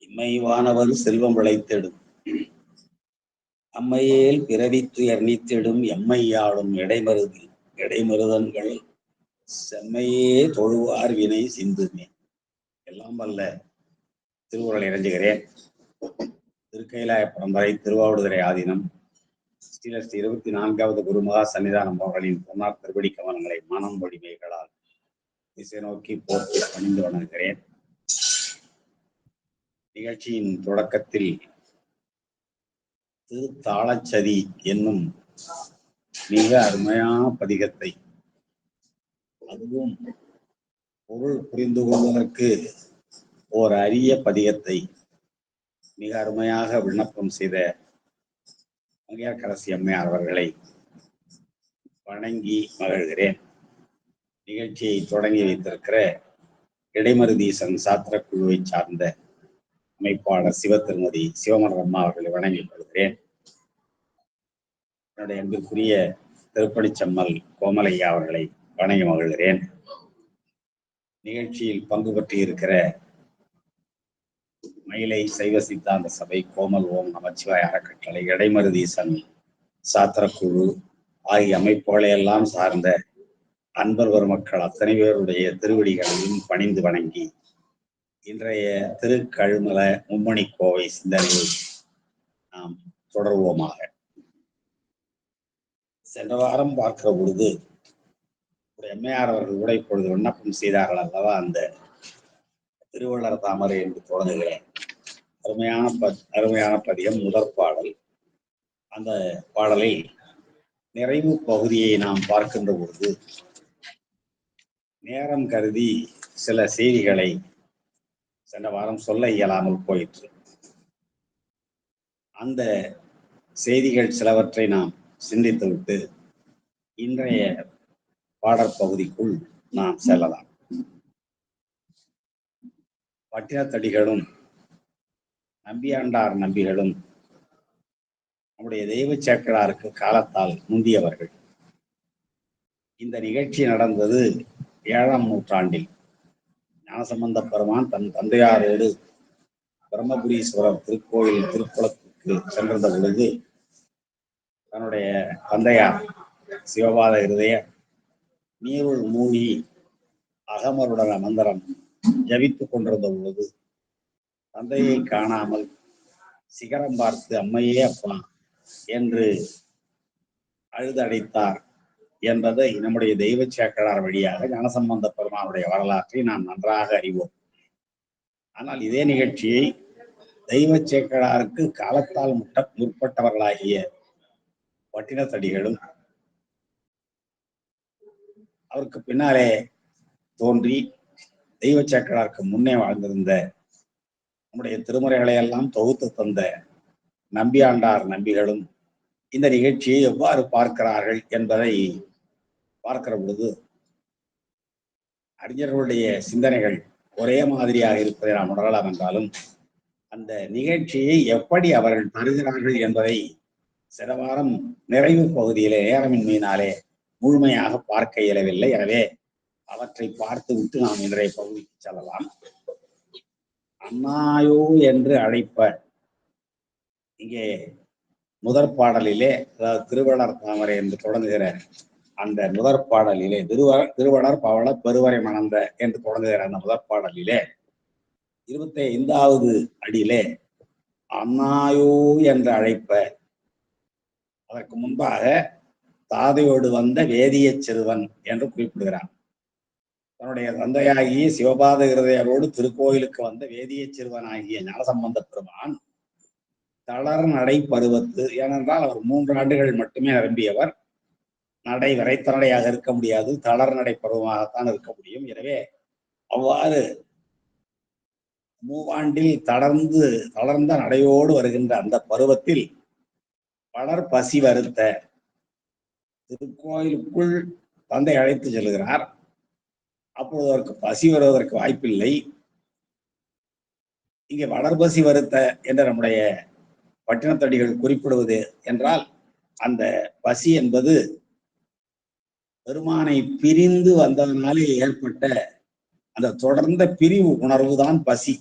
இம்மைவானவர் செல்வம் விளைத்திடும் அம்மையேல் பிறவித்து எர்ணித்திடும் எம்மையாளும் இடைமருதன்கள் செம்மையே தொழுவார் வினை சிந்துமே. எல்லாம் வல்ல திருவுருளை இறைஞ்சுகிறேன். திருக்கைலாய பரம்பரை திருவாவடுதுறை ஆதீனம் ஸ்ரீலஸ்ரீ 24வது குருமகா சன்னிதானம் அவர்களின் பொன்னார் திருவடி கவனங்களை மனம் வடிமைகளால் திசை நோக்கி போற்றி பணிந்து வணங்குகிறேன். நிகழ்ச்சியின் தொடக்கத்தில் திருத்தாளச்சதி என்னும் மிக அருமையான பதிகத்தை, அதுவும் பொருள் புரிந்து கொள்வதற்கு ஓர் அரிய பதிகத்தை மிக அருமையாக விண்ணப்பம் செய்த மங்கையர்க்கரசி அம்மையார் அவர்களை வணங்கி மகிழ்கிறேன். நிகழ்ச்சியை தொடங்கி வைத்திருக்கிற இடைமருதீசன் சாத்திர குழுவை சார்ந்த அமைப்பாளர் திருமதி சிவமலர் அம்மா அவர்களை வணங்கிக் கொள்கிறேன். என்னுடைய அன்பிற்குரிய திருப்பணிச்சம்மல் கோமலையா அவர்களை வணங்கி மகிழ்கிறேன். நிகழ்ச்சியில் பங்கு பற்றி இருக்கிற மயிலை சைவ சித்தாந்த சபை, கோமல் ஓம் நமச்சிவாய அறக்கட்டளை, இடைமருதீசன் சாத்திரக்குழு ஆகிய அமைப்புகளை எல்லாம் சார்ந்த அன்பர் பெருமக்கள் அத்தனை பேருடைய திருவடிகளையும் பணிந்து வணங்கி இன்றைய திருக்கழுமல மும்மணி கோவை சிந்தனையை நாம் தொடர்வோமாக. சென்ற வாரம் பார்க்கிற பொழுது எம்மையார் அவர்கள் கூட இப்பொழுது விண்ணப்பம் செய்தார்கள் அல்லவா, அந்த திருவள்ளுவர் தாமரை என்று தொடங்குகிறேன். அருமையான பதியம், முதற் பாடல். அந்த பாடலை நிறைவு பகுதியை நாம் பார்க்கின்ற பொழுது நேரம் கருதி சில செய்திகளை சென்ற வாரம் சொல்ல இயலாமல் போயிற்று. அந்த செய்திகள் சிலவற்றை நாம் சிந்தித்துவிட்டு இன்றைய பாடற்பகுதிக்குள் நாம் செல்லலாம். பட்டினத்தடிகளும் நம்பியாண்டார் நம்பிகளும் நம்முடைய தெய்வ சேக்கராருக்கு காலத்தால் முந்தியவர்கள். இந்த நிகழ்ச்சி நடந்தது 7ஆம் நூற்றாண்டில். ஞானசம்பந்த பெருமான் தன் தந்தையாரோடு பிரம்மபுரீஸ்வரர் திருக்கோயில் திருக்குளத்துக்கு சென்றிருந்த பொழுது தன்னுடைய தந்தையார் சிவபாத இருதயர் நீருள் மூழ்கி அகமருடன மந்திரம் ஜபித்துக் கொண்டிருந்த பொழுது தந்தையை காணாமல் சிகரம் பார்த்து அம்மையே அப்பா என்று அழுதடைத்தார் என்பதை நம்முடைய தெய்வ சேக்கரார் வழியாக ஞானசம்பந்த பெருமானுடைய வரலாற்றை நாம் நன்றாக அறிவோம். ஆனால் இதே நிகழ்ச்சியை தெய்வ சேக்கராருக்கு காலத்தால் முற்பட்டவர்களாகிய பட்டினத்தடிகளும் அவருக்கு பின்னாலே தோன்றி தெய்வ சேக்கராருக்கு முன்னே வாழ்ந்திருந்த நம்முடைய திருமுறைகளை எல்லாம் தொகுத்து தந்த நம்பியாண்டார் நம்பிகளும் இந்த நிகழ்ச்சியை எவ்வாறு பார்க்கிறார்கள் என்பதை பார்க்கிற பொழுது அறிஞர்களுடைய சிந்தனைகள் ஒரே மாதிரியாக இருப்பதை நாம் உணரலாம். என்றாலும் அந்த நிகழ்ச்சியை எப்படி அவர்கள் தருகிறார்கள் என்பதை சில வாரம் நிறைவு பகுதியிலே நேரமின்மையினாலே முழுமையாக பார்க்க இயலவில்லை. எனவே அவற்றை பார்த்து விட்டு நாம் இன்றைய பகுதிக்கு செல்லலாம். அண்ணாயோ என்று அழைப்ப, இங்கே முதற் பாடலிலே, அதாவது திருவள்ளுவர் தாமரை என்று தொடங்குகிற அந்த முதற் பாடலிலே திருவளர் பவள பெருவரை மணந்த என்று தொடங்குகிற அந்த முதற் பாடலிலே 25வது அடியிலே அண்ணாயோ என்று அழைப்ப, அதற்கு முன்பாக தாதையோடு வந்த வேதிய சிறுவன் என்று குறிப்பிடுகிறான். தன்னுடைய தந்தையாகிய சிவபாத இருதயரோடு திருக்கோயிலுக்கு வந்த வேதிய சிறுவனாகிய ஞானசம்பந்த பெருமான் தளர் நடை பருவத்து, ஏனென்றால் அவர் 3 ஆண்டுகள் மட்டுமே நிரம்பியவர். நடை விரைத்தநடையாக இருக்க முடியாது, தளர் நடை பருவமாகத்தான் இருக்க முடியும். எனவே அவ்வாறு மூவாண்டில் தளர்ந்த நடையோடு வருகின்ற அந்த பருவத்தில் பலர் பசி வருத்த திருக்கோயிலுக்குள் தந்தை அழைத்து செல்கிறார். அப்பொழுது அவருக்கு பசி வருவதற்கு வாய்ப்பில்லை. இங்கே வளர்பசி வருத்த என்று நம்முடைய பட்டினத்தடிகள் குறிப்பிடுவது என்றால், அந்த பசி என்பது பெருமானை பிரிந்து வந்ததனாலே ஏற்பட்ட அந்த தொடர்ந்த பிரிவு உணர்வுதான் பசி.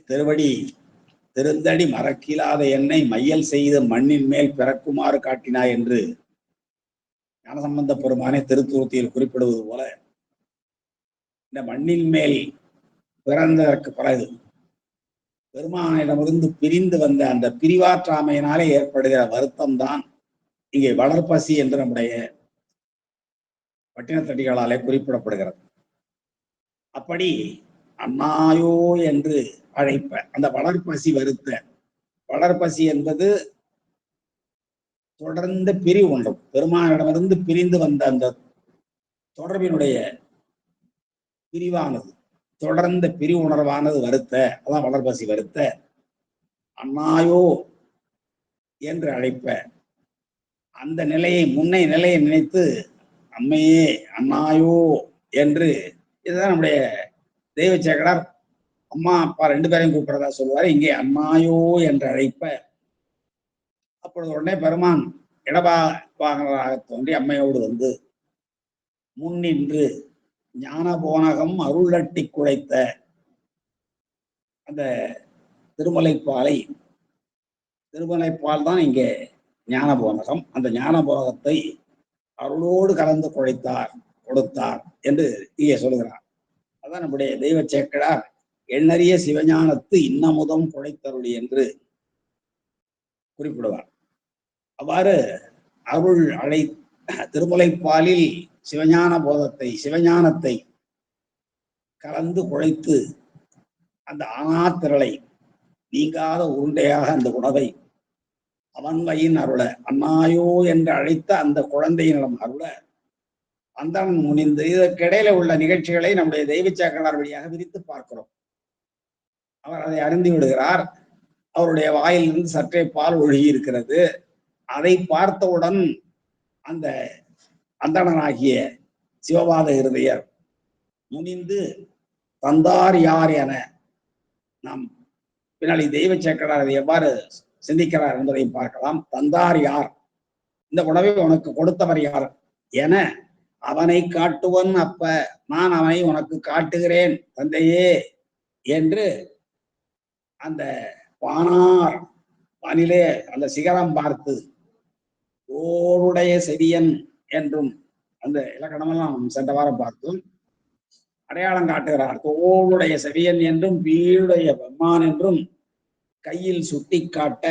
திருவடி திருந்தடி மறக்கிலாத என்னை மையல் செய்து மண்ணின் மேல் பிறக்குமாறு காட்டினாய் என்று ஞானசம்பந்த பெருமானை திருத்தூர்த்தியில் குறிப்பிடுவது போல, இந்த மண்ணின் மேல் பிறந்ததற்கு பிறகு பெருமானிடமிருந்து பிரிந்து வந்த அந்த பிரிவாற்றாமையினாலே ஏற்படுகிற வருத்தம் தான் இங்கே வளர்ப்பசி என்று நம்முடைய பட்டினத்தடிகளாலே குறிப்பிடப்படுகிறது. அப்படி அண்ணாயோ என்று அழைப்ப அந்த வளர்ப்பசி வருத்த, வளர்ப்பசி என்பது தொடர்ந்து பிரிவு ஒன்றும் பெருமானிடமிருந்து பிரிந்து வந்த அந்த தொடர்பினுடைய பிரிவானது, தொடர்ந்த பிரிவு உணர்வானது வருத்த, அதான் வளர்ப்பசி வருத்த. அண்ணாயோ என்று அழைப்ப அந்த நிலையை, முன்னை நிலையை நினைத்து அம்மையே அண்ணாயோ என்று, இதுதான் நம்முடைய தெய்வ சேக்கடார் அம்மா அப்பா ரெண்டு பேரையும் கூப்பிடுறதா சொல்லுவாரு. இங்கே அண்ணாயோ என்று அழைப்ப அப்பொழுது உடனே பெருமான் இடபாகராக தோன்றி அம்மையோடு வந்து முன்னின்று ஞான போனகம் அருளட்டி குழைத்த அந்த திருமலைப்பாலை, திருமலைப்பால் தான் இங்கே ஞான போனகம், அந்த ஞான போனகத்தை அருளோடு கலந்து குழைத்தார், கொடுத்தார் என்று இங்கே சொல்லுகிறார். அதான் நம்முடைய தெய்வ சேக்கடார் எண்ணறிய சிவஞானத்து இன்னமுதம் குழைத்தருளி என்று குறிப்பிடுவார். அவ்வாறு அருள் அழை திருமலைப்பாலில் சிவஞான போதத்தை, சிவஞானத்தை கலந்து குழைத்து அந்த ஆனாத்திரளை நீங்காத உருண்டையாக அந்த உணவை அவன் வயின் அருள, அண்ணாயோ என்று அழைத்த அந்த குழந்தையினிடம் அருள அந்தன் முனிந்து. இதற்கிடையில உள்ள நிகழ்ச்சிகளை நம்முடைய தெய்வ சேக்கடார் வழியாக விரித்து பார்க்கிறோம். அவர் அதை அருந்தி விடுகிறார். அவருடைய வாயிலிருந்து சற்றே பால் ஒழுகி இருக்கிறது. அதை பார்த்தவுடன் அந்த அந்தணனாகிய சிவபாத இருதயர் முனிந்து தந்தார் யார் என, நாம் பின்னாடி தெய்வ சேக்கடார் அதை எவ்வாறு சிந்திக்கிறார் என்பதையும் பார்க்கலாம். தந்தார் யார், இந்த உணவை உனக்கு கொடுத்தவர் யார் என அவனை காட்டுவன் அப்ப, நான் அவனை உனக்கு காட்டுகிறேன் தந்தையே என்று அந்த வானார் வானிலே அந்த சிகரம் பார்த்து ஓருடைய செவியன் என்றும் அந்த இலக்கணமெல்லாம் சென்ற வாரம் பார்த்தோம், அடையாளம் காட்டுகிறார். தோளுடைய செவியன் என்றும் வீடுடைய பெம்மான் என்றும் கையில் சுட்டி காட்ட,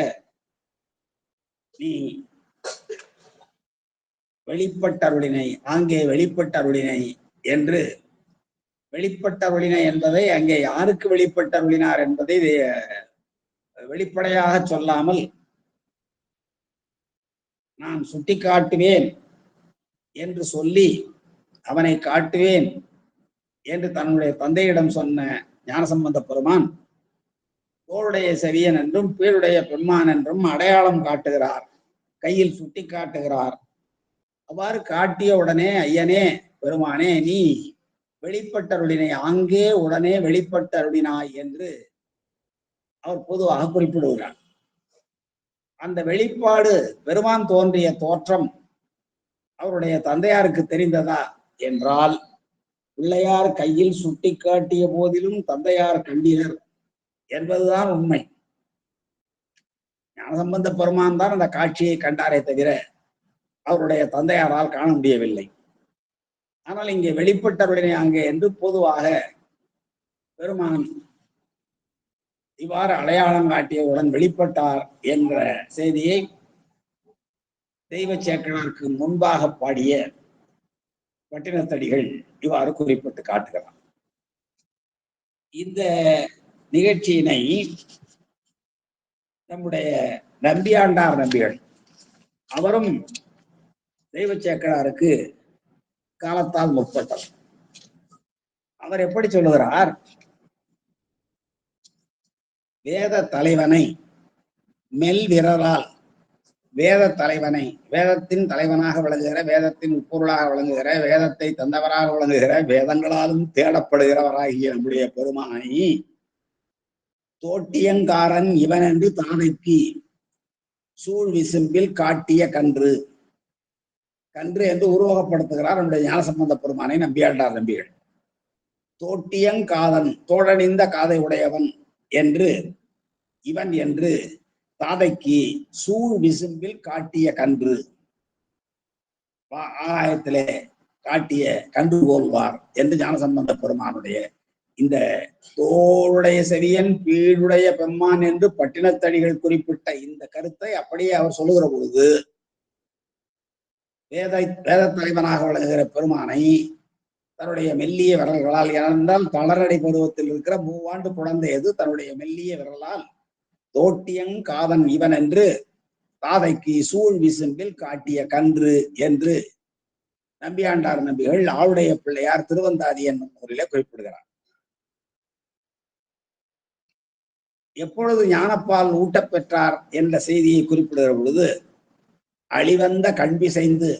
நீ வெளிப்பட்டருளினை, அங்கே வெளிப்பட்டருளினை என்று, வெளிப்பட்டருளினை என்பதை அங்கே யாருக்கு வெளிப்பட்டருளினார் என்பதை வெளிப்படையாக சொல்லாமல், நான் சுட்டி காட்டுவேன் என்று சொல்லி அவனை காட்டுவேன் என்று தன்னுடைய தந்தையிடம் சொன்ன ஞானசம்பந்த பெருமான் தோளுடைய செவியன் என்றும் பீருடைய பெம்மான் என்றும் அடையாளம் காட்டுகிறார், கையில் சுட்டி காட்டுகிறார். அவ்வாறு காட்டிய உடனே ஐயனே பெருமானே நீ வெளிப்பட்டருளினை, அங்கே உடனே வெளிப்பட்டருளினாய் என்று அவர் பொதுவாக குறிப்பிடுகிறார். அந்த வெளிப்பாடு, பெருமான் தோன்றிய தோற்றம் அவருடைய தந்தையாருக்கு தெரிந்ததா என்றால், பிள்ளையார் கையில் சுட்டி காட்டிய போதிலும் தந்தையார் கண்டீர் என்பதுதான் உண்மை. ஞானசம்பந்த பெருமான் தான் அந்த காட்சியை கண்டாரே தவிர அவருடைய தந்தையாரால் காண முடியவில்லை. ஆனால் இங்கே வெளிப்பட்டவருடைய அங்கே என்று பொதுவாக பெருமான் இவ்வாறு அடையாளம் காட்டியவுடன் வெளிப்பட்டார் என்ற செய்தியை தெய்வ சேக்கடாருக்கு முன்பாக பாடிய பட்டினத்தடிகள் இவ்வாறு குறிப்பிட்டு காட்டுகிறார். இந்த நிகழ்ச்சியினை நம்முடைய நம்பியாண்டார் நம்பிகள் அவரும் தெய்வ சேக்கடாருக்கு காலத்தால் முற்பட்டவர். அவர் எப்படி சொல்லுகிறார், வேத தலைவனை மெல் விரலால், வேத தலைவனை, வேதத்தின் தலைவனாக விளங்குகிற, வேதத்தின் உட்பொருளாக விளங்குகிற, வேதத்தை தந்தவராக விளங்குகிற, வேதங்களாலும் தேடப்படுகிறவராகிய நம்முடைய பெருமானை தோட்டியங்காரன் இவன் என்று தானைக்கு சூழ் விசும்பில் காட்டிய கன்று, கன்று என்று உருவகப்படுத்துகிறார் நம்முடைய ஞானசம்பந்த பெருமானை நம்பியாண்டார் நம்பிகள். தோட்டியங்காதன், தோழணிந்த காதை உடையவன், என்று இவன் என்று தாதைக்கு சூழ் விசும்பில் காட்டிய கன்று, ஆகாயத்திலே காட்டிய கன்று போல்வார் என்று ஞானசம்பந்த பெருமானுடைய இந்த தோளுடைய செவியன் பீடுடைய பெம்மான் என்று பட்டினத்தடிகள் குறிப்பிட்ட இந்த கருத்தை அப்படியே அவர் சொல்லுகிற பொழுது வேத தலைவனாக விளங்குகிற பெருமானை தன்னுடைய மெல்லிய விரல்களால், ஏனென்றால் தளரடை பருவத்தில் இருக்கிற மூவாண்டு குழந்தை எது தன்னுடைய மெல்லிய விரலால் தோட்டியங் காதன் இவன் என்று தாதைக்கு சூழ் விசும்பில் காட்டிய கன்று என்று நம்பியாண்டார் நம்பிகள் ஆளுடைய பிள்ளையார் திருவந்தாதி என்னும் ஊரிலே குறிப்பிடுகிறார். எப்பொழுது ஞானப்பால் ஊட்டப் பெற்றார் என்ற செய்தியை குறிப்பிடுகிற பொழுது அழிவந்த கண் பிசைந்து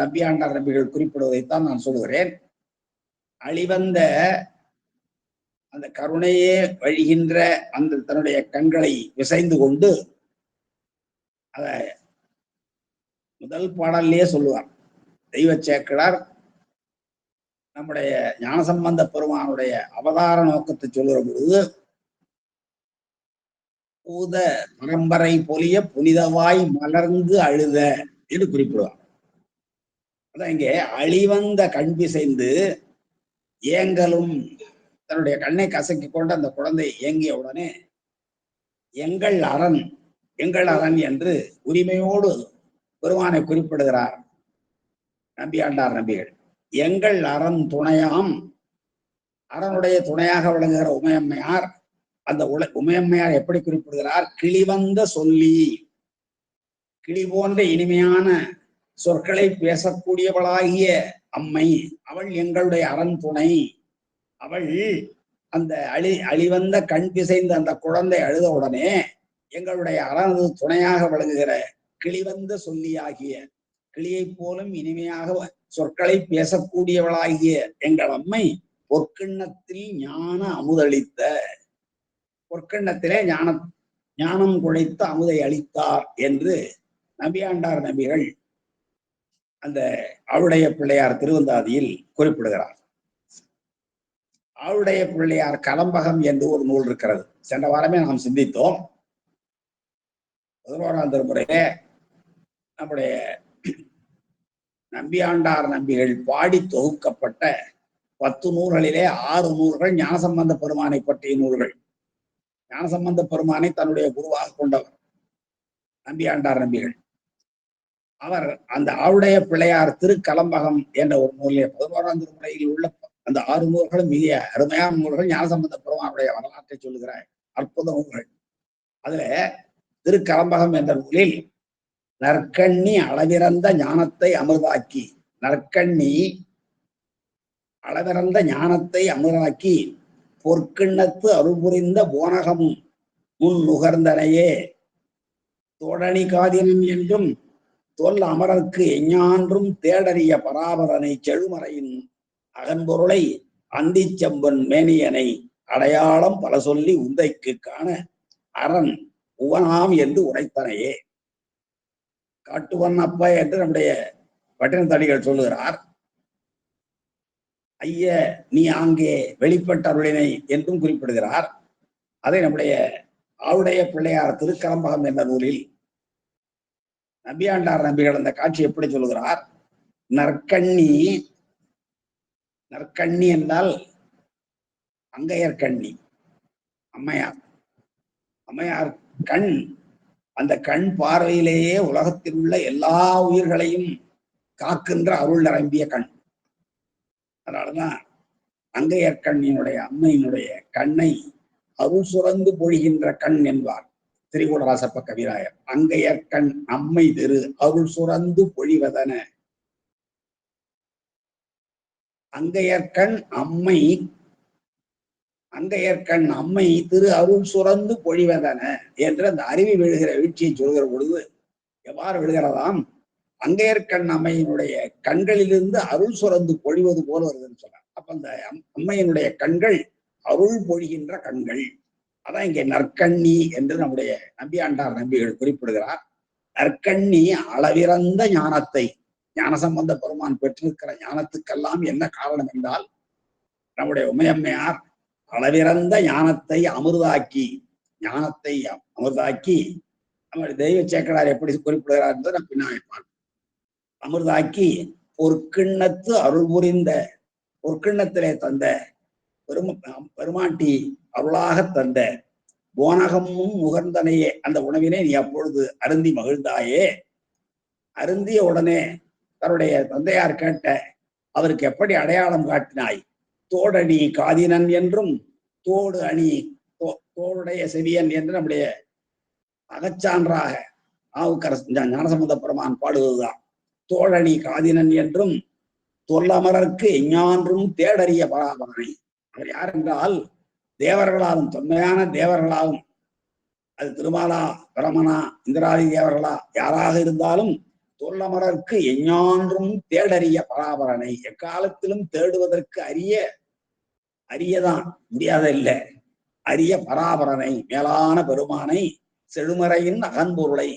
நம்பியாண்டார் நம்பிகள் குறிப்பிடுவதைத்தான் நான் சொல்லுகிறேன். அழிவந்த அந்த கருணையே வழிகின்ற அந்த தன்னுடைய கண்களை விசைந்து கொண்டு அத முதல் பாடல்லையே சொல்லுவார். தெய்வ சேக்கிழார் நம்முடைய ஞானசம்பந்த பெருமானுடைய அவதார நோக்கத்தை சொல்லுகிற பொழுது பூத பரம்பரை பொலிய புனிதவாய் மலர்ந்து அழுத என்று குறிப்பிடுவார். அதான் இங்கே அழிவந்த கண் பிசைந்து ஏங்கலும், தன்னுடைய கண்ணை கசக்கி கொண்டு அந்த குழந்தை ஏங்கிய உடனே எங்கள் அரண் என்று உரிமையோடு பெருமானை குறிப்பிடுகிறார் நம்பியாண்டார் நம்பிகள். எங்கள் அரண் துணையாம், அரணுடைய துணையாக விளங்குகிற உமையம்மையார், அந்த உமையம்மையார் எப்படி குறிப்பிடுகிறார்? கிளிவந்த சொல்லி, கிளி போன்ற இனிமையான சொற்களை பேசக்கூடியவளாகிய அம்மை, அவள் எங்களுடைய அரண் துணை. அவள் அந்த அழிவந்த கண் பிசைந்த அந்த குழந்தை அழுத உடனே எங்களுடைய அரணது துணையாக விளங்குகிற கிளிவந்த சொல்லியாகிய, கிளியை போலும் இனிமையாக சொற்களை பேசக்கூடியவளாகிய எங்கள் அம்மை பொற்கிண்ணத்தில் ஞான அமுதளித்த, பொற்கிண்ணத்திலே ஞானம் குழைத்து அமுதை அளித்தார் என்று நம்பியாண்டார் நம்பிகள் அந்த அவளுடைய பிள்ளையார் திருவந்தாதியில் குறிப்பிடுகிறார். அவளுடைய பிள்ளையார் கலம்பகம் என்று ஒரு நூல் இருக்கிறது. சென்ற வாரமே நாம் சிந்தித்தோம். 11ஆம் திருமுறையிலே நம்முடைய நம்பியாண்டார் நம்பிகள் பாடி தொகுக்கப்பட்ட 10 நூல்களிலே 6 நூல்கள் ஞானசம்பந்த பெருமானை பற்றிய நூல்கள். ஞானசம்பந்த பெருமானை தன்னுடைய குருவாக கொண்டவர் நம்பியாண்டார் நம்பிகள். அவர் அந்த ஆவுடைய பிள்ளையார் திருக்கலம்பகம் என்ற ஒரு நூலிலே 11ஆம் திருமுறையில் உள்ள அந்த 6 நூல்களும் மிக அருமையான நூல்கள். ஞானசம்பந்த பெருமானுடைய வரலாற்றை சொல்லுகிற அற்புத நூல்கள். அதுல திருக்கலம்பகம் என்ற நூலில் நற்கண்ணி அளவிறந்த ஞானத்தை அமுதாக்கி, நற்கண்ணி அளவிறந்த ஞானத்தை அமுதாக்கி பொற்கிண்ணத்து அருள்புரிந்த போனகம் முன் நுகர்ந்தனையே தோழனி காதினம் என்றும் தொல் அமரர்க்கு எஞ்ஞான்றும் தேடறிய பராபரனை செழுமறையின் அகன்பொருளை அந்தி செம்பன் மேனியனை அடையாளம் பல சொல்லி உந்தைக்கு காண அரண் உவனாம் என்று உரைத்தனையே. காட்டுவன் அப்ப என்று நம்முடைய பட்டினத்தடிகள் சொல்லுகிறார். ஐய நீ அங்கே வெளிப்பட்ட அருளினை என்றும் குறிப்பிடுகிறார். அதை நம்முடைய ஆவுடைய பிள்ளையார் திருக்கலம்பகம் என்ற நூலில் நம்பியாண்டார் நம்பிகள் அந்த காட்சி எப்படி சொல்லுகிறார்? நற்கண்ணி, நற்கண்ணி என்றால் அங்கையர் கண்ணி, அம்மையார். அம்மையார் கண், அந்த கண் பார்வையிலேயே உலகத்தில் உள்ள எல்லா உயிர்களையும் காக்கின்ற அருள் நிரம்பிய கண். அதனாலதான் அங்கையர் கண்ணினுடைய அம்மையினுடைய கண்ணை அருள் சுரந்து பொழிகின்ற கண் என்பார் திரிகூடராசப்ப கவிராயர். அங்கையர் கண் அம்மை திரு அருள் சுரந்து பொழிவதன. அங்கையர்கண் அம்மை திரு அருள் சுரந்து பொழிவதன என்று அந்த அருவி விழுகிற வீழ்ச்சியை சொல்கிற பொழுது எவ்வாறு விழுகிறதாம்? அங்கையர்கண் அம்மையினுடைய கண்களிலிருந்து அருள் சுரந்து பொழிவது போல வருதுன்னு சொன்னார். அப்ப அந்த அம்மையினுடைய கண்கள் அருள் பொழிகின்ற கண்கள். அதான் இங்கே நற்கண்ணி என்று நம்முடைய நம்பியாண்டார் நம்பிகள் குறிப்பிடுகிறார். நற்கண்ணி அளவிறந்த ஞானத்தை, ஞானசம்பந்த பெருமான் பெற்றிருக்கிற ஞானத்துக்கெல்லாம் என்ன காரணம் என்றால் நம்முடைய உமையம்மையார் அளவிறந்த ஞானத்தை அமிர்தாக்கி, ஞானத்தை அமிர்தாக்கி, நம்ம தெய்வ சேக்கடார் எப்படி குறிப்பிடுகிறார் என்பதை நான் பின்னாடி பார்ப்போம். அமிர்தாக்கி பொற்கிண்ணத்து அருள் புரிந்த, பொற்கிண்ணத்திலே தந்த பெருமாட்டி அருளாக தந்த போனகமும் முகர்ந்தனையே, அந்த உணவினை நீ அப்பொழுது அருந்தி மகிழ்ந்தாயே. அருந்திய உடனே தன்னுடைய தந்தையார் கேட்ட, அவருக்கு எப்படி அடையாளம் காட்டினாய்? தோடணி காதினன் என்றும் தோடு அணி தோளுடைய செவியன் என்று நம்முடைய அகச்சான்றாக ஞானசம்பந்த பெருமான் பாடுவதுதான். தோழணி காதினன் என்றும் தொல்லமரருக்கு எஞ்ஞான்றும் தேடறிய பராபரனை. அவர் யார் என்றால் தேவர்களாலும், தொன்மையான தேவர்களாலும், அது திருமாலா பிரமனா இந்திராதி தேவர்களா யாராக இருந்தாலும் தொல்லமரருக்கு எஞ்ஞான்றும் தேடறிய பராபரனை, எக்காலத்திலும் தேடுவதற்கு அரியதான், முடியாத இல்லை, அரிய பராபரனை, மேலான பெருமானை, செழுமறையின் அகன்பொருளை,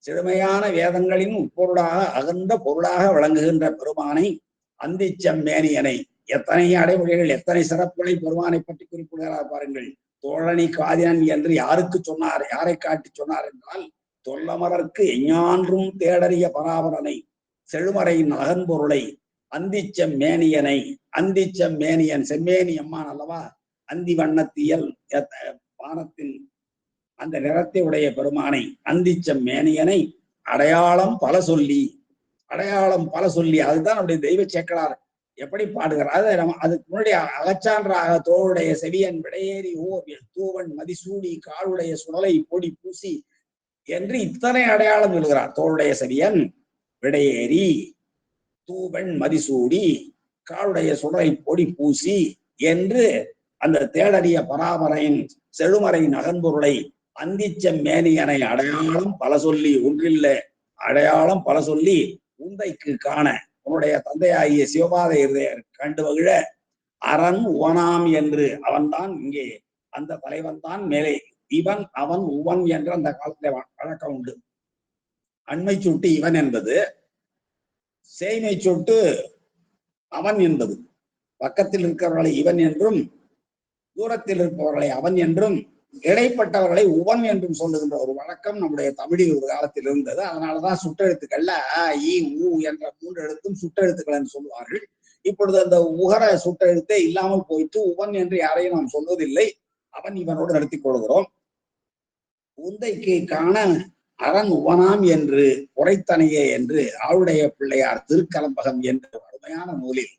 செழுமையான வேதங்களின் உட்பொருளாக அகன்ற பொருளாக விளங்குகின்ற பெருமானை, அந்திச்சம் மேனியனை. எத்தனை அடைமொழிகள், எத்தனை சிறப்புகளை பெருமானை பற்றி குறிப்பிடுகிறார் பாருங்கள். தோழனி காதினன் என்று யாருக்கு சொன்னார், யாரை காட்டி சொன்னார் என்றால் தொல்லமரற்கு எஞ்ஞான்றும் தேடறிய பராபரனை, செழுமறையின் அகன்பொருளை, அந்திச்சம் மேனியனை. அந்திச்சம் மேனியன் செம்மேனி அம்மான் அல்லவா, அந்தி வண்ணத்தியல் வானத்தின் அந்த நிறத்தை உடைய பெருமானை, அந்திச்சம் மேனியனை அடையாளம் பல சொல்லி, அடையாளம் பல சொல்லி, அதுதான் நம்முடைய தெய்வ சேக்கடார் எப்படி பாடுகிறார். அதுக்கு முன்னாடி அகச்சான்றாக தோளுடைய செவியன் விடையேறி ஓர் தூவன் மதிசூடி காளுடைய சுடலை பொடி பூசி என்று இத்தனை அடையாளம் எழுகிறார். தோளுடைய செவியன் விடையேறி தூவன் மதிசூடி காளுடைய சுடலை பொடி பூசி என்று அந்த தேடறிய பராபரையின் செழுமறையின் அகன்பொருளை, அந்திச்சம் மேனியனை அடையாளம் பல சொல்லி, ஒன்றில்ல அடையாளம் பல சொல்லி உந்தைக்கு காண, உன்னுடைய தந்தையாகிய சிவபாதையர் கண்டு மகிழ, அரண் உவனாம் என்று அவன்தான் இங்கே அந்த தலைவன் தான் மேலே, இவன் அவன் உவன் என்ற அந்த காலத்திலே வழக்கம் உண்டு. அண்மை சுட்டு இவன் என்பது, சேய்மை சொட்டு அவன் என்பது. பக்கத்தில் இருக்கிறவர்களை இவன் என்றும், தூரத்தில் இருப்பவர்களை அவன் என்றும், இடைப்பட்டவர்களை உவன் என்றும் சொல்லுகின்ற ஒரு வழக்கம் நம்முடைய தமிழில் ஒரு காலத்தில் இருந்தது. அதனாலதான் சுட்டெழுத்துக்கள்ல அ இ உ என்ற 3 எழுத்தும் சுட்டெழுத்துக்கள் என்று சொல்லுவார்கள். இப்பொழுது அந்த உகர சுட்டெழுத்தே இல்லாமல் போயிட்டு உவன் என்று யாரையும் நாம் சொல்வதில்லை. அவன் இவனோடு நடத்திக் கொள்கிறோம். உந்தைக்கு காண அரண் உவனாம் என்று உரைத்தனையே என்று ஆளுடைய பிள்ளையார் திருக்கலம்பகம் என்ற அருமையான நூலில்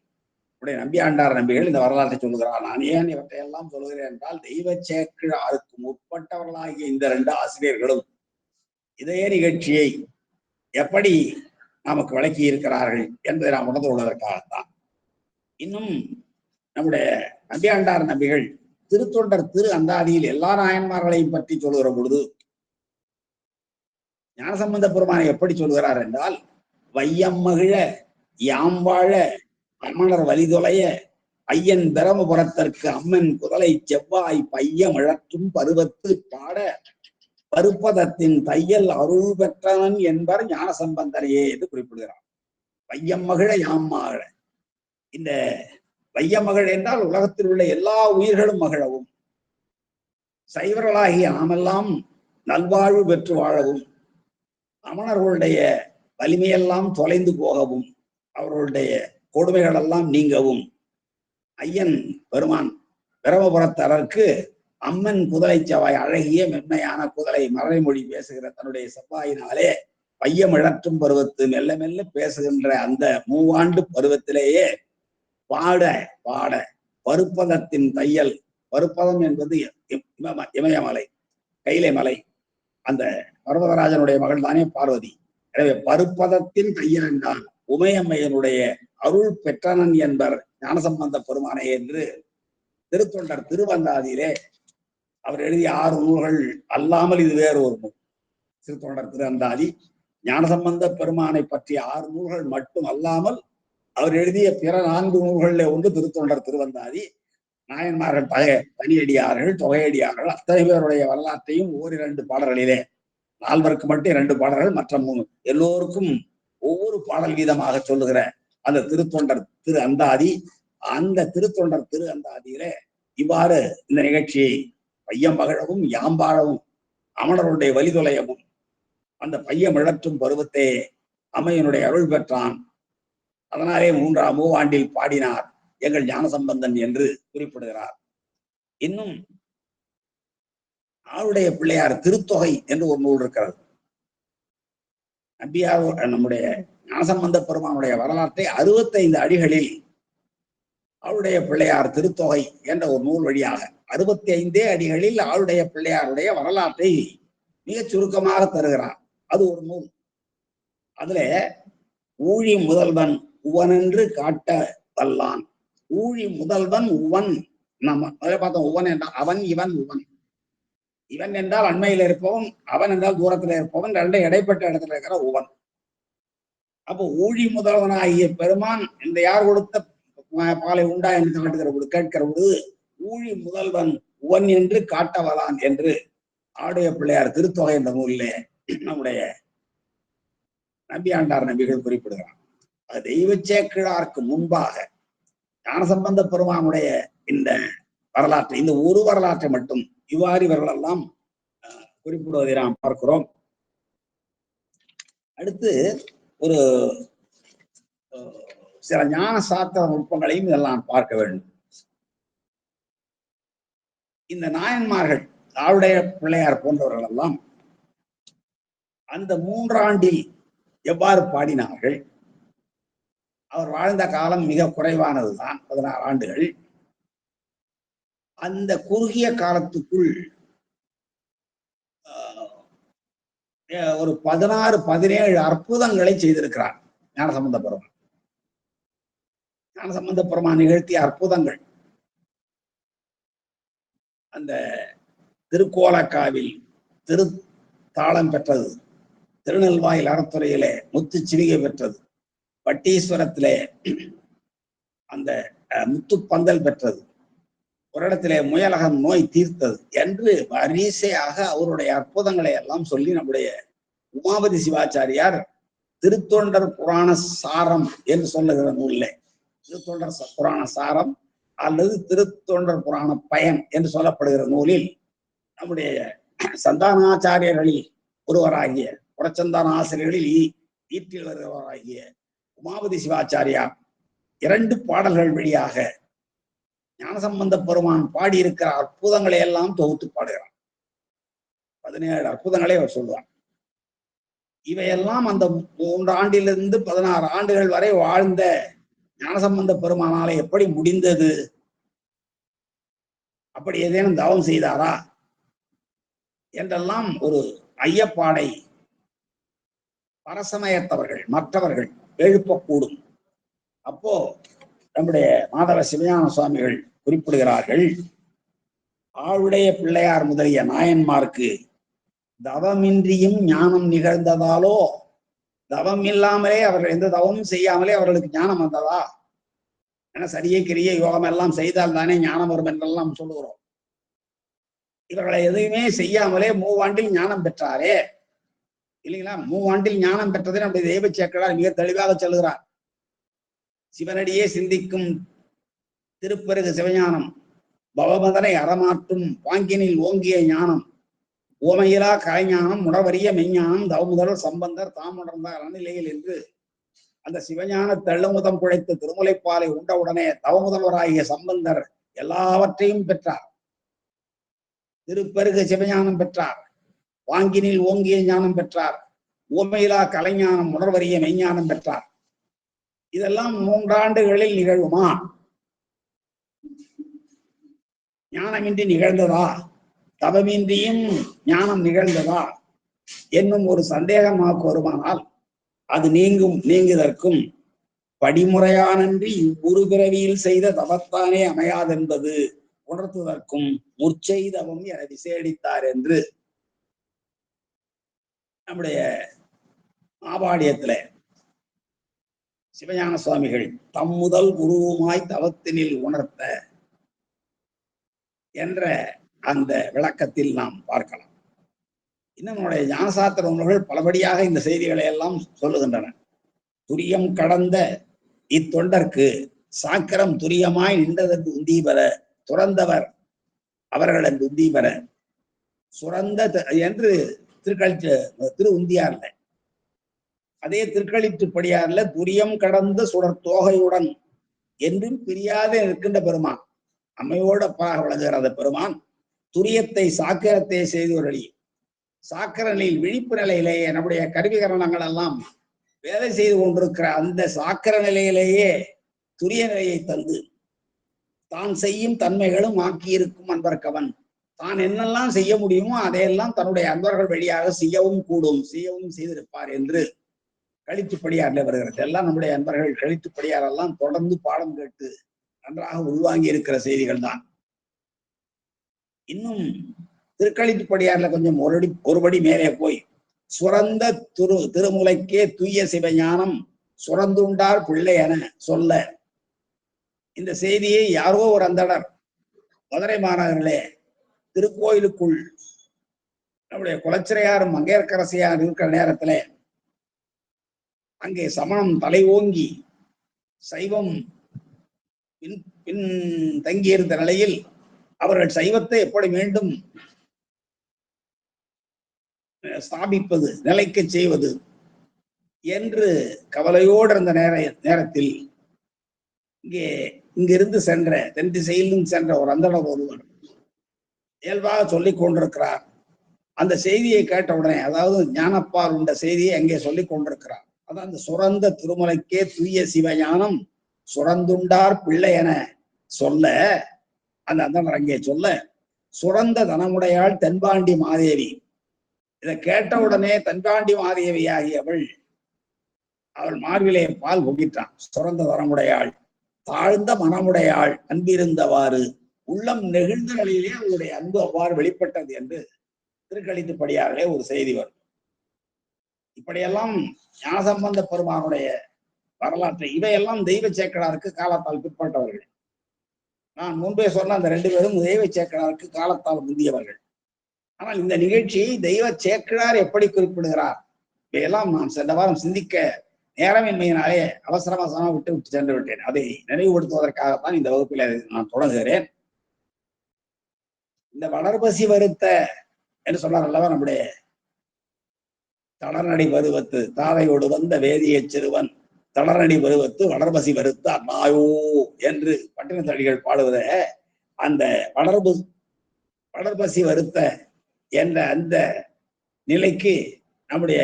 உடைய நம்பியாண்டார் நம்பிகள் இந்த வரலாற்றை சொல்லுகிறார். நான் ஏன் இவற்றையெல்லாம் சொல்லுகிறேன் என்றால், தெய்வ சேக்கிழாருக்கு முற்பட்டவர்களாகிய இந்த 2 ஆசிரியர்களும் இதே நிகழ்ச்சியை எப்படி நமக்கு விளக்கி இருக்கிறார்கள் என்பதை நாம் உணர்ந்து கொள்வதற்காகத்தான். இன்னும் நம்முடைய நம்பியாண்டார் நம்பிகள் திருத்தொண்டர் திரு அந்தாதியில் எல்லா நாயன்மார்களையும் பற்றி சொல்லுகிற பொழுது ஞானசம்பந்த பெருமானை எப்படி சொல்கிறார் என்றால், வையம் மகிழ யாம் வாழ அமணர் வலிதொலைய ஐயன் பிரமபுரத்திற்கு அம்மன் குதலை செவ்வாய் பையம் இழற்றும் பருவத்து பாட பருப்பதத்தின் தையல் அருள் பெற்றவன் என்பர் ஞானசம்பந்தரையே என்று குறிப்பிடுகிறார். வையம் மகிழ யாம் மகிழ, இந்த வையமகள் என்றால் உலகத்தில் உள்ள எல்லா உயிர்களும் மகிழவும், சைவர்களாகிய நாமெல்லாம் நல்வாழ்வு பெற்று வாழவும், அமணர்களுடைய வலிமையெல்லாம் தொலைந்து போகவும், அவர்களுடைய கொடுமைகள் எல்லாம் நீங்கவும், ஐயன் பெருமான் பிரமபுரத்தரருக்கு அம்மன் குதலை செவ்வாய், அழகிய மென்மையான குதலை மறைமொழி பேசுகிற தன்னுடைய செவ்வாயினாலே பையம் இழற்றும் பருவத்து மெல்ல மெல்ல பேசுகின்ற அந்த 3 ஆண்டு பருவத்திலேயே பாட பாட பருப்பதத்தின் தையல், பருப்பதம் என்பது இமயமலை, கைலை மலை, அந்த பர்வதராஜனுடைய மகள் தானே பார்வதி. எனவே பருப்பதத்தின் தையல் என்றால் உமையம்மையனுடைய அருள் பெற்றனன் என்பர் ஞானசம்பந்த பெருமானை என்று திருத்தொண்டர் திருவந்தாதியிலே அவர் எழுதிய 6 நூல்கள் அல்லாமல் இது வேறு ஒரு நூல். திருத்தொண்டர் திருவந்தாதி ஞானசம்பந்த பெருமானை பற்றிய 6 நூல்கள் மட்டும் அல்லாமல் அவர் எழுதிய பிற 4 நூல்களில் ஒன்று திருத்தொண்டர் திருவந்தாதி. நாயன்மார்கள் தனியடியார்கள், தொகையடியார்கள் அத்தனை பேருடைய வரலாற்றையும் 1-2 பாடல்களிலே, 4 மட்டும் 2 பாடல்கள், மற்ற 3 எல்லோருக்கும் ஒவ்வொரு பாடல் வீதமாக சொல்லுகிற அந்த திருத்தொண்டர் திரு அந்தாதி. அந்த திருத்தொண்டர் திரு அந்தாதியிலே இவ்வாறு இந்த நிகழ்ச்சியை பையம் மகிழவும் யாம்பாழவும் அமணருடைய வலிதொலையவும் அந்த பையம் இழற்றும் பருவத்தே அம்மையனுடைய அருள் பெற்றான். அதனாலே மூவாண்டில் பாடினார் எங்கள் ஞானசம்பந்தன் என்று குறிப்பிடுகிறார். இன்னும் ஆளுடைய பிள்ளையார் திருத்தொகை என்று ஒரு நூல் இருக்கிறது. நம்பியார் நம்முடைய ஞானசம்பந்த பெருமானுடைய வரலாற்றை 65 அடிகளில் ஆளுடைய பிள்ளையார் திருத்தொகை என்ற ஒரு நூல் வழியாக 65 அடிகளில் ஆளுடைய பிள்ளையாருடைய வரலாற்றை மிகச் சுருக்கமாக தருகிறார். அது ஒரு நூல். அதுல ஊழி முதல்வன் உவனென்று காட்ட வல்லான். ஊழி முதல்வன் உவன். நம்ம முதல்ல பார்த்தோம். உவன் என்றால் அவன், இவன், உவன். இவன் என்றால் அண்மையில் இருப்பவன், அவன் என்றால் தூரத்தில் இருப்பவன், ரெண்டு இடைப்பட்ட இடத்துல இருக்கிற உவன். அப்போ ஊழி முதல்வனாகிய பெருமான் இந்த யார் கொடுத்த பாலை உண்டா என்று கேட்கிற பொழுது ஊழி முதல்வன் உவன் என்று காட்டவலான் என்று ஆடைய பிள்ளையார் திருத்தொகை என்ற நூலிலே நம்முடைய நம்பியாண்டார் நம்பிகள் குறிப்பிடுகிறார். அது தெய்வ சேக்கிழாருக்கு முன்பாக ஞானசம்பந்த பெருமானுடைய இந்த வரலாற்றை, இந்த ஒரு வரலாற்றை மட்டும் இவ்வாறு இவர்களெல்லாம் குறிப்பிடுவதை நாம் பார்க்கிறோம். அடுத்து ஒரு சில ஞான சாஸ்திர நுட்பங்களையும் இதெல்லாம் பார்க்க வேண்டும். இந்த நாயன்மார்கள் ஆளுடைய பிள்ளையார் போன்றவர்கள் எல்லாம் அந்த 3 ஆண்டில் எவ்வாறு பாடினார்கள்? அவர் வாழ்ந்த காலம் மிக குறைவானதுதான், 16 ஆண்டுகள். அந்த குறுகிய காலத்துக்குள் ஒரு 16-17 அற்புதங்களை செய்திருக்கிறார் ஞானசம்பந்த பெருமான். ஞானசம்பந்த பெருமான் நிகழ்த்திய அற்புதங்கள் அந்த திருக்கோலக்காவில் திருத்தாளம் பெற்றது, திருநெல்வாயில் அறத்துறையிலே முத்து சிவிகை பெற்றது, பட்டீஸ்வரத்திலே அந்த முத்து பந்தல் பெற்றது, ஒரு இடத்திலே முயலகன் நோய் தீர்த்தது என்று வரிசையாக அவருடைய அற்புதங்களை எல்லாம் சொல்லி நம்முடைய உமாபதி சிவாச்சாரியார் திருத்தொண்டர் புராண சாரம் என்று சொல்லுகிற நூலிலே, திருத்தொண்டர் புராண சாரம் அல்லது திருத்தொண்டர் புராண பயன் என்று சொல்லப்படுகிற நூலில் நம்முடைய சந்தானாச்சாரியர்களில் ஒருவராகிய புறச்சந்தான ஆசிரியர்களில் ஈட்டில் வருகிறவராகிய உமாபதி சிவாச்சாரியார் 2 பாடல்கள் வழியாக ஞானசம்பந்த பெருமான் பாடியிருக்கிற அற்புதங்களை எல்லாம் தொகுத்து பாடுகிறார். 17 அற்புதங்களை அவர் சொல்லுவார். இவையெல்லாம் அந்த 3 ஆண்டிலிருந்து 16 ஆண்டுகள் வரை வாழ்ந்த ஞானசம்பந்த பெருமானாலே எப்படி முடிந்தது? அப்படி ஏதேனும் தவம் செய்தாரா என்றெல்லாம் ஒரு ஐயப்பாடை பரசமயத்தவர்கள் மற்றவர்கள் எழுப்பக்கூடும். அப்போ நம்முடைய மாதவ சிவஞான சுவாமிகள் குறிப்பிடுகிறார்கள், ஆளுடைய பிள்ளையார் முதலிய நாயன்மார்க்கு தவமின்றியும் ஞானம் நிகழ்ந்ததாலோ, தவம் இல்லாமலே அவர்கள் எந்த தவமும் செய்யாமலே அவர்களுக்கு ஞானம் வந்ததா? ஏன்னா சரியே கிரிய யோகம் எல்லாம் செய்தால் தானே ஞானம் வரும் என்றெல்லாம் சொல்லுகிறோம். இவர்களை எதுவுமே செய்யாமலே 3 ஆண்டில் ஞானம் பெற்றாரே இல்லைங்களா? 3 ஆண்டில் ஞானம் பெற்றதை நம்முடைய தெய்வ சேக்கிழார் மிக தெளிவாக சொல்லுகிறார். சிவனடியே சிந்திக்கும் திருப்பெருகு சிவஞானம், பவமதனை அறமாற்றும் பாங்கினில் ஓங்கிய ஞானம், ஓமையிலா கலைஞானம், உணவறிய மெஞ்ஞானம், தவமுதல் சம்பந்தர் தாம் உணர்ந்தார் அநிலையில் என்று அந்த சிவஞான தெள்ளமுதம் குழைத்து திருமுலைப்பாலை உண்டவுடனே தவமுதல்வராகிய சம்பந்தர் எல்லாவற்றையும் பெற்றார். திருப்பெருகு சிவஞானம் பெற்றார், வாங்கினில் ஓங்கிய ஞானம் பெற்றார், ஓமையிலா கலைஞானம், உணர்வறிய மெய்ஞானம் பெற்றார். இதெல்லாம் 3 ஆண்டுகளில் நிகழுமா? ஞானமின்றி நிகழ்ந்ததா? தவமின்றியும் ஞானம் நிகழ்ந்ததா என்னும் ஒரு சந்தேகம் நமக்கு வருமானால் அது நீங்குதற்கும் படிமுறையானன்றி இவ்வுரு பிறவியில் செய்த தவத்தானே அமையாதென்பது உணர்த்துவதற்கும் முற்செய்தவம் என விசேடித்தார் என்று நம்முடைய மாபாடியத்துல சிவஞான சுவாமிகள் தம் முதல் குருவுமாய் தவத்தினில் உணர்த்த என்ற அந்த விளக்கத்தில் நாம் பார்க்கலாம். இன்னும் நம்முடைய ஞானசாஸ்திர நூல்கள் பலபடியாக இந்த செய்திகளை எல்லாம் சொல்லுகின்றன. துரியம் கடந்த இத்தொண்டர்க்கு சாக்கரம் துரியமாய் நின்றதற்கு உந்தீபர துறந்தவர் அவர்களின் புத்தி பெற சுரந்த என்று திரு உந்தியார்ல, அதே திருக்களிற்றுப்படியார்ல துரியம் கடந்த சுடர் தோகையுடன் என்றும் பிரியாத இருக்கின்ற பெருமான், அம்மையோட அப்பாக விளங்குகிற அந்த பெருமான் துரியத்தை சாக்கிரத்தை செய்தவர்களி சாக்கர நிலையில் விழிப்பு நிலையிலேயே நம்முடைய கருவிகரணங்கள் எல்லாம் வேலை செய்து கொண்டிருக்கிற அந்த சாக்கர நிலையிலேயே துரிய நிலையை தந்து தான் செய்யும் தன்மைகளும் ஆக்கியிருக்கும் அன்பர்கவன் தான் என்னெல்லாம் செய்ய முடியுமோ அதையெல்லாம் தன்னுடைய அன்பர்கள் வழியாக செய்யவும் கூடும், செய்யவும் செய்திருப்பார் என்று கழித்துப்படியார்ல வருகிறது. எல்லாம் நம்முடைய அன்பர்கள் கழித்துப்படியாரெல்லாம் தொடர்ந்து பாடம் கேட்டு நன்றாக உள்வாங்கி இருக்கிற செய்திகள் தான். இன்னும் திருக்களித்துப்படியார்ல கொஞ்சம் ஒருபடி மேலே போய் சுரந்த திருமுலைக்கே தூய சிவஞானம் சுரந்துண்டார் பிள்ளை என சொல்ல, இந்த செய்தியை யாரோ ஒரு அந்தனர் மதுரை மாநகரிலே திருக்கோயிலுக்குள் நம்முடைய குலச்சிறையாரும் மங்கையர்க்கரசியார் இருக்கிற நேரத்திலே அங்கே சமணம் தலை ஓங்கி சைவம் பின் தங்கியிருந்த நிலையில் அவர்கள் சைவத்தை எப்படி மீண்டும் ஸ்தாபிப்பது, நிலைக்க செய்வது என்று கவலையோடு இருந்த நேரத்தில் இங்கிருந்து சென்ற தென் திசையிலும் சென்ற ஒரு அந்தனர் ஒருவர் இயல்பாக சொல்லிக் கொண்டிருக்கிறார். அந்த செய்தியை கேட்டவுடனே, அதாவது ஞானப்பால் உண்ட செய்தியை அங்கே சொல்லிக் கொண்டிருக்கிறார். அதான் அந்த சுரந்த திருமலைக்கே தூய சிவஞானம் சுரந்துண்டார் பிள்ளை என சொல்ல, அந்த அந்தனர் அங்கே சொல்ல, சுரந்த தனமுடையாள் தென்பாண்டி மாதேவி. இதை கேட்டவுடனே தென்பாண்டி மாதேவி ஆகியவள் அவள் மார்பிலே பால் பொங்கிட்டான். சுரந்த தனமுடையாள், தாழ்ந்த மனமுடையாள், அன்பிருந்தவாறு உள்ளம் நெகிழ்ந்த நிலையிலே அவளுடைய அன்பு அவ்வாறு வெளிப்பட்டது என்று திருக்களித்துப்படியார்களே ஒரு செய்தி வரும். இப்படியெல்லாம் ஞானசம்பந்த பெருமானுடைய வரலாற்றை, இவையெல்லாம் தெய்வ சேக்கடாருக்கு காலத்தால் பிற்பட்டவர்கள். நான் முன்பே சொன்ன அந்த 2 பேரும் தெய்வ சேக்கடாருக்கு காலத்தால் முந்தியவர்கள். ஆனால் இந்த நிகழ்ச்சியை தெய்வ சேக்கிழார் எப்படி குறிப்பிடுகிறார், இவையெல்லாம் நான் சென்ற வாரம் சிந்திக்க நேரமின்மையினாலே அவசரமாக விட்டு சென்று விட்டேன். அதை நினைவுபடுத்துவதற்காகத்தான் இந்த வகுப்பில் நான் தொடங்குகிறேன். இந்த வளர்பசி வருத்த என்று சொன்னார் அல்லவா நம்முடைய தளர்நடி பருவத்து தாதையோடு வந்த வேதிய சிறுவன் தளர்நடி பருவத்து வளர்பசி வருத்த அண்ணாயோ என்று பட்டினத்தடிகள் பாடுவத, அந்த வளர்பசி வருத்த என்ற அந்த நிலைக்கு நம்முடைய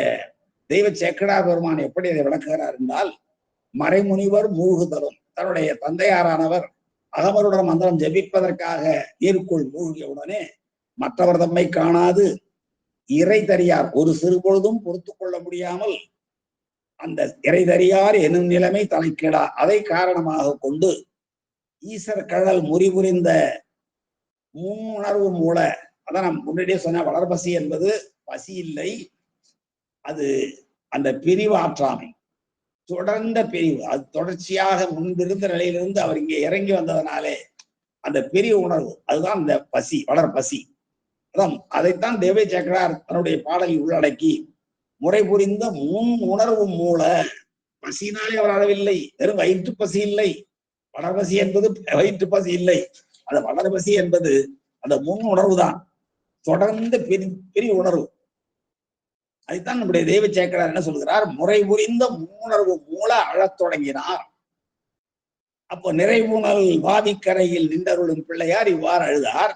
தெய்வ சேக்கடா பெருமான் எப்படி அதை விளக்குகிறார் என்றால், மறைமுனிவர் மூழ்குதலும், தன்னுடைய தந்தையாரானவர் அகமருடன் மந்திரம் ஜபிப்பதற்காக நீருக்குள் மூழ்கிய உடனே மற்றவர் தம்மை காணாது இறை தறியார் ஒரு சிறு பொழுதும் பொறுத்து கொள்ள முடியாமல் அந்த இறை தறியார் எனும் நிலைமை தலைக்கிடா, அதை காரணமாக கொண்டு ஈசர் கழல் முறிபுரிந்த முன்னுணர்வு மூல, அதான் நான் முன்னாடியே சொன்ன, வளர்பசி என்பது பசி இல்லை, அது அந்த பிரிவு ஆற்றாமை, தொடர்ந்த பிரிவு, அது தொடர்ச்சியாக முன்பிருந்த நிலையிலிருந்து அவர் இங்கே இறங்கி வந்ததனாலே அந்த பிரிவு உணர்வு, அதுதான் அந்த பசி, வளர்பசி. அதான் அதைத்தான் தேவை சேக்கரார் தன்னுடைய பாடலில் உள்ளடக்கி முறை புரிந்த முன் உணர்வு மூல, பசினாலே அவர் அளவில்லை, வெறும் வயிற்று பசி இல்லை. வளர்பசி என்பது வயிற்று பசி இல்லை, அந்த வளர்பசி என்பது அந்த முன் உணர்வு தான், தொடர்ந்து பிரிவு உணர்வு. அதைத்தான் நம்முடைய தெய்வ சேக்கரார் என்ன சொல்கிறார், முறை புரிந்த முன்னுணர்வு மூல அழத் தொடங்கினார். அப்போ நிறைவுணல் வாதிக்கரையில் நின்றருளும் பிள்ளையார் இவ்வாறு அழுதார்.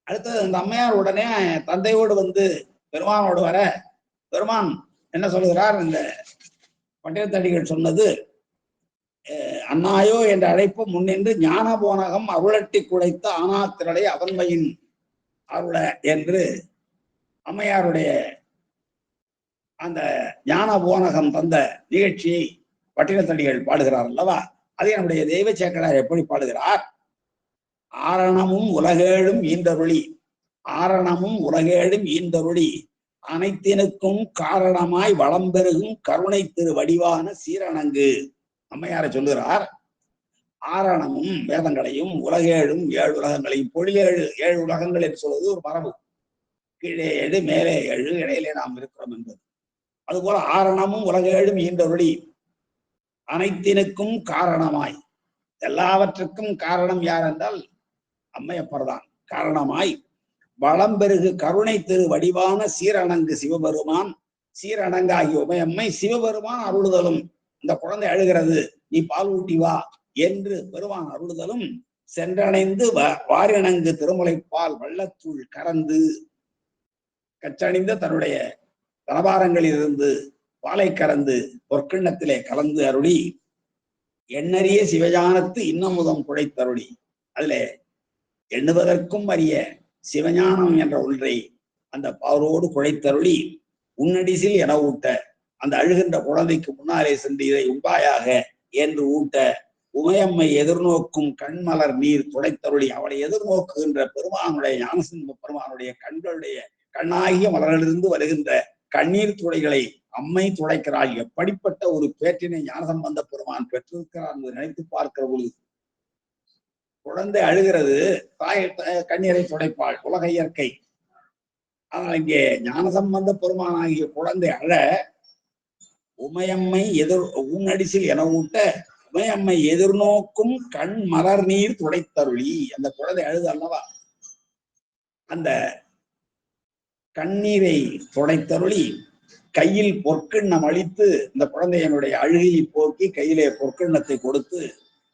அடுத்தது அந்த அம்மையார் உடனே தந்தையோடு வந்து பெருமானோடு வர, பெருமான் என்ன சொல்கிறார், இந்த பட்டினத்தடிகள் சொன்னது, அண்ணாயோ என்ற அழைப்பு முன்னின்று ஞான போனகம் அருளட்டி குடைத்த ஆனாத்திரளை அவன்மையின் அருள என்று அம்மையாருடைய அந்த ஞான போனகம் தந்த நிகழ்ச்சியை பட்டினத்தடிகள் பாடுகிறார் அல்லவா. அதை நம்முடைய தெய்வ சேக்கரார் எப்படி பாடுகிறார், ஆரணமும் உலகேழும் ஈந்தருளி, ஆரணமும் உலகேழும் ஈந்தருளி அனைத்தினுக்கும் காரணமாய் வளம் பெருகும் கருணை திரு வடிவான சீரணங்கு. அம்மையாரை சொல்லுகிறார், ஆரணமும் வேதங்களையும் உலகேழும் 7 உலகங்களையும், பொழிலேழு 7 உலகங்கள் என்று சொல்வது ஒரு மரபு, கீழே 7 மேலே 7 இடையிலே நாம் இருக்கிறோம் என்பது. அதுபோல ஆரணமும் உலகேழும் ஈந்தருளி அனைத்தினுக்கும் காரணமாய், எல்லாவற்றுக்கும் காரணம் யார் என்றால் அம்மையப்பர் தான். காரணமாய் வளம் பெருகு கருணை திரு வடிவான சீரணங்கு சிவபெருமான், சீரணங்காகிய உமையம்மை சிவபெருமான் அருளுதலும், இந்த குழந்தை அழுகிறது நீ பால் ஊட்டி வா என்று பெருமான் அருளுதலும், சென்றணைந்து வாரிணங்கு திருமுலைப்பால் வள்ளத்துள் கறந்து, கச்சணிந்த தன்னுடைய தனபாரங்களில் இருந்து பாலை கறந்து பொற்கிண்ணத்திலே கலந்து அருளி, எண்ணறிய சிவஞானத்து இன்னமுதம் குழைத்தருளி, அதிலே எண்ணுவதற்கும் அறிய சிவஞானம் என்ற ஒன்றை அந்த பாலோடு குழைத்தருளி, உன்னடிசில் என ஊட்ட, அந்த அழுகின்ற குழந்தைக்கு முன்னாலே சென்று இதை உண்டாயாக என்று ஊட்ட, உமையம்மை எதிர்நோக்கும் கண்மலர் நீர் துடைத்தருளி, அவளை எதிர்நோக்குகின்ற பெருமானுடைய ஞானசிம்ம பெருமானுடைய கண்களுடைய கண்ணாகிய மலரிலிருந்து வருகின்ற கண்ணீர் துளைகளை அம்மை துடைக்கிறாள். எப்படிப்பட்ட ஒரு பேற்றினை ஞானசம்பந்த பெருமான் பெற்றிருக்கிறார் என்று நினைத்து பார்க்கிற பொழுது, குழந்தை அழுகிறது, தாய் கண்ணீரை துடைப்பாள், உலக இயற்கை. ஆனால் இங்கே ஞானசம்பந்த பெருமான் ஆகிய குழந்தை அழ, உமையம்மை உன்னடிசில் என ஊட்ட, உமையம்மை எதிர்நோக்கும் கண் மலர் நீர் துடைத்தருளி, அந்த குழந்தை அழுது அல்லவா, அந்த கண்ணீரை துடைத்தருளி கையில் பொற்கிண்ணம் அளித்து, இந்த குழந்தையனுடைய அழுகையை போக்கி கையிலே பொற்கிண்ணத்தை கொடுத்து,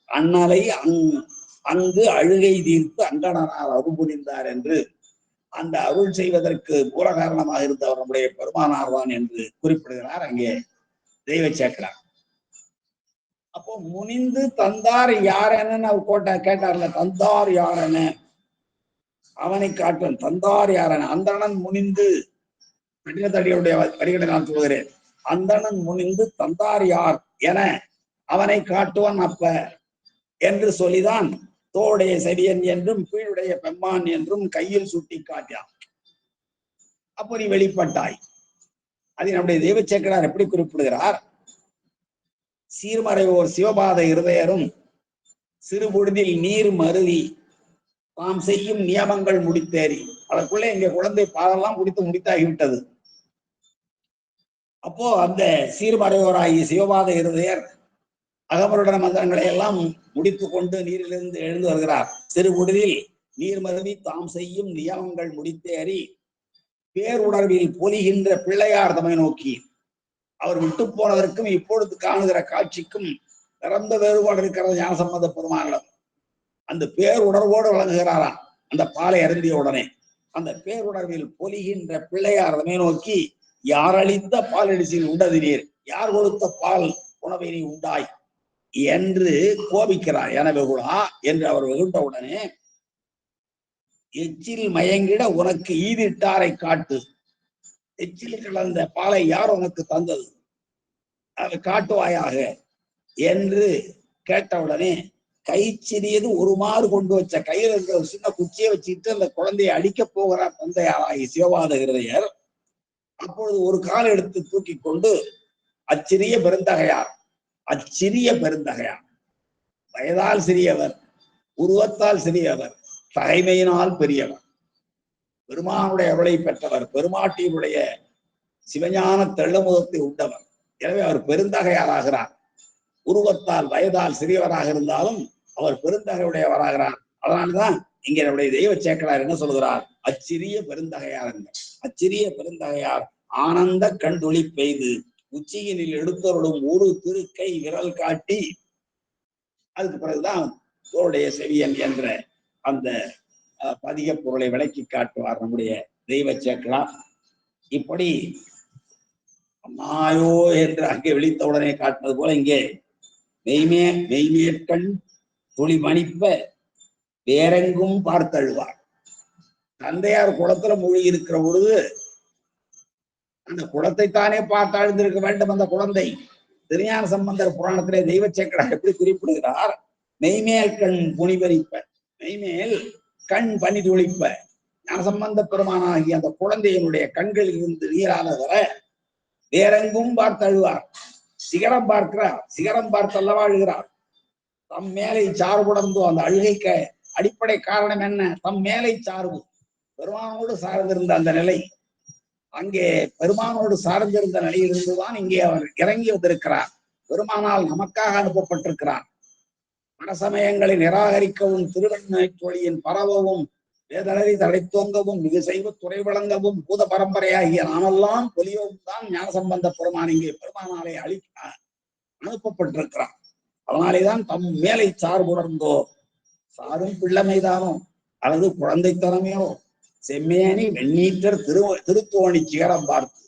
அண்ணலை அங்கு அழுகை தீர்த்து அங்கணனார் அருள் புரிந்தார் என்று அந்த அருள் செய்வதற்கு மூல காரணமாக இருந்தவர் நம்முடைய பெருமானார்வான் என்று குறிப்பிடுகிறார் அங்கே தெய்வ சேக்கலார். அப்போ முனிந்து தந்தார் யாரென்னு அவர் கேட்டார்ல, தந்தார் யாரென அவனை காட்டும், தந்தார் யாரென அந்தணன் முனிந்து, கடினத்தடியுடைய வரிகளை நான் சொல்கிறேன், அந்தணன் முனிந்து தந்தார் யார் என அவனை காட்டுவன் அப்ப என்று சொல்லிதான் தோடைய செவியன் என்றும் கீழுடைய பெம்மான் என்றும் கையில் சுட்டி காட்டினான். அப்போ நீ வெளிப்பட்டாய். அதை நம்முடைய தெய்வச்சேக்கரார் எப்படி குறிப்பிடுகிறார், சீர்மறைவோர் சிவபாத இருதயரும் சிறுபொழுதில் நீர் மருவி தாம் செய்யும் நியமங்கள் முடித்தேறி, அதற்குள்ளே இங்க குழந்தை பாதெல்லாம் முடித்தாகிவிட்டது. அப்போ அந்த சீர்மறைவோராகிய சிவபாத இருதயர் அகமருடன மந்திரங்களை எல்லாம் முடித்து கொண்டு நீரிலிருந்து எழுந்து வருகிறார். சிறுபொழுதில் நீர் மருவி தாம் செய்யும் நியமங்கள் முடித்தேறி பேருணர்வில் பொலிகின்ற பிள்ளையார் தம்மை நோக்கி, அவர் விட்டு போனதற்கும் இப்பொழுது காணுகிற காட்சிக்கும் நிறந்த வேறுபாடு இருக்கிறது ஞானசம்பந்த பெருமானிடம். அந்த பேருணர்வோடு வழங்குகிறாராம். அந்த பாலை அருந்திய உடனே அந்த பேருணர்வில் பொலிகின்ற பிள்ளையார் தம்மை நோக்கி, யாரளித்த பால் அடிசில் உண்டது நீர், யார் கொடுத்த பால் உணவை நீ உண்டாய் என்று கோபிக்கிறார். என வெகுளா என்று அவர் வெகுண்ட உடனே, எச்சில் மயங்கிட உனக்கு ஈதிட்டாரை காட்டு, எச்சில் கலந்த பாலை யார் உனக்கு தந்தது, அதை காட்டுவாயாக என்று கேட்டவுடனே, கை சிறியது ஒருமாறு கொண்டு வச்ச கையில் இருக்கிற ஒரு சின்ன குச்சியை வச்சுட்டு அந்த குழந்தையை அடிக்க போகிறார் தந்தையாராகி சிவபாத இருதயர். அப்பொழுது ஒரு கால் எடுத்து தூக்கி கொண்டு, அச்சிறிய பெருந்தகையார், அச்சிறிய பெருந்தகையார், வயதால் சிறியவர், உருவத்தால் சிறியவர், தகைமையினால் பெரியவர், பெருமானுடைய அருளை பெற்றவர், பெருமாட்டியினுடைய சிவஞான தெள்ளமுதத்தை உண்டவர். எனவே அவர் பெருந்தகையாராகிறார். உருவத்தால் வயதால் சிறியவராக இருந்தாலும் அவர் பெருந்தகையுடையவராகிறார். அதனால்தான் இங்கே நம்முடைய தெய்வ சேக்கலார் என்ன சொல்கிறார், அச்சிறிய பெருந்தகையார் என்ற அச்சிறிய பெருந்தகையார் ஆனந்த கண்துளி பெய்து உச்சியினில் எடுத்தருளும் ஒரு திருக்கை விரல் காட்டி, அதுக்கு பிறகுதான் தோளுடைய செவியன் என்ற அந்த பதிக பொருளை விளக்கி காட்டுவார் நம்முடைய தெய்வ சேக்கலார். இப்படி அம்மாயோ என்று அங்கே விழித்த உடனே காட்டுவது போல இங்கே மெய்மேற்கண் துளி மணிப்ப வேறெங்கும் பார்த்தழுவார். தந்தையார் குளத்துல மூழ்கி இருக்கிற பொழுது அந்த குளத்தைத்தானே பார்த்து அழுந்திருக்க வேண்டும். அந்த குழந்தை திருஞான சம்பந்தர் புராணத்திலே தெய்வ சேக்கலார் எப்படி குறிப்பிடுகிறார், மெய்மேல் கண் புனிபறிப்ப, மெய்மேல் கண் பனி துளிப்ப, ஞானசம்பந்த பெருமானாகிய அந்த குழந்தையினுடைய கண்களில் இருந்து நீரான வர வேறெங்கும் பார்த்து அழுவார். சிகரம் பார்க்கிறார், சிகரம் பார்த்து அல்லவா அழுகிறார். தம் மேலை சார்புடர்ந்தோ, அந்த அழுகைக்கு அடிப்படை காரணம் என்ன, தம் மேலை சார்பு, பெருமானோடு சார்ந்திருந்த அந்த நிலை, அங்கே பெருமானோடு சார்ந்திருந்த நிலையிலிருந்துதான் இங்கே அவர் இறங்கி வந்திருக்கிறார். பெருமானால் நமக்காக அனுப்பப்பட்டிருக்கிறார். மனசமயங்களை நிராகரிக்கவும் திருவண்ணை தோழியின் பரவவும் வேதனரி தழைத்தோங்கவும் மிகு செய்வ துறை வழங்கவும் பூத பரம்பரையாகிய நாமெல்லாம் பொலியவும் தான் ஞானசம்பந்த பெருமான் இங்கே பெருமானாலே அனுப்பப்பட்டிருக்கிறார். அதனாலேதான் தம் மேலை சார்புணர்ந்தோ சாரும் பிள்ளைமைதானோ அல்லது குழந்தைத்தனமையோ செம்மேனி வெண்ணீற்றர் திருத்தோணி சிகரம் பார்த்து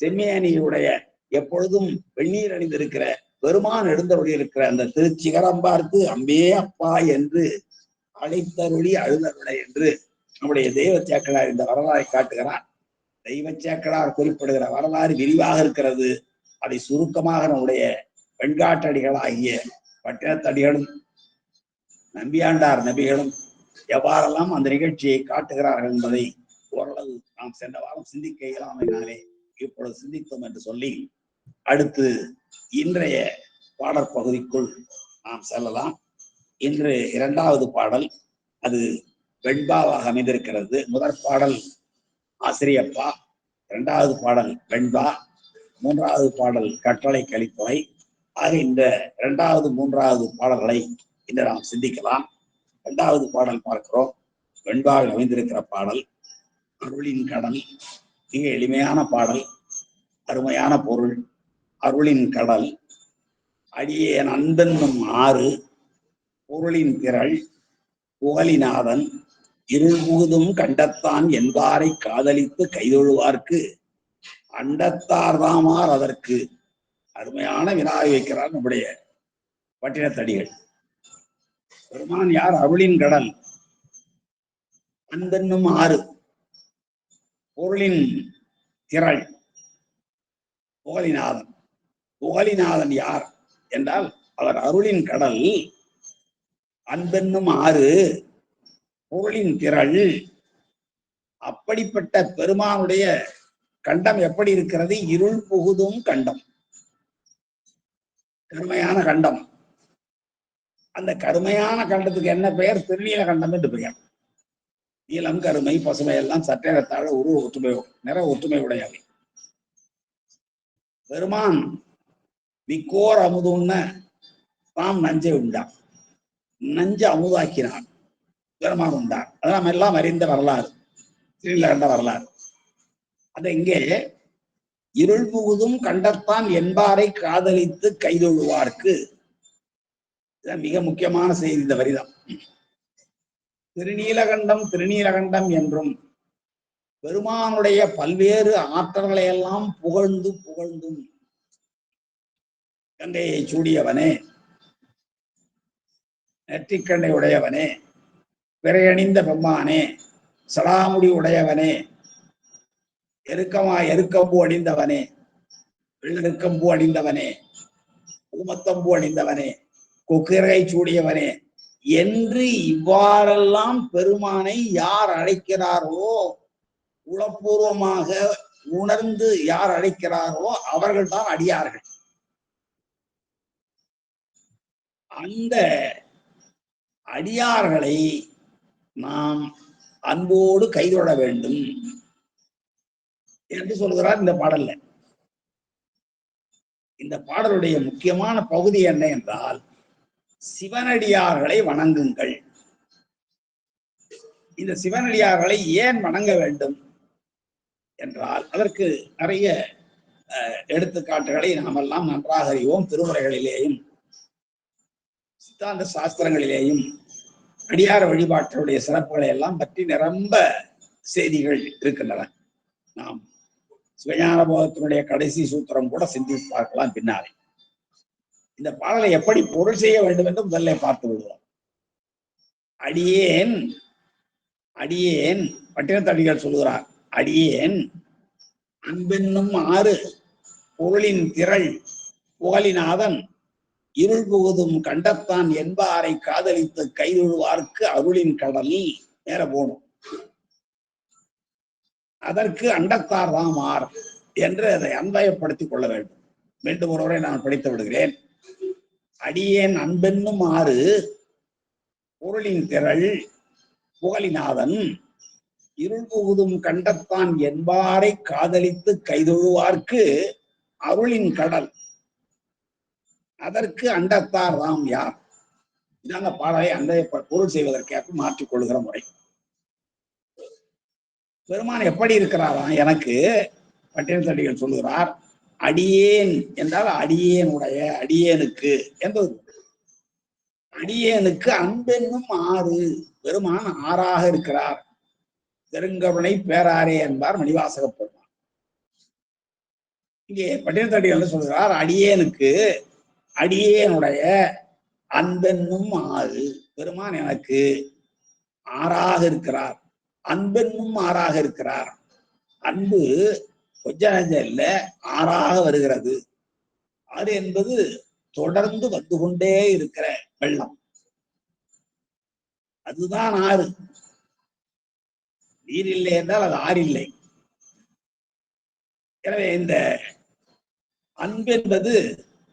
செம்மேனியுடைய எப்பொழுதும் வெந்நீர் அணிந்திருக்கிற பெருமான் எழுந்தருளி இருக்கிற அந்த திருச்சிகரம் பார்த்து அம்பே அப்பா என்று அழைத்தருளி அழுதருளை என்று நம்முடைய தெய்வ சேக்கலார் இந்த வரலாறை காட்டுகிறார். தெய்வ சேக்கலார் குறிப்பிடுகிற வரலாறு விரிவாக இருக்கிறது. அதை சுருக்கமாக நம்முடைய வெண்காட்டடிகளாகிய பட்டினத்தடிகளும் நம்பியாண்டார் நபிகளும் எவ்வாறெல்லாம் அந்த நிகழ்ச்சியை காட்டுகிறார்கள் என்பதை ஓரளவு நாம் சென்ற வாரம் சிந்திக்க இயலாமையினாலே இப்பொழுது சிந்தித்தோம் என்று சொல்லி அடுத்து இன்றைய பாடற் பகுதிக்குள் நாம் செல்லலாம். இன்று இரண்டாவது பாடல் அது வெண்பாவாக அமைந்திருக்கிறது. முதற் பாடல் ஆசிரியப்பா, இரண்டாவது பாடல் வெண்பா, மூன்றாவது பாடல் கட்டளை கலித்துறை ஆக இந்த இரண்டாவது மூன்றாவது பாடல்களை இன்று நாம் சிந்திக்கலாம். இரண்டாவது பாடல் பார்க்கிறோம். வெண்பாவில் அமைந்திருக்கிற பாடல் அருளின் கடல். மிக எளிமையான பாடல், அருமையான பொருள். அருளின் கடல் அடியேன் அன்பென்னும் ஆறு பொருளின் திரள் புகழிநாதன் இருள் முழுதும் கண்டத்தான் என்பாரை காதலித்து கைதொழுவார்க்கு அண்டத்தார் தாமார் அதற்கு. அருமையான வினாவை வைக்கிறார் நம்முடைய பட்டினத்தடிகள். பெருமான் யார்? அருளின் கடல், அன்பென்னும் ஆறு, பொருளின் திரள், புகழிநாதன். புகழிநாதன் யார் என்றால் அவர் அருளின் கடல், அன்பென்னும் ஆறு, பொருளின் திரள். அப்படிப்பட்ட பெருமானுடைய கண்டம் எப்படி இருக்கிறது? இருள் புகுதும் கண்டம், கருமையான கண்டம். அந்த கருமையான கண்டத்துக்கு என்ன பெயர்? திருநீல கண்டம் என்று பெயர். நீலம், கருமை, பசுமை எல்லாம் சற்றேறத்தாழ உருவ ஒற்றுமை, நிற ஒற்றுமை உடையவை. பெருமான் விக்கோர் அமுதுன்னு தாம் நஞ்சை உண்டான், நஞ்சு அமுதாக்கினான், பெருமான் உண்டான். அது நம்ம எல்லாம் அறிந்த வரலாறு, திருநீலகண்ட வரலாறு. அது இங்கே இருள் புகுதும் கண்டத்தான் என்பாரை காதலித்து கைதொழுவார்க்கு. மிக முக்கியமான செய்தி இந்த வரிதான். திருநீலகண்டம் திருநீலகண்டம் என்றும் பெருமானுடைய பல்வேறு ஆற்றல்களை எல்லாம் புகழ்ந்து புகழ்ந்தும் கங்கையை சூடியவனே, நெற்றிக்கண்ணை உடையவனே, பிறையணிந்த பெம்மானே, சடாமுடி உடையவனே, எருக்கம்பூ அணிந்தவனே, வெள்ளெருக்கம்பூ அணிந்தவனே, ஊமத்தம்பூ அணிந்தவனே, கொக்கிரகை சூடியவனே என்று இவ்வாறெல்லாம் பெருமானை யார் அழைக்கிறார்களோ, உளப்பூர்வமாக உணர்ந்து யார் அழைக்கிறார்களோ அவர்கள் தான் அடியார்கள். அந்த அடியார்களை நாம் அன்போடு கைதொட வேண்டும் என்று சொல்கிறார் இந்த பாடல்ல. இந்த பாடலுடைய முக்கியமான பகுதி என்ன என்றால், சிவனடியார்களை வணங்குங்கள். இந்த சிவனடியார்களை ஏன் வணங்க வேண்டும் என்றால் அதற்கு நிறைய எடுத்துக்காட்டுகளை நாம் எல்லாம் நன்றாக அறிவோம். திருமுறைகளிலேயும் சித்தாந்த சாஸ்திரங்களிலேயும் அடியார வழிபாட்டுடைய சிறப்புகளை எல்லாம் பற்றி நிரம்ப செய்திகள் இருக்கின்றன. நாம் சிவஞான போதத்தினுடைய கடைசி சூத்திரம் கூட சிந்தித்து பார்க்கலாம் பின்னாலே. இந்த பாடலை எப்படி பொருள் செய்ய வேண்டும் என்று முதல்ல பார்த்து விடுவோம். அடியேன் அடியேன் பட்டினத்தடிகள் சொல்கிறார், அடியேன் அன்பென்னும் ஆறு பொருளின் திரள் புகழிநாதன் இருள் புகுதும் கண்டத்தான் என்பாரை காதலித்து கைதொழுவார்க்கு அருளின் கடல். நேர போனும். அதற்கு அண்டத்தார் தாமார் என்று அதை அன்பயப்படுத்திக் கொள்ள வேண்டும். மீண்டும் ஒருவரை நான் படித்து விடுகிறேன். அடியேன் அன்பென்னும் ஆறு பொருளின் திரள் புகழிநாதன் இருள் புகுதும் கண்டத்தான் என்பாரை காதலித்து கைதொழுவார்க்கு அருளின் கடல். அதற்கு அண்டத்தார் தாம் யார் இதாங்க பாடலை அந்த பொருள் செய்வதற்கேற்ப மாற்றிக் கொள்கிற முறை. பெருமான் எப்படி இருக்கிறாரா? எனக்கு பட்டினத்தடிகள் சொல்லுகிறார், அடியேன் என்றால் அடியேனுடைய, அடியேனுக்கு என்பது. அடியேனுக்கு அன்பென்னும் ஆறு. பெருமான் ஆறாக இருக்கிறார். பெருங்கருணை பேராரே என்பார் மணிவாசக பெருமான். இங்கே பட்டினத்தடிகள் சொல்கிறார், அடியேனுக்கு அடியேனுடைய அன்பென்னும் ஆறு. பெருமான் எனக்கு ஆறாக இருக்கிறார், அன்பென்னும் ஆறாக இருக்கிறார். அன்பு கொஞ்ச நஞ்சம் இல்ல, ஆறாக வருகிறது. ஆறு என்பது தொடர்ந்து வந்து கொண்டே இருக்கிற வெள்ளம், அதுதான் ஆறு. நீர் இல்லை என்றால் அது ஆறு இல்லை. எனவே இந்த அன்பு என்பது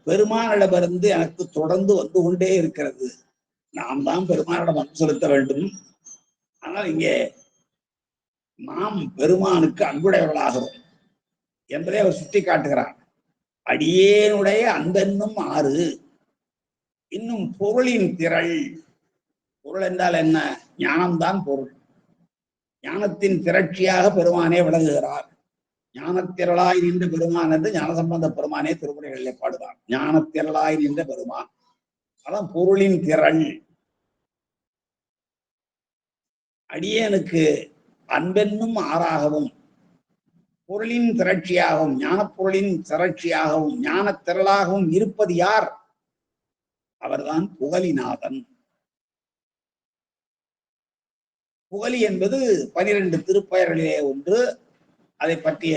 பெருமானிடமிருந்து எனக்கு தொடர்ந்து வந்து கொண்டே இருக்கிறது. நாம் தான் பெருமானிடம் அன்பு செலுத்த வேண்டும். ஆனால் இங்கே நாம் பெருமானுக்கு அன்புடையவர்களாகிறோம் என்பதை அவர் சுட்டி காட்டுகிறார். அடியேனுடைய அன்பென்னும் ஆறு. இன்னும் பொருளின் திரள். பொருள் என்றால் என்ன? ஞானம்தான் பொருள். ஞானத்தின் திரட்சியாக பெருமானே விளங்குகிறார். ஞானத்திரளாய் நின்ற பெருமான் என்று ஞானசம்பந்த பெருமானே திருமுறைகளிலே பாடுவார். ஞானத்திரளாய் நின்ற பெருமான், அதான் பொருளின் திரள். அடியேனுக்கு அன்பென்னும் ஆறாகவும், பொருளின் திரட்சியாகவும், ஞானப்பொருளின் திரட்சியாகவும், ஞான திரளாகவும் இருப்பது யார்? அவர்தான் புகலிநாதன். புகலி என்பது 12 திருப்பெயர்களிலே ஒன்று. அதை பற்றிய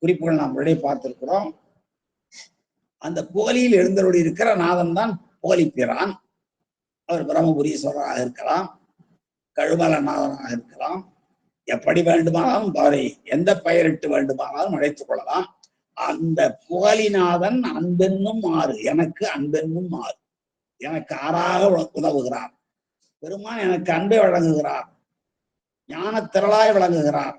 குறிப்புகள் நாம் முன்னாடியே பார்த்திருக்கிறோம். அந்த புகலியில் எழுந்தருளி இருக்கிற நாதன் தான் புகலிப்பிரான். அவர் பிரம்மபுரீஸ்வரராக இருக்கலாம், கழுமலநாதனாக இருக்கலாம், எப்படி வேண்டுமானாலும் அவரை எந்த பெயரிட்டு வேண்டுமானாலும் அழைத்துக் கொள்ளலாம். அந்த புகலிநாதன் அன்பென்னும் ஆறு, எனக்கு அன்பென்னும் ஆறு, எனக்கு ஆறாக உதவுகிறார். பெருமான் எனக்கு அன்பை வழங்குகிறார், ஞான திரளாய் விளங்குகிறார்,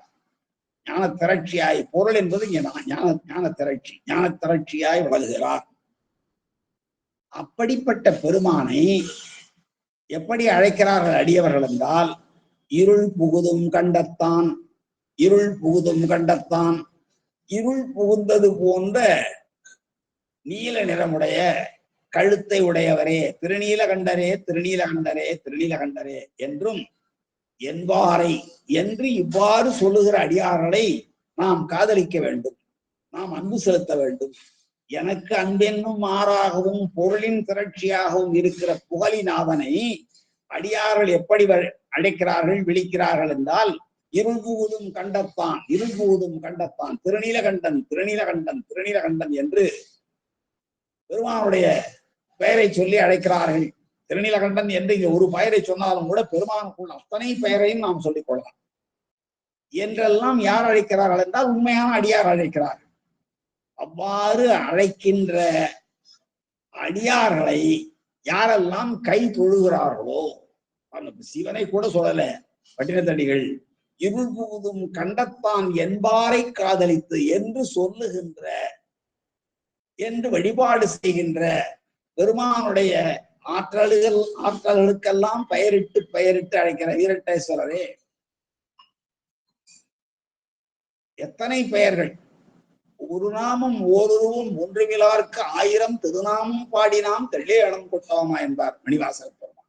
ஞான திரட்சியாய். பொருள் என்பது ஞான திரட்சி, ஞான திரட்சியாய் விளங்குகிறார். அப்படிப்பட்ட பெருமானை எப்படி அழைக்கிறார்கள் அடியவர்கள் என்றால், இருள் புகுதும் கண்டத்தான், இருள் புகுதும் கண்டத்தான். இருள் புகுந்தது போன்ற நீல நிறமுடைய கழுத்தை உடையவரே, திருநீலகண்டரே, திருநீலகண்டரே, திருநீலகண்டரே என்றும் என்பாரை என்று இவ்வாறு சொல்லுகிற அடியார்களை நாம் காதலிக்க வேண்டும், நாம் அன்பு செலுத்த வேண்டும். எனக்கு அன்பென்னும் ஆறாகவும் பொருளின் திரட்சியாகவும் இருக்கிற புகலிநாதனை அடியார்கள் எப்படி அழைக்கிறார்கள், விழிக்கிறார்கள் என்றால், இருள் புகுதும் கண்டத்தான், இருள் புகுதும் கண்டத்தான், திருநீலகண்டன், திருநீலகண்டன், திருநீலகண்டன் என்று பெருமானுடைய பெயரை சொல்லி அழைக்கிறார்கள். திருநீலகண்டன் என்று இங்க ஒரு பெயரை சொன்னாலும் கூட பெருமானுக்குள் அத்தனை பெயரையும் நாம் சொல்லிக் கொள்ளலாம். என்றெல்லாம் யார் அழைக்கிறார்கள் என்றால் உண்மையான அடியார் அழைக்கிறார்கள். அவ்வாறு அழைக்கின்ற அடியார்களை யாரெல்லாம் கை தொழுகிறார்களோ, சிவனை கூட சொல்லல பட்டினத்தடிகள், இருள் புகுதும் கண்டத்தான் என்பாரை காதலித்து என்று சொல்லுகின்ற, என்று வழிபாடு செய்கின்ற பெருமானுடைய ஆற்றல்களுக்கெல்லாம் பெயரிட்டு அழைக்கிற வீரட்டேஸ்வரரே. எத்தனை பெயர்கள்! ஒரு நாமம் ஓருருவும் ஒன்றுமிலார்க்கு 1000 திருநாமம் பாடினாம் தெள்ளியடம் கொட்டாமா என்பார் மணிவாசக பெருமான்.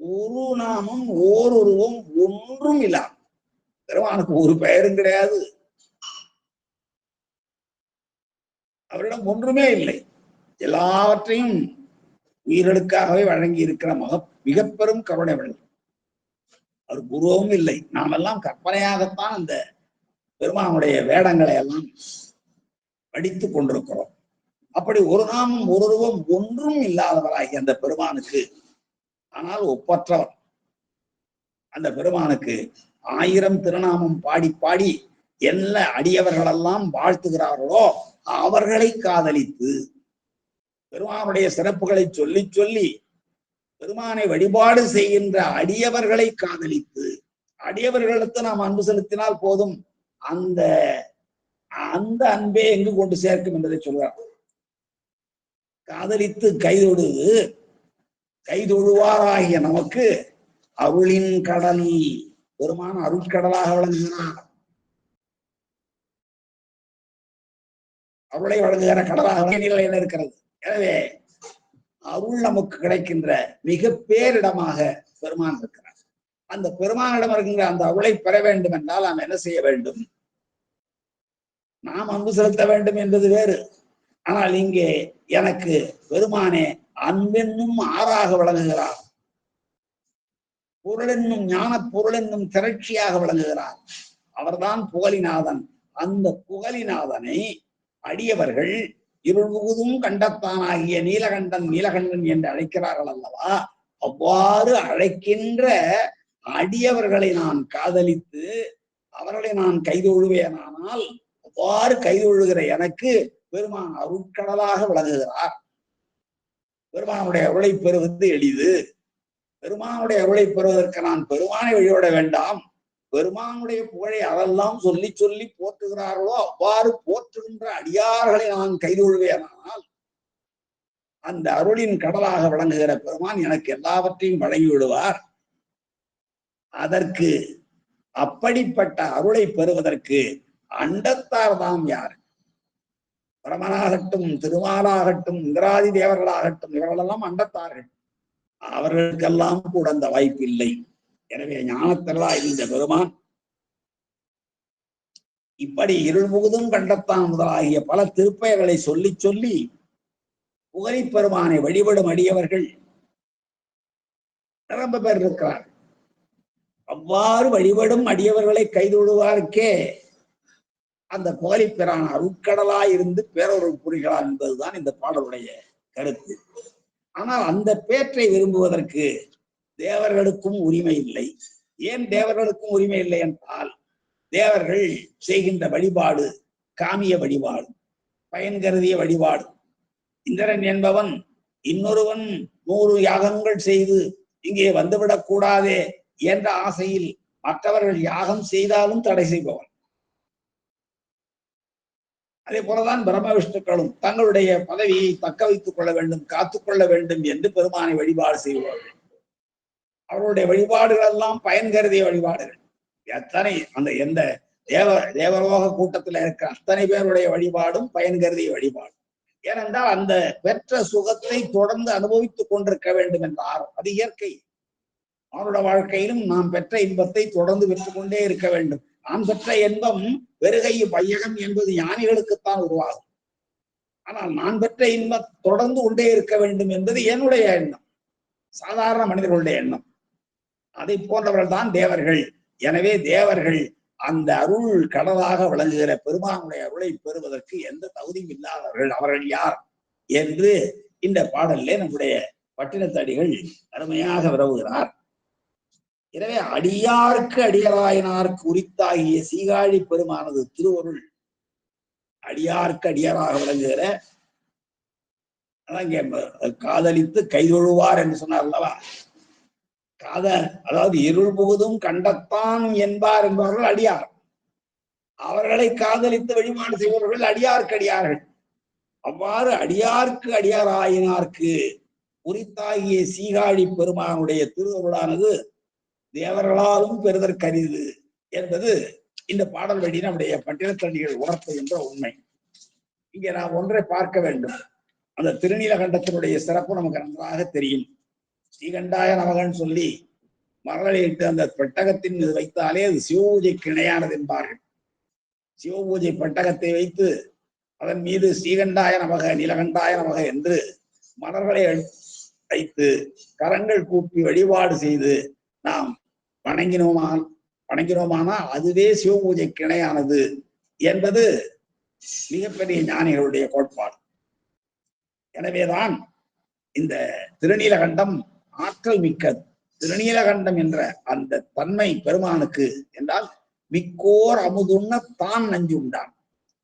ஒரு நாமம் ஓருருவும் ஒன்றும் இல்லா. பெருமானுக்கு ஒரு பெயரும் கிடையாது, அவரிடம் ஒன்றுமே இல்லை. எல்லாவற்றையும் உயிர்களுக்காகவே வழங்கி இருக்கிற மிக பெரும் கருணை வழங்கி. அவர் குருவும் இல்லை. நாம் எல்லாம் கற்பனையாகத்தான் அந்த பெருமானுடைய வேடங்களை எல்லாம் படித்துக் கொண்டிருக்கிறோம். அப்படி ஒரு நாமம் ஒரு ரூபம் ஒன்றும் இல்லாதவராகி அந்த பெருமானுக்கு, ஆனால் ஒப்பற்றவர் அந்த பெருமானுக்கு 1000 திருநாமம் பாடி பாடி என்ன அடியவர்களெல்லாம் வாழ்த்துகிறார்களோ அவர்களை காதலித்து, பெருமானுடைய சிறப்புகளை சொல்லி சொல்லி பெருமானை வழிபாடு செய்கின்ற அடியவர்களை காதலித்து, அடியவர்களுக்கு நாம் அன்பு செலுத்தினால் போதும், அந்த அந்த அன்பே எங்கு கொண்டு சேர்க்கும் என்பதை சொல்றார். காதலித்து கைதொடுது, கைதொழுவாராகிய நமக்கு அருளின் கடல், பெருமான் அருட்கடலாக விளங்குகிறார். அருளை வழங்குகிற கடலாக நிலையில இருக்கிறது. எனவே அருள் நமக்கு கிடைக்கின்ற மிக பேரிடமாக பெருமான் இருக்கிறார். அந்த பெருமானிடம் இருக்கின்ற அந்த அருளை பெற வேண்டும் என்றால் நாம் என்ன செய்ய வேண்டும்? நாம் அன்பு செலுத்த வேண்டும் என்பது வேறு. ஆனால் இங்கே எனக்கு பெருமானே அன்பென்னும் ஆறாக விளங்குகிறார். பொருள் என்னும் ஞான பொருள் என்னும் திரட்சியாக விளங்குகிறார். அவர்தான் புகழிநாதன். அந்த புகழிநாதனை அடியவர்கள் இருள் முழுதும் கண்டத்தானாகிய நீலகண்டன் நீலகண்டன் என்று அழைக்கிறார்கள் அல்லவா? அவ்வாறு அழைக்கின்ற அடியவர்களை நான் காதலித்து அவர்களை நான் கைதொழுவேனானால் அவ்வாறு கைதொழுகிற எனக்கு பெருமான் அருட்கடலாக விளங்குகிறார். பெருமானுடைய அருளை பெறுவது எளிது. பெருமானுடைய அருளை பெறுவதற்கு நான் பெருமானை வழிபட வேண்டாம். பெருமானுடைய புகழை அதெல்லாம் சொல்லி சொல்லி போற்றுகிறார்களோ அவ்வாறு போற்றுகின்ற அடியார்களை நான் கைதொழுவேனானால் அந்த அருளின் கடலாக விளங்குகிற பெருமான் எனக்கு எல்லாவற்றையும் வழங்கி விடுவார். அதற்கு அப்படிப்பட்ட அருளை பெறுவதற்கு அண்டத்தார் தாம் யார்? பரமனாகட்டும், திருமாலாகட்டும், இந்திராதி தேவர்களாகட்டும், இவர்களெல்லாம் அண்டத்தார்கள். அவர்களுக்கெல்லாம் கூட அந்த வாய்ப்பு இல்லை. எனவே ஞானத்திரளா இருந்த பெருமான் இப்படி இருள் முழுதும் கண்டத்தான் முதலாகிய பல திருப்பெயர்களை சொல்லி சொல்லி புகழி பெருமானை வழிபடும் அடியவர்கள் நிரம்ப பேர் இருக்கிறார். அவ்வாறு வழிபடும் அடியவர்களை கைதொழுவாருக்கே அந்த புகழிப்பிரான் அருட்கடலாய் இருந்து பேரொருள் புரிகிறார் என்பதுதான் இந்த பாடலுடைய கருத்து. ஆனால் அந்த பேற்றை விரும்புவதற்கு தேவர்களுக்கும் உரிமை இல்லை. ஏன் தேவர்களுக்கும் உரிமை இல்லை என்றால், தேவர்கள் செய்கின்ற வழிபாடு காமிய வழிபாடு, பயன் கருதிய வழிபாடு. இந்திரன் என்பவன் இன்னொருவன் 100 யாகங்கள் செய்து இங்கே வந்துவிடக் கூடாதே என்ற ஆசையில் மற்றவர்கள் யாகம் செய்தாலும் தடை செய்பவன். அதே போலதான் பிரம்ம விஷ்ணுக்களும் தங்களுடைய பதவியை தக்க வைத்துக் கொள்ள வேண்டும், காத்துக்கொள்ள வேண்டும் என்று பெருமானை வழிபாடு செய்வார்கள். அவருடைய வழிபாடுகள் எல்லாம் பயன் கருதிய வழிபாடுகள். எத்தனை அந்த எந்த தேவலோக கூட்டத்தில் இருக்கிற அத்தனை பேருடைய வழிபாடும் பயன் கருதிய வழிபாடு. ஏனென்றால் அந்த பெற்ற சுகத்தை தொடர்ந்து அனுபவித்துக் கொண்டிருக்க வேண்டும் என்றார். அது இயற்கை. அவருடைய வாழ்க்கையிலும் நாம் பெற்ற இன்பத்தை தொடர்ந்து பெற்றுக் கொண்டே இருக்க வேண்டும். நான் பெற்ற இன்பம் வெறுகை வையகம் என்பது ஞானிகளுக்குத்தான் உருவாகும். ஆனால் நான் பெற்ற இன்பம் தொடர்ந்து கொண்டே இருக்க வேண்டும் என்பது என்னுடைய எண்ணம், சாதாரண மனிதர்களுடைய எண்ணம். அதை போன்றவர்கள் தான் தேவர்கள். எனவே தேவர்கள் அந்த அருள் கடலாக விளங்குகிற பெருமானுடைய அருளை பெறுவதற்கு எந்த தகுதியும் இல்லாதவர்கள். அவர்கள் யார் என்று இந்த பாடலிலே நம்முடைய பட்டினத்தடிகள் அருமையாக விரவுகிறார். எனவே அடியாருக்கு அடியராயினாருக்கு உரித்தாகிய சீகாழி பெருமானது திருவருள் அடியாருக்கு அடியாராக விளங்குகிற காதலித்து கைதொழுவார் என்று சொன்னார் அல்லவா? அதாவது இருள் முழுதும் கண்டத்தான் என்பார் என்பவர்கள் அடியார். அவர்களை காதலித்து வழிபாடு செய்பவர்கள் அடியாருக்கு அடியார்கள். அவ்வாறு அடியாருக்கு அடியாராயினார்க்கு உரித்தாகிய சீகாழி பெருமானுடைய திருவருளானது தேவர்களாலும் பெறுதற்கரிது என்பது இந்த பாடல் வழி நம்முடைய பட்டினத்தடிகள் உணர்த்துகின்ற உண்மை. இங்கே நாம் ஒன்றை பார்க்க வேண்டும். அந்த திருநீலகண்டத்தினுடைய சிறப்பு நமக்கு நன்றாக தெரியும். ஸ்ரீகண்டாய நமகன் சொல்லி மரளிட்டு அந்த பெட்டகத்தின் மீது வைத்தாலே அது சிவபூஜைக்கு இணையானது என்பார்கள். சிவபூஜை பெட்டகத்தை வைத்து அதன் மீது ஸ்ரீகண்டாய நமக நீலகண்டாய நமக என்று மலர்களை வைத்து கரங்கள் கூப்பி வழிபாடு செய்து நாம் வணங்கினோமானால் அதுவே சிவபூஜைக்கு இணையானது என்பது மிகப்பெரிய ஞானிகளுடைய கோட்பாடு. எனவேதான் இந்த திருநீலகண்டம் ஆற்றல் மிக்கது. திருநீலகண்டம் என்ற அந்த தன்மை பெருமானுக்கு என்றால் மிக்கோர் அமுதுண்ண தான் நஞ்சு உண்டான்.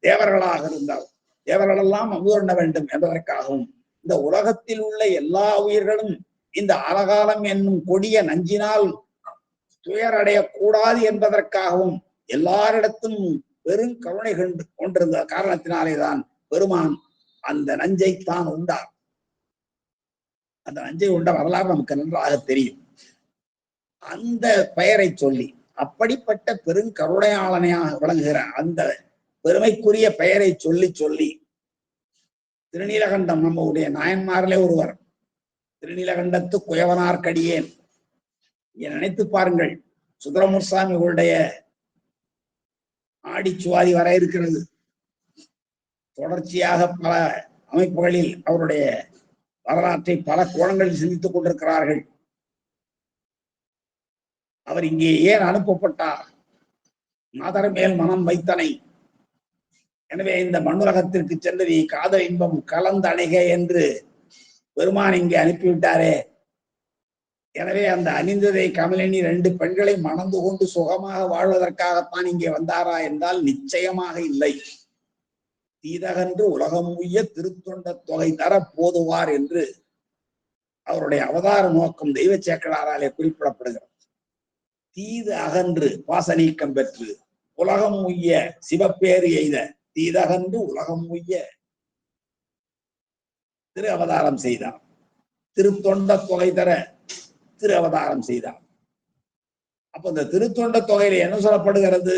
தேவர்களாக இருந்தால் தேவர்களெல்லாம் அமுதுண்ண வேண்டும் என்பதற்காகவும் இந்த உலகத்தில் உள்ள எல்லா உயிர்களும் இந்த அலகாலம் என்னும் கொடிய நஞ்சினால் துயரடையக்கூடாது என்பதற்காகவும் எல்லாரிடத்தும் பெரும் கருணை கொண்டிருந்த காரணத்தினாலேதான் பெருமான் அந்த நஞ்சைத்தான் உண்டார். அந்த நஞ்சை உண்ட வரலாறு நமக்கு நன்றாக தெரியும். அந்த பெயரை சொல்லி அப்படிப்பட்ட பெருங்கருணையாளனையாக விளங்குகிற அந்த பெருமைக்குரிய பெயரை சொல்லி சொல்லி திருநீலகண்டம் நம்முடைய நாயன்மாரிலே ஒருவர், திருநீலகண்டத்து குயவனார்க்கடியேன். நினைத்து பாருங்கள், சுந்தரமூர்சாமிகளுடைய ஆடிச்சுவாதி வர இருக்கிறது. தொடர்ச்சியாக பல அமைப்புகளில் அவருடைய வரலாற்றை பல கோணங்களில் சிந்தித்துக் கொண்டிருக்கிறார்கள். அவர் இங்கே ஏன் அனுப்பப்பட்டார்? மாதர் மேல் மனம் வைத்தனை. எனவே இந்த மண்ணுலகத்திற்கு சென்று நீ காதல் இன்பம் கலந்து அணைக என்று பெருமான் இங்கே அனுப்பிவிட்டாரே. எனவே அந்த அணிந்ததை கமலினி 2 பெண்களை மணந்து கொண்டு சுகமாக வாழ்வதற்காகத்தான் இங்கே வந்தாரா என்றால் நிச்சயமாக இல்லை. தீதகன்று உலகம் உய்ய திருத்தொண்ட தொகை தர போதுவார் என்று அவருடைய அவதார நோக்கம் தெய்வ சேக்கடாராலே குறிப்பிடப்படுகிறது. தீது அகன்று பாசநீக்கம் பெற்று உலகம் உய்ய சிவப்பேறு எய்த தீதகன்று உலகம் உய்ய திரு அவதாரம் செய்தார். திருத்தொண்ட தொகை தர திரு அவதாரம் செய்தார். அப்ப இந்த திருத்தொண்ட தொகையில என்ன சொல்லப்படுகிறது?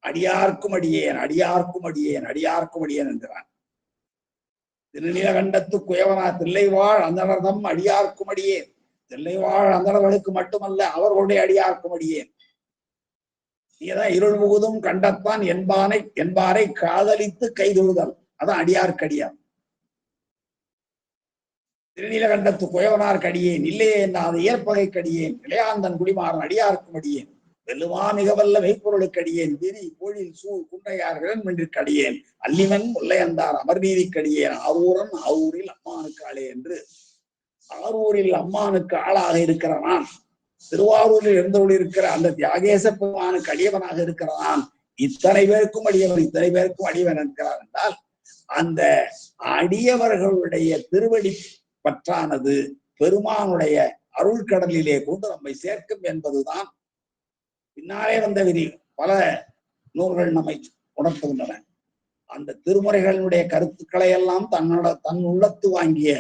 அடியார்க்கும் அடியேன், அடியார்க்கும் அடியேன், அடியார்க்கும் அடியேன் என்கிறான். திருநீலகண்டத்து குயவனா தில்லைவாழ் அந்தணர்தம் அடியார்க்கும் அடியேன். தில்லைவாழ் அந்தணர்களுக்கு மட்டுமல்ல, அவர்களுடைய அடியார்க்கும் அடியேன். நீதான் இருள் முகுதும் கண்டத்தான் என்பாரை காதலித்து கைதொழுதல், அதான் அடியார்க்கடியார். திருநீலகண்டத்து குயவனார் கடியேன், இல்லையே என்றால் இயற்பகை கடியேன், இளையாந்தன் குடிமாறன் அடியார்க்கும் அடியேன், வெல்லுமா மிகவல்ல மெய்ப்பொருளுக்கு அடியேன், விரி பொழில் சூழ் குன்றையார் விரண்மன்றிற்கு அடியேன், அல்லிவன் முல்லையந்தார் அமர்நீதிக்கு அடியேன், ஆரூரன் ஆரூரில் அம்மானுக்கு ஆளே என்று ஆரூரில் அம்மானுக்கு ஆளாக இருக்கிற நான், திருவாரூரில் இருந்தவள் இருக்கிற அந்த தியாகேச பெருமானுக்கு அடியவனாக இருக்கிற நான், இத்தனை பேருக்கும் அடியவன், இத்தனை பேருக்கும் அடியவன் என்கிறார் என்றால் அந்த அடியவர்களுடைய திருவடி பற்றானது பெருமானுடைய அருள் கடலிலே கொண்டு நம்மை சேர்க்கும் என்பதுதான் பின்னாலே வந்த விதி. பல நூல்கள் நம்மை உணர்த்துகின்றன. அந்த திருமுறைகளுடைய கருத்துக்களை எல்லாம் தன் உள்ளத்து வாங்கிய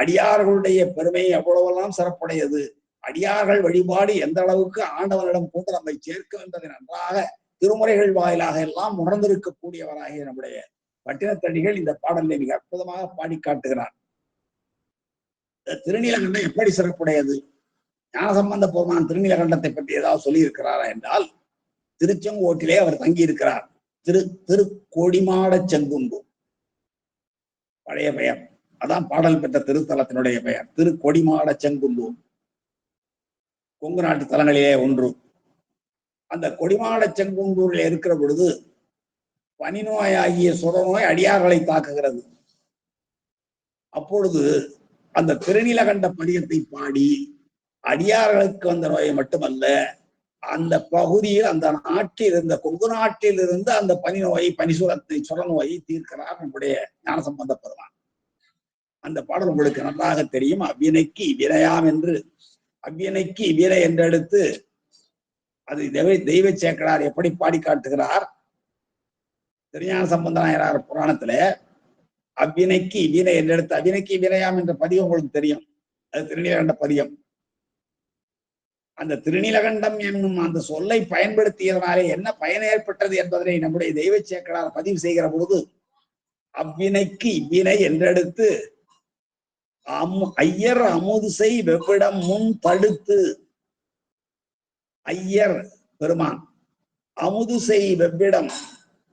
அடியார்களுடைய பெருமை எவ்வளவெல்லாம் சிறப்புடையது, அடியார்கள் வழிபாடு எந்த அளவுக்கு ஆண்டவனிடம் கொண்டு நம்மை சேர்க்கும் என்பதை நன்றாக திருமுறைகள் வாயிலாக எல்லாம் உணர்ந்திருக்கக்கூடியவராகிய நம்முடைய பட்டினத்தடிகள் இந்த பாடலை மிக அற்புதமாக பாடி காட்டுகிறார். திருநீலகண்டம் எப்படி சிறப்புடையது? ஞானசம்பந்த பெருமான் திருநீலகண்டத்தை பற்றி ஏதாவது சொல்லி இருக்கிறாரா என்றால், திருச்செங்கோட்டிலே அவர் தங்கி இருக்கிறார். திருக்கொடிமாட செங்குன்று பழைய பெயர், அதான் பாடல் பெற்ற திருத்தலத்தினுடைய பெயர். திருக்கொடிமாட செங்குன்று கொங்கு நாட்டு தலங்களிலே ஒன்று. அந்த கொடிமாட செங்குன்றூரில் இருக்கிற பொழுது பனி நோயாகிய சுரநோய் அடியார்களை தாக்குகிறது. அப்பொழுது அந்த திருநீலகண்ட பதிகத்தை பாடி அடியார்களுக்கு வந்த நோயை மட்டுமல்ல, அந்த பகுதியில் அந்த நாட்டில் இருந்த கொங்கு நாட்டில் இருந்து அந்த பனி நோயை பனிசுரத்தை சுரநோயை தீர்க்கிறார் நம்முடைய ஞானசம்பந்த பெருமான். அந்த பாடல் உங்களுக்கு நன்றாக தெரியும். அவ்வினைக்கு வினையாம் என்று, அவ்வினைக்கு வினை என்றெடுத்து அது தெய்வ சேக்கடார் எப்படி பாடி காட்டுகிறார்? திருஞான சம்பந்த நாயனார் புராணத்துல அவ்வினைக்கு வினை என்றெடுத்து அவ்வினைக்கு வினையாம் என்ற பதிகம் உங்களுக்கு தெரியும். அது திருநீலகண்ட பதிகம். அந்த திருநீலகண்டம் என்னும் அந்த சொல்லை பயன்படுத்தியதனாலே என்ன பயன் ஏற்பட்டது என்பதனை நம்முடைய தெய்வ சேக்கடார் பதிவு செய்கிற பொழுது, அவ்வினைக்கு இவ்வினை என்றெடுத்து ஐயர் அமுது செய் வெவ்விடம் முன் தடுத்து, ஐயர் பெருமான் அமுது செய் வெவ்விடம்,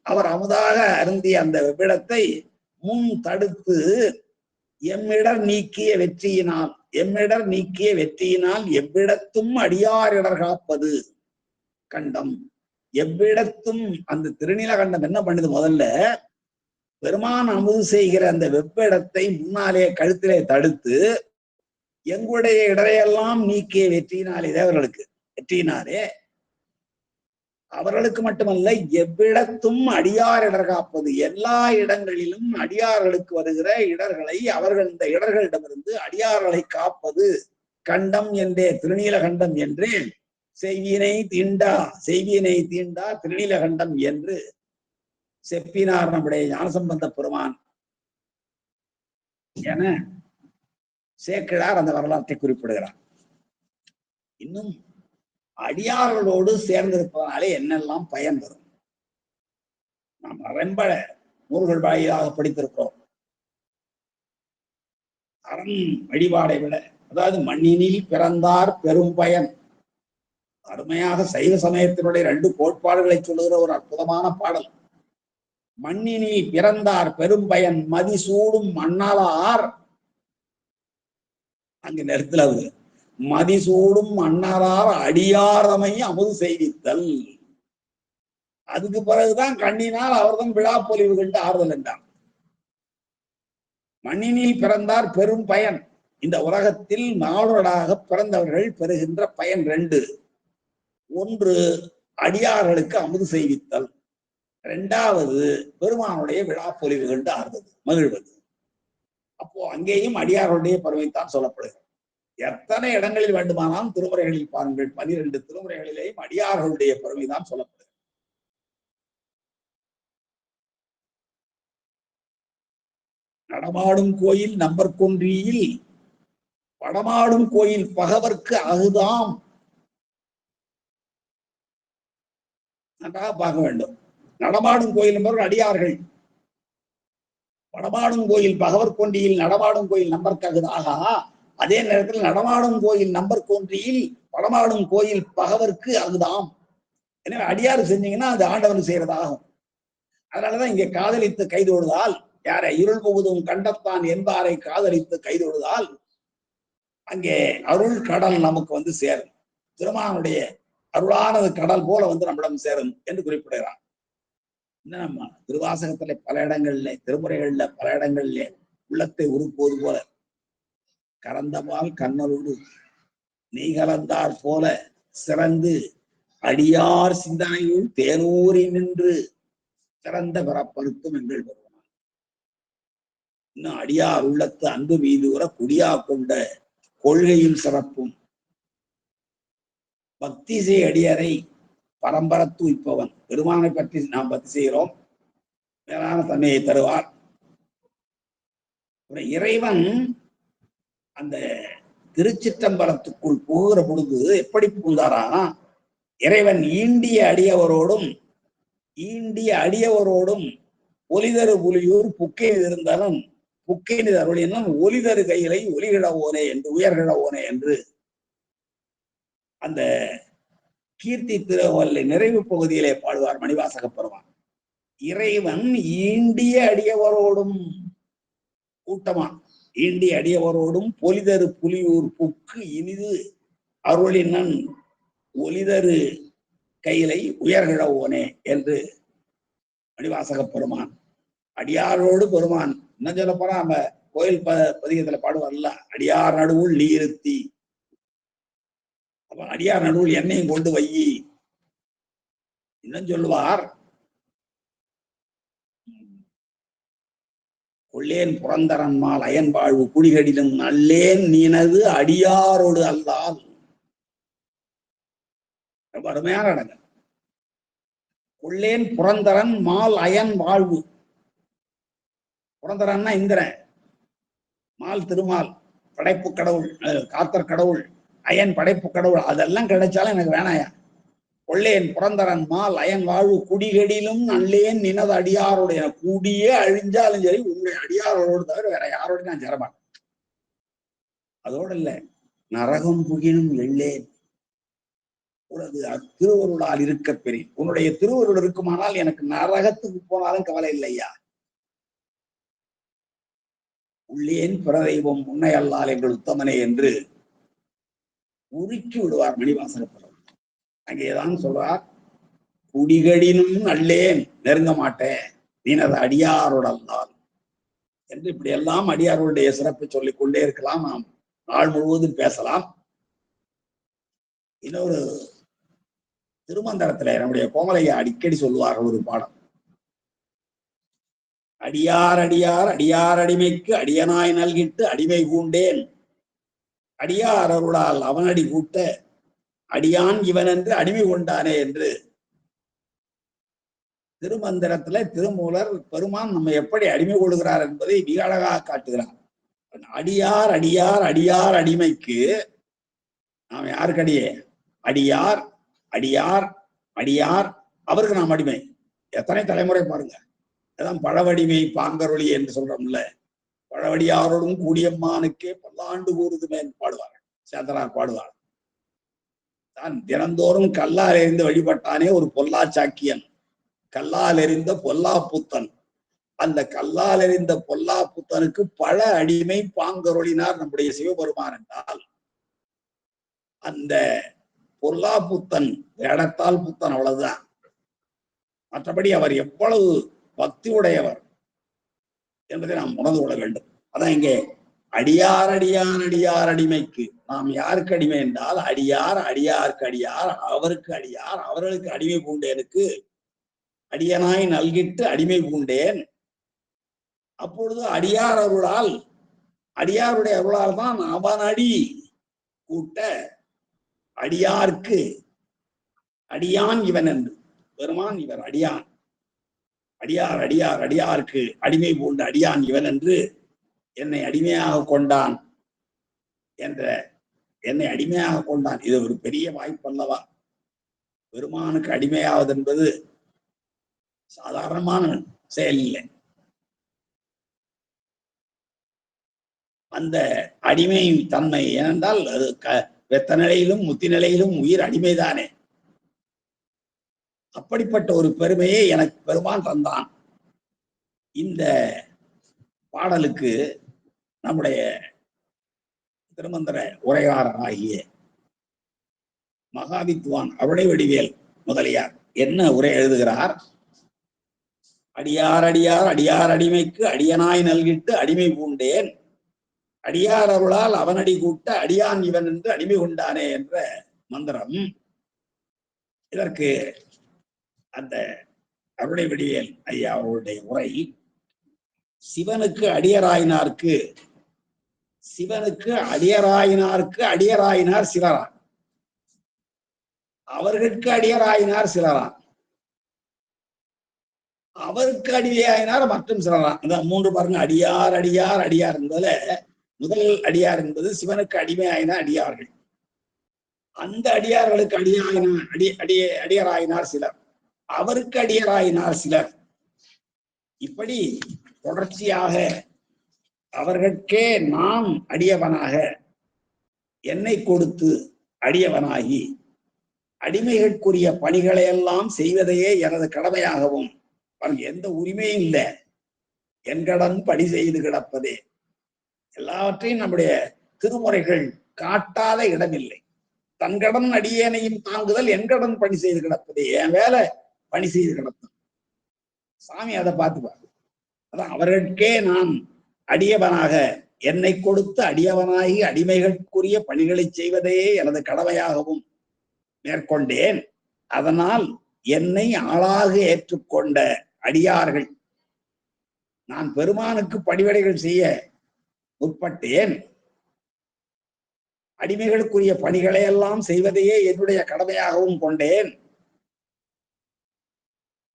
அவர் அமுதாக அருந்திய அந்த வெவ்விடத்தை முன் தடுத்து எம்மிடர் நீக்கிய வெற்றியினால், எம்மிடர் நீக்கிய வெற்றியினால் எவ்விடத்தும் அடியார் இடர் காப்பது கண்டம். எவ்விடத்தும் அந்த திருநீலகண்டம் என்ன பண்ணுது? முதல்ல பெருமான் அமுது செய்கிற அந்த வெவ்விடத்தை முன்னாலே கழுத்திலே தடுத்து எங்களுடைய இடரையெல்லாம் நீக்கிய வெற்றியினாலே, தேவர்களுக்கு வெற்றியினாலே அவர்களுக்கு மட்டுமல்ல எவ்விடத்தும் அடியார் இடர் காப்பது, எல்லா இடங்களிலும் அடியார்களுக்கு வருகிற இடர்களை அவர்கள் இந்த இடர்களிடமிருந்து அடியார்களை காப்பது கண்டம் என்றே திருநீலகண்டம் என்றே செய்வினை தீண்டா, செய்வினை தீண்டா திருநீலகண்டம் என்று செப்பினார் நம்முடைய ஞானசம்பந்த பெருமான் என சேக்கிழார் அந்த வரலாற்றை குறிப்பிடுகிறார். இன்னும் அடியார்களோடு சேர்ந்திருப்பதனாலே என்னெல்லாம் பயன் வரும்? நாம் ரொம்ப நூல்கள் வாயிலாக படித்திருக்கிறோம். அரண் வழிபாடை விட, அதாவது மண்ணினில் பிறந்தார் பெரும் பயன். அருமையாக சைவ சமயத்தினுடைய 2 கோட்பாடுகளை சொல்லுகிற ஒரு அற்புதமான பாடல். மண்ணினில் பிறந்தார் பெரும் பயன் மதிசூடும் மண்ணாளார். அங்கு நிறுத்தல மதிசூடும் மன்னரார் அடியாரமை அமுது செய்வித்தல். அதுக்கு பிறகுதான் கண்ணினால் அவர்தான் விழா பொலிவுகள் ஆறுதல் என்றார். மண்ணினில் பிறந்தார் பெரும் பயன். இந்த உலகத்தில் மானுடராக பிறந்தவர்கள் பெறுகின்ற பயன் 2. 1 அடியார்களுக்கு அமுது செய்வித்தல், 2வது பெருமானுடைய விழா பொலிவுகள் ஆறுதல் மகிழ்வது. அப்போ அங்கேயும் அடியார்களுடைய பெருமைத்தான் சொல்லப்படுகிறது. எத்தனை இடங்களில் வேண்டுமானாலும் திருமுறைகளில் பாருங்கள், 12 திருமுறைகளிலேயும் அடியார்களுடைய பெருமைதான் சொல்லப்படுகிறது. நடமாடும் கோயில் நம்பர்கொன்றியில் படமாடும் கோயில் பகவர்க்கு அகுதாம். நன்றாக பார்க்க வேண்டும். நடமாடும் கோயில் என்பவர்கள் அடியார்கள். படமாடும் கோயில் பகவர் கொன்றியில் நடமாடும் கோயில் நம்பர்க்கு அகுதாக. அதே நேரத்தில் நடமாடும் கோயில் நம்பர்கொன்றியில் படமாடும் கோயில் பகவர்க்கு அகுதாம். எனவே அடியாறு செஞ்சீங்கன்னா அது ஆண்டவன் செய்யறதாகும். அதனாலதான் இங்கே காதலித்து கைதொழுதால், யாரை இருள் புகுதும் கண்டத்தான் என்பாரை காதலித்து கைதொழுதால் அங்கே அருள் கடல் நமக்கு வந்து சேரும். திருமானுடைய அருளானது கடல் போல வந்து நம்மிடம் சேரும் என்று குறிப்பிடுகிறார். நம்ம திருவாசகத்துல பல இடங்கள்ல, திருமுறைகள்ல பல இடங்கள்ல உள்ளத்தை உருப்போது போல கறந்தபால் கண்ணலோடு நீ கலந்தார் போல சிறந்து அடியார் சிந்தனையுள் தேனூரி நின்று சிறந்த பிறப்பருக்கும் எங்கள் பெருமான். இன்னும் அடியார் உள்ளத்து அன்பு மீதுவர குடியா கொண்ட கொள்கையும் சிறப்பும் பக்தி செய் அடியரை பரம்பரத்து உய்ப்பவன். பெருமானை பற்றி நாம் பக்தி செய்கிறோம், மேலான தன்மையை தருவார். இறைவன் அந்த திருச்சிற்றம்பலத்துக்குள் புகுகிற பொழுது எப்படி புகுந்தாரா? இறைவன் ஈண்டிய அடியவரோடும் ஒலிதரு புலியூர் புக்கேன் இருந்தாலும் புக்கேன் அருளினும் ஒலிதரு கையிலை ஒலிகிழவோனே என்று உயர்கிழவோனே என்று அந்த கீர்த்தி திருவல்லை நிறைவு பகுதியிலே பாடுவார் மணிவாசக பெருமான். இறைவன் ஈண்டிய அடியவரோடும் கூட்டமா ஈண்டிய அடியவரோடும் பொலிதரு புலியூர் புக்கு இனிது அருளினன் ஒலிதரு கையிலை உயர்கிழவோனே என்று மணிவாசக பெருமான் அடியாரோடு பெருமான் என்ன சொல்ல போனா நம்ம கோயில் பதிகத்துல பாடுவார்ல, அடியார் நடுவுள் நீருத்தி. அப்ப அடியார் நடுவுள் எண்ணெயும் கொண்டு வையி. இன்னும் சொல்லுவார், கொள்ளேன் புறந்தரன்மால் அயன் வாழ்வு குடிகடிலும் நல்லேன் நீனது அடியாரோடு அல்லால். ரொம்ப அருமையான இடங்க. கொள்ளேன் புறந்தரன் மால் அயன் வாழ்வு. புறந்தரன்னா இந்திரன், மால் திருமால் படைப்பு கடவுள், காத்தர் கடவுள், அயன் படைப்பு கடவுள். அதெல்லாம் கிடைச்சாலும் எனக்கு வேணாயா. கொள்ளேன் புறந்தரன் மால் அயன் வாழ்வு குடிகடிலும் நல்லேன் நினது அடியாரோடு. என கூடியே அழிஞ்சாலும் சரி உங்களுடைய அடியாரோடு தவிர வேற யாரோடு நான் சேரமாட்டேன். அதோடு இல்ல, நரகம் புகினும் எள்ளேன் உனது திருவருளால் இருக்க பெரிய. உன்னுடைய திருவருள் இருக்குமானால் எனக்கு நரகத்துக்கு போனாலும் கவலை இல்லையா. உள்ளேன் பிறதெய்வம் உன்னை அல்லால் எங்கள் உத்தமனே என்று உருக்கி விடுவார் மணிவாசக பெருமான். அங்கேதான் சொல்றார், குடிகடினும் நல்லேன் நெருங்க மாட்டேன் நீனது அடியாரோடு அல்லால் என்று. இப்படி எல்லாம் அடியார்களுடைய சிறப்பு சொல்லிக் கொண்டே இருக்கலாம். நாம் நாள் முழுவதும் பேசலாம். இன்னொரு திருமந்திரத்துல நம்முடைய கோமலையா அடிக்கடி சொல்லுவார்கள் ஒரு பாடம். அடியார் அடியார் அடியார் அடிமைக்கு அடியனாய் நல்கிட்டு அடிமை பூண்டேன் அடியார் அருளால் அவனடி கூட்ட அடியான் இவன் என்று அடிமை கொண்டானே என்று திருமந்திரத்துல திருமூலர் பெருமான் நம்ம எப்படி அடிமை கொள்கிறார் என்பதை மிக அழகாக காட்டுகிறார். அடியார் அடியார் அடியார் அடிமைக்கு நாம் யாருக்கு அடியே? அடியார் அடியார் அடியார் அவருக்கு நாம் அடிமை. எத்தனை தலைமுறை பாருங்க. அதான் பழவடிமை பாங்கரொழி என்று சொல்றோம்ல. பழவடியாரோடும் கூடியம்மானுக்கே பல்லாண்டு கூறுதுமே பாடுவார், சேந்தனார் பாடுவார். தான் தினந்தோறும் கல்லால் எறிந்து வழிபட்டானே ஒரு பொல்லா சாக்கியன், கல்லால் எறிந்த பொல்லா புத்தன். அந்த கல்லால் எறிந்த பொல்லா புத்தனுக்கு பல அடிமை பாங்கருளினார் நம்முடைய சிவபெருமான் என்றால், அந்த பொல்லா புத்தன் வேடத்தால் புத்தன், அவ்வளவுதான். மற்றபடி அவர் எவ்வளவு பக்தி உடையவர் என்பதை நாம் உணர்ந்து கொள்ள வேண்டும். அதான் இங்கே அடியார் அடியான் அடியார் அடிமைக்கு நாம் யாருக்கு அடிமை என்றால், அடியார் அடியாருக்கு அடியார் அவருக்கு அடியார் அவர்களுக்கு அடிமை பூண்டேனுக்கு அடியனாய் நல்கிட்டு அடிமை பூண்டேன். அப்பொழுது அடியார் அருளால், அடியாருடைய அருளால் தான் அவன் அடி கூட்ட அடியார்க்கு அடியான் இவன் என்று. பெருமான் இவர் அடியான், அடியார் அடியார் அடியாருக்கு அடிமை பூண்ட அடியான் இவன் என்று என்னை அடிமையாக கொண்டான் என்ற, என்னை அடிமையாக கொண்டான். இது ஒரு பெரிய வாய்ப்பு அல்லவா? பெருமானுக்கு அடிமையாவது என்பது சாதாரணமான செயல் இல்லை. அந்த அடிமை தன்மை ஏனென்றால் அது வெத்த நிலையிலும் முத்தி நிலையிலும் உயிர் அடிமைதானே. அப்படிப்பட்ட ஒரு பெருமையை எனக்கு பெருமான் தந்தான். இந்த பாடலுக்கு நம்முடைய திருமந்திர உரையாளர் ஆகிய மகாவித்வான் அருணை வடிவேல் முதலியார் என்ன உரை எழுதுகிறார்? அடியார் அடியார் அடியார் அடிமைக்கு அடியனாய் நல்கிட்டு அடிமை பூண்டேன், அடியார் அருளால் அவனடி கூட்ட அடியான் இவன் என்று அடிமை கொண்டானே என்ற மந்திரம். இதற்கு அந்த அருணை வடிவேல் ஐயா அவருடைய உரை, சிவனுக்கு அடியராயினார்க்கு, சிவனுக்கு அடியராயினார்க்கு அடியராயினார் சிலரா, அவர்களுக்கு அடியராயினார் சிலரா, அவருக்கு அடிமையாயினார் மற்றும் சிலரா. இந்த மூன்று பாருங்க, அடியார் அடியார் அடியார் என்பதுல முதல் அடியார் என்பது சிவனுக்கு அடிமையாயின அடியார்கள். அந்த அடியார்களுக்கு அடியராயினார் சிலர், அவருக்கு அடியராயினார் சிலர். இப்படி தொடர்ச்சியாக அவர்களுக்கே நாம் அடியவனாக என்னை கொடுத்து அடியவனாகி அடிமைகளுக்குரிய பணிகளை எல்லாம் செய்வதையே எனது கடமையாகவும், எந்த உரிமையும் இல்லை, என்கடன் பணி செய்து கிடப்பதே. எல்லாவற்றையும் நம்முடைய திருமுறைகள் காட்டாத இடமில்லை. தன்கடன் அடியேனையும் தாங்குதல் என்கடன் பணி செய்து கிடப்பதே. என் வேலை பணி செய்து கிடப்பது. சாமி அதை பார்த்துப்பாரு. அதான் அவர்களுக்கே நான் அடியவனாக என்னை கொடுத்து அடியவனாகி அடிமைகளுக்குரிய பணிகளை செய்வதையே எனது கடமையாகவும் மேற்கொண்டேன். அதனால் என்னை ஆளாக ஏற்றுக்கொண்ட அடியார்கள், நான் பெருமானுக்கு பணிவிடைகள் செய்ய முற்பட்டேன், அடிமைகளுக்குரிய பணிகளை எல்லாம் செய்வதையே என்னுடைய கடமையாகவும் கொண்டேன்.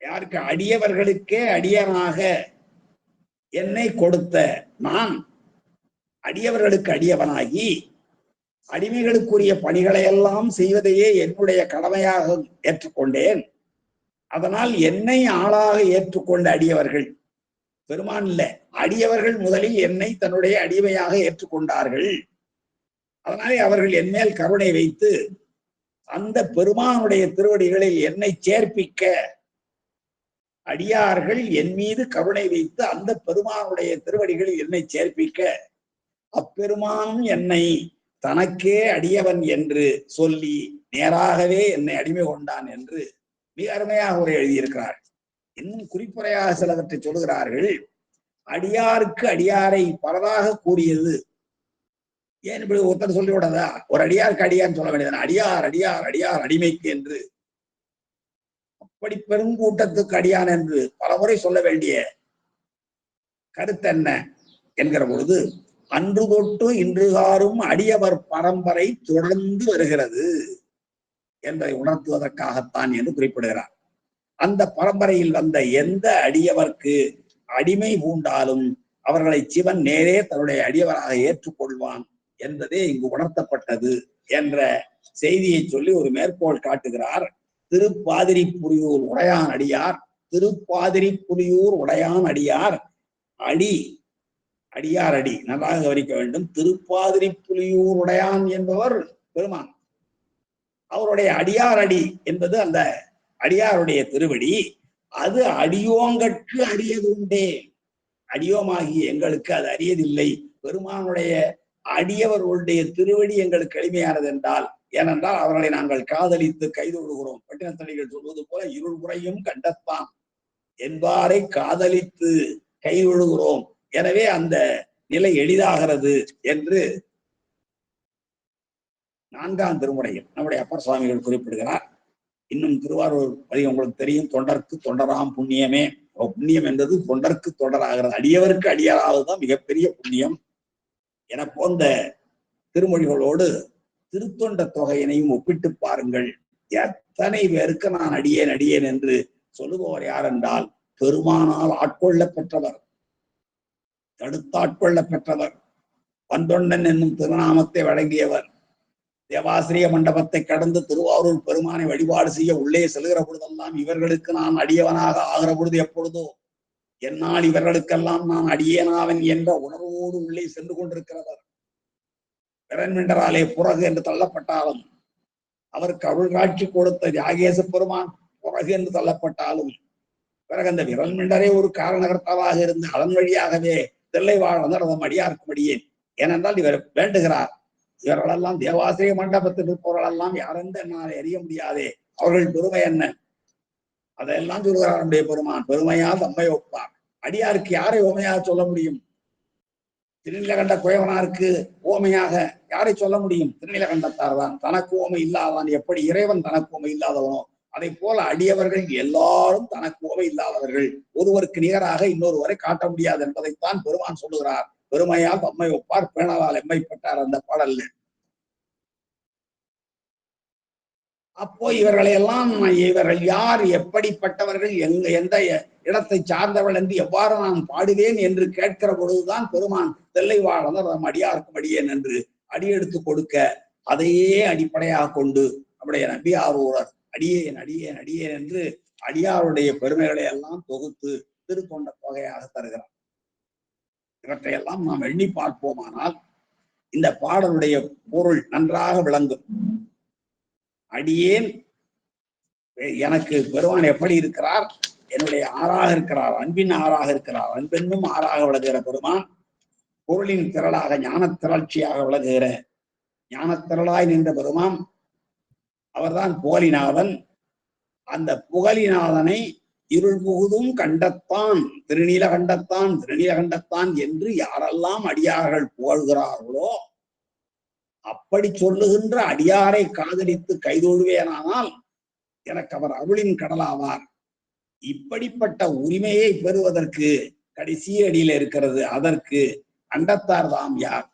யாருக்கு? அடியவர்களுக்கே அடியனாக என்னை கொடுத்த நான் அடியவர்களுக்கு அடியவனாகி அடிமைகளுக்குரிய பணிகளை எல்லாம் செய்வதையே என்னுடைய கடமையாக ஏற்றுக்கொண்டேன். அதனால் என்னை ஆளாக ஏற்றுக்கொண்ட அடியவர்கள், பெருமான் இல்ல, அடியவர்கள் முதலில் என்னை தன்னுடைய அடிமையாக ஏற்றுக்கொண்டார்கள். அதனாலே அவர்கள் என் மேல் கருணை வைத்து அந்த பெருமானுடைய திருவடிகளில் என்னை சேர்ப்பிக்க, அடியார்கள் என் மீது கருணை வைத்து அந்த பெருமானுடைய திருவடிகளில் என்னை சேர்ப்பிக்க, அப்பெருமானும் என்னை தனக்கே அடியவன் என்று சொல்லி நேராகவே என்னை அடிமை கொண்டான் என்று மிக அருமையாக உரை எழுதியிருக்கிறார். இன்னும் குறிப்புரையாக சிலவற்றை சொல்லுகிறார்கள். அடியாருக்கு அடியாரை பலராக கூறியது ஏன் இப்படி ஒருத்தர் சொல்லிவிடாதா? ஒரு அடியாருக்கு அடியான்னு சொல்ல வேண்டியது, அடியார் அடியார் அடியார் அடிமைக்கு என்று, அப்படி பெருங்கூட்டத்துக்கு அடியான் என்று பலமுறை சொல்ல வேண்டிய கருத்து என்ன என்கிற பொழுது, அன்று தொட்டு இன்றுகாரும் அடியவர் பரம்பரை தொடர்ந்து வருகிறது என்பதை உணர்த்துவதற்காகத்தான் என்று குறிப்பிடுகிறார். அந்த பரம்பரையில் வந்த எந்த அடியவர்க்கு அடிமை பூண்டாலும் அவர்களை சிவன் நேரே தன்னுடைய அடியவராக ஏற்றுக்கொள்வான் என்பதே இங்கு உணர்த்தப்பட்டது என்ற செய்தியை சொல்லி ஒரு மேற்கோள் காட்டுகிறார். திருப்பாதிரிப்புலியூர் உடையான் அடியார், திருப்பாதிரிப்புலியூர் உடையான் அடியார், அடி அடியார் அடி நன்றாக கவனிக்க வேண்டும். திருப்பாதிரிப்புலியூர் உடையான் என்பவர் பெருமான், அவருடைய அடியார் அடி என்பது அந்த அடியாருடைய திருவடி. அது அடியோங்கற்கு அரியதுண்டே, அடியோமாகி எங்களுக்கு அது அரியதில்லை. பெருமானுடைய அடியவர்களுடைய திருவடி எங்களுக்கு எளிமையானது என்றால், ஏனென்றால் அவர்களை நாங்கள் காதலித்து கைதொழுகிறோம். பட்டினத்தடிகள் சொல்வது போல இருள் குறையும் கண்டத்தான் என்பாரை காதலித்து கைதொழுகிறோம். எனவே அந்த நிலை எளிதாகிறது என்று 4ஆம் திருமுறையில் நம்முடைய அப்பர் சுவாமிகள் குறிப்பிடுகிறார். இன்னும் திருவாரூர் பதிகம் உங்களுக்கு தெரியும், தொண்டர்க்கு தொண்டராம் புண்ணியமே. புண்ணியம் என்பது தொண்டர்க்கு தொண்டராகிறது, அடியவருக்கு அடியாராவதுதான் மிகப்பெரிய புண்ணியம் என போன்ற திருமொழிகளோடு திருத்தொண்ட தொகையினையும் ஒப்பிட்டு பாருங்கள். எத்தனை பேருக்கு நான் அடியேன் அடியேன் என்று சொல்லுபவர் யார் என்றால் பெருமானால் ஆட்கொள்ள பெற்றவர், தடுத்தாட்கொள்ள பெற்றவர், பந்தொண்டன் என்னும் திருநாமத்தை வழங்கியவர். தேவாசிரிய மண்டபத்தை கடந்து திருவாரூர் பெருமானை வழிபாடு செய்ய உள்ளே செல்கிற பொழுதெல்லாம் இவர்களுக்கு நான் அடியவனாக ஆகிற பொழுது எப்பொழுதோ என்னால் இவர்களுக்கெல்லாம் நான் அடியேனாவன் என்ற உணர்வோடு உள்ளே சென்று கொண்டிருக்கிறவர். பிறன்மிண்டராலே புறகு என்று தள்ளப்பட்டாலும், அவருக்கு அருள் காட்சி கொடுத்த தியாகேச பெருமான் புறகு என்று தள்ளப்பட்டாலும், பிறகு அந்த விரல் மிண்டரே ஒரு காரணகர்த்தாவாக இருந்து அதன் வழியாகவே தில்லை வாழ்ந்தம் அடியார்க்கும் அடியேன். ஏனென்றால் இவர் வேண்டுகிறார், இவர்களெல்லாம் தேவாசிரிய மண்டபத்தில் இருப்பவர்களெல்லாம் யாரென்று என்னால் அறிய முடியாதே, அவர்கள் பெருமை என்ன, அதையெல்லாம் சொல்கிறார் நம்முடைய பெருமான். பெருமையால் தம்மை ஒப்பார். அடியாருக்கு யாரை ஓமையாக சொல்ல முடியும்? திருநீலகண்ட குயவனாருக்கு ஓமையாக யாரை சொல்ல முடியும்? திருநீலகண்டத்தார் தான். தனக்கு ஓமை இல்லாதவன் எப்படி இறைவன் தனக்கு ஓமை இல்லாதவனோ அதை போல அடியவர்கள் எல்லாரும் தனக்கு ஓமை இல்லாதவர்கள், ஒருவருக்கு நிகராக இன்னொருவரை காட்ட முடியாது என்பதைத்தான் பெருமான் சொல்லுகிறார். பெருமையால் தம்மை ஒப்பார், பேணவால் எம்மைப்பட்டார் அந்த பாடல்ல. அப்போ இவர்களை எல்லாம் இவர்கள் யார், எப்படிப்பட்டவர்கள், எந்த இடத்தை சார்ந்தவர்கள் என்று எவ்வாறு நான் பாடுவேன் என்று கேட்கிற பொழுதுதான் பெருமான் தெல்லை வாழ்ந்தர் நம் அடியார்க்கும் அடியேன் என்று அடியெடுத்து கொடுக்க, அதையே அடிப்படையாக கொண்டு நம்முடைய நம்பியாரூரர் அடியேன் அடியேன் அடியேன் என்று அடியாருடைய பெருமைகளை எல்லாம் தொகுத்து திருத்தொண்ட தொகையாக தருகிறார். இவற்றையெல்லாம் நாம் எண்ணி பார்ப்போமானால் இந்த பாடலுடைய பொருள் நன்றாக விளங்கும். அடியேன் எனக்கு பெருமான் எப்படி இருக்கிறார்? என்னுடைய ஆறாக இருக்கிறார், அன்பின் ஆறாக இருக்கிறார், அன்பென்னும் ஆறாக விளங்குகிற பெருமான், பொருளின் திரளாக ஞான திரட்சியாக விளங்குகிற ஞானத்திரளாய் நின்ற பெருமான், அவர்தான் புகழிநாதன். அந்த புகழிநாதனை இருள் புகுதும் கண்டத்தான், திருநீலகண்டத்தான் திருநீலகண்டத்தான் என்று யாரெல்லாம் அடியார்கள் புகழ்கிறார்களோ அப்படி சொல்லுகின்ற அடியாரை காதலித்து கைதொழுவேனானால் எனக்கு அவர் அருளின் கடலாவார். இப்படிப்பட்ட உரிமையை பெறுவதற்கு கடைசி அடியில இருக்கிறது. அதற்கு அண்டத்தார் தாம் யார்?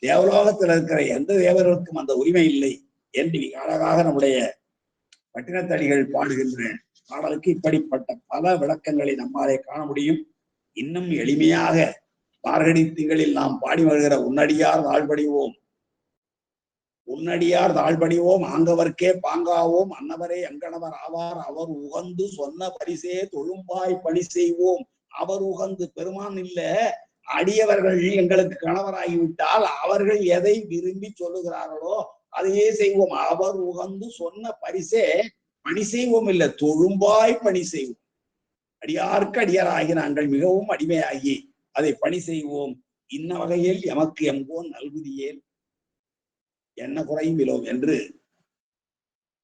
தேவலோகத்தில் இருக்கிற எந்த தேவர்களுக்கும் அந்த உரிமை இல்லை என்று அழகாக நம்முடைய பட்டினத்தடிகள் பாடுகின்ற பாடலுக்கு இப்படிப்பட்ட பல விளக்கங்களை நம்மாலே காண முடியும். இன்னும் எளிமையாக மார்கழி திங்களில் நாம் பாடி வருகிற உன்னடியார் தாழ்படிவோம், உன்னடியார் தாழ்படிவோம், ஆங்கவர்க்கே பாங்காவோம், அன்னவரே அங்கணவர் ஆவார், அவர் உகந்து சொன்ன பரிசே தொழும்பாய் பணி செய்வோம். அவர் உகந்து, பெருமான் இல்ல, அடியவர்கள் எங்களுக்கு கணவராகிவிட்டால் அவர்கள் எதை விரும்பி சொல்லுகிறார்களோ அதையே செய்வோம். அவர் உகந்து சொன்ன பரிசே பணி செய்வோம், இல்ல தொழும்பாய் பணி செய்வோம். அடியாருக்கு அடியாராகி நாங்கள் மிகவும் அடிமையாகி அதை பணி செய்வோம். இன்ன வகையில் எமக்கு எம்போன் நல்குதியேன், என்ன குறையும் இலோம் என்று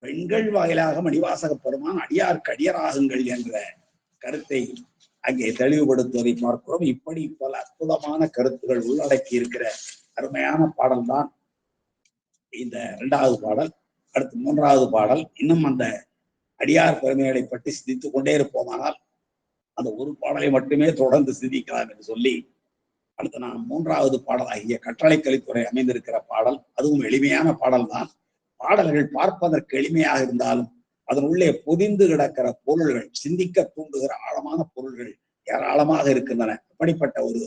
பெண்கள் வாயிலாக மணிவாசக பெருமான் அடியாருக்கு அடியராகுங்கள் என்ற கருத்தை அங்கே தெளிவுபடுத்துவதை பார்க்கிறோம். இப்படி பல அற்புதமான கருத்துகள் உள்ளடக்கி இருக்கிற அருமையான பாடல் தான் இந்த 2வது பாடல். அடுத்து 3வது பாடல். இன்னும் அந்த அடியார் பெருமைகளை பற்றி சிந்தித்துக் கொண்டே இருப்போமானால் அந்த ஒரு பாடலை மட்டுமே தொடர்ந்து சிந்திக்கலாம் என்று சொல்லி, அடுத்து நான் 3வது பாடலாகிய கட்டளை கலித்துறை அமைந்திருக்கிற பாடல். அதுவும் எளிமையான பாடல் தான். பாடல்கள் பார்ப்பதற்கு எளிமையாக இருந்தாலும் அதன் உள்ளே பொதிந்து கிடக்கிற பொருள்கள், சிந்திக்க தூண்டுகிற ஆழமான பொருள்கள் ஏராளமாக இருக்கின்றன. அப்படிப்பட்ட ஒரு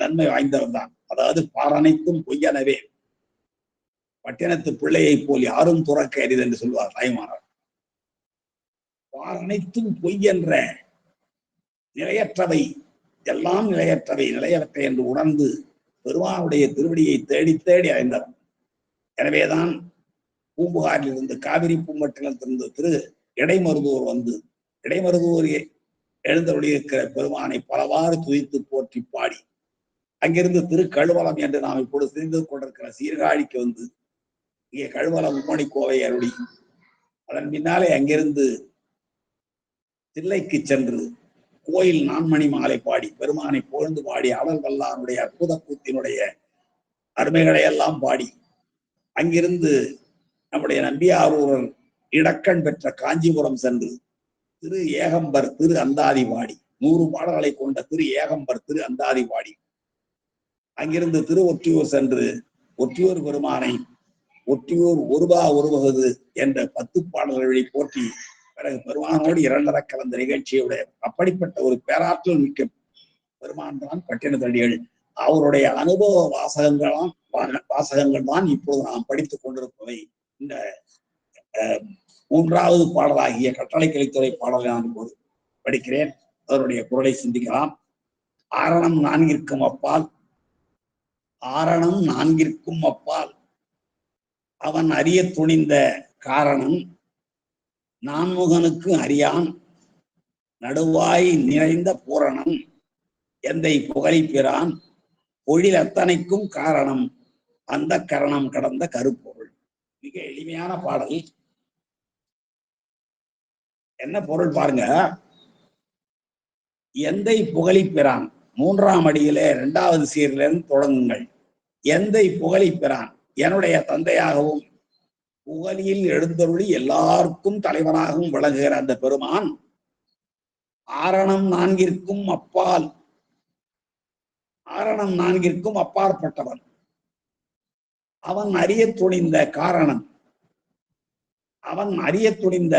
நன்மை வாய்ந்தவன் தான். அதாவது பாரனைத்தும் பொய்யனவே பட்டினத்து பிள்ளையை போல் யாரும் துறக்க அரிது என்று சொல்வார் தாய்மானார். பாரனைத்தும் பொய் என்ற நிலையற்றவை, எல்லாம் நிலையற்றவை, நிலையற்றவை என்று உணர்ந்து பெருமானுடைய திருவடியை தேடி தேடி அடைந்தவன். எனவேதான் பூம்புகாரில் இருந்து காவிரி பூம்பட்டினத்திலிருந்து திரு இடைமருதூர் வந்து இடைமருதூர் எழுந்தருளியிருக்கிற பெருமானை பலவாறு துதித்து போற்றி பாடி அங்கிருந்து திரு கழுவலம் என்று நாம் இப்பொழுது தெரிந்து கொண்டிருக்கிற சீர்காழிக்கு வந்து இங்கே கழுவலம் உம்மணி கோவை அருளி அதன் பின்னாலே அங்கிருந்து தில்லைக்கு சென்று கோயில் நான்மணி மாலை பாடி பெருமானை புகழ்ந்து பாடி அடல் வல்லாருடைய அற்புத கூத்தினுடைய அருமைகளை எல்லாம் பாடி அங்கிருந்து நம்முடைய நம்பியாரூரர் இடக்கண் பெற்ற காஞ்சிபுரம் சென்று திரு ஏகம்பர் திரு அந்தாதி பாடி 100 பாடல்களை கொண்ட திரு ஏகம்பர் திரு அந்தாதி பாடி அங்கிருந்து திரு ஒற்றியூர் சென்று ஒற்றியூர் பெருமானை ஒற்றியூர் ஒருபா ஒருவகுது என்ற 10 பாடல்களை போற்றி பிறகு பெருமானோடு 2 கலந்த நிகழ்ச்சியுடைய அப்படிப்பட்ட ஒரு பேராற்றல் மிக்க பெருமான் தான் பட்டினத்தடிகள். அவருடைய அனுபவ வாசகங்கள் தான் இப்போது நாம் படித்துக் கொண்டிருப்பவை. இந்த 3வது பாடலாகிய கட்டளை கலித்துறை பாடலை நான் இப்போது படிக்கிறேன். அதனுடைய குரலை சிந்திக்கலாம். ஆரணம் 4ற்கும் அப்பால், ஆரணம் 4ற்கும் அப்பால் அவன் அறிய துணிந்த காரணம் நான்முகனுக்கு அறியான் நடுவாய் நிறைந்த பூரணம் எந்தை புகழிப்பிரான் பொழில் அத்தனைக்கும் காரணம் அந்த கரணம் கடந்த கருப்பொருள். மிக எளிமையான பாடல். என்ன பொருள் பாருங்க. எந்தை புகழிப்பிரான் 3ஆம் அடியிலே 2வது சீரிலிருந்து தொடங்குங்கள். எந்தை புகழிப்பிரான் என்னுடைய தந்தையாகவும் புகழியில் எழுந்தருளி எல்லாருக்கும் தலைவனாகவும் விளங்குகிற அந்த பெருமான் ஆரணம் 4ற்கும் அப்பால், ஆரணம் 4ற்கும் அப்பாற்பட்டவன். அவன் அறிய துணிந்த காரணம், அவன் அறிய துணிந்த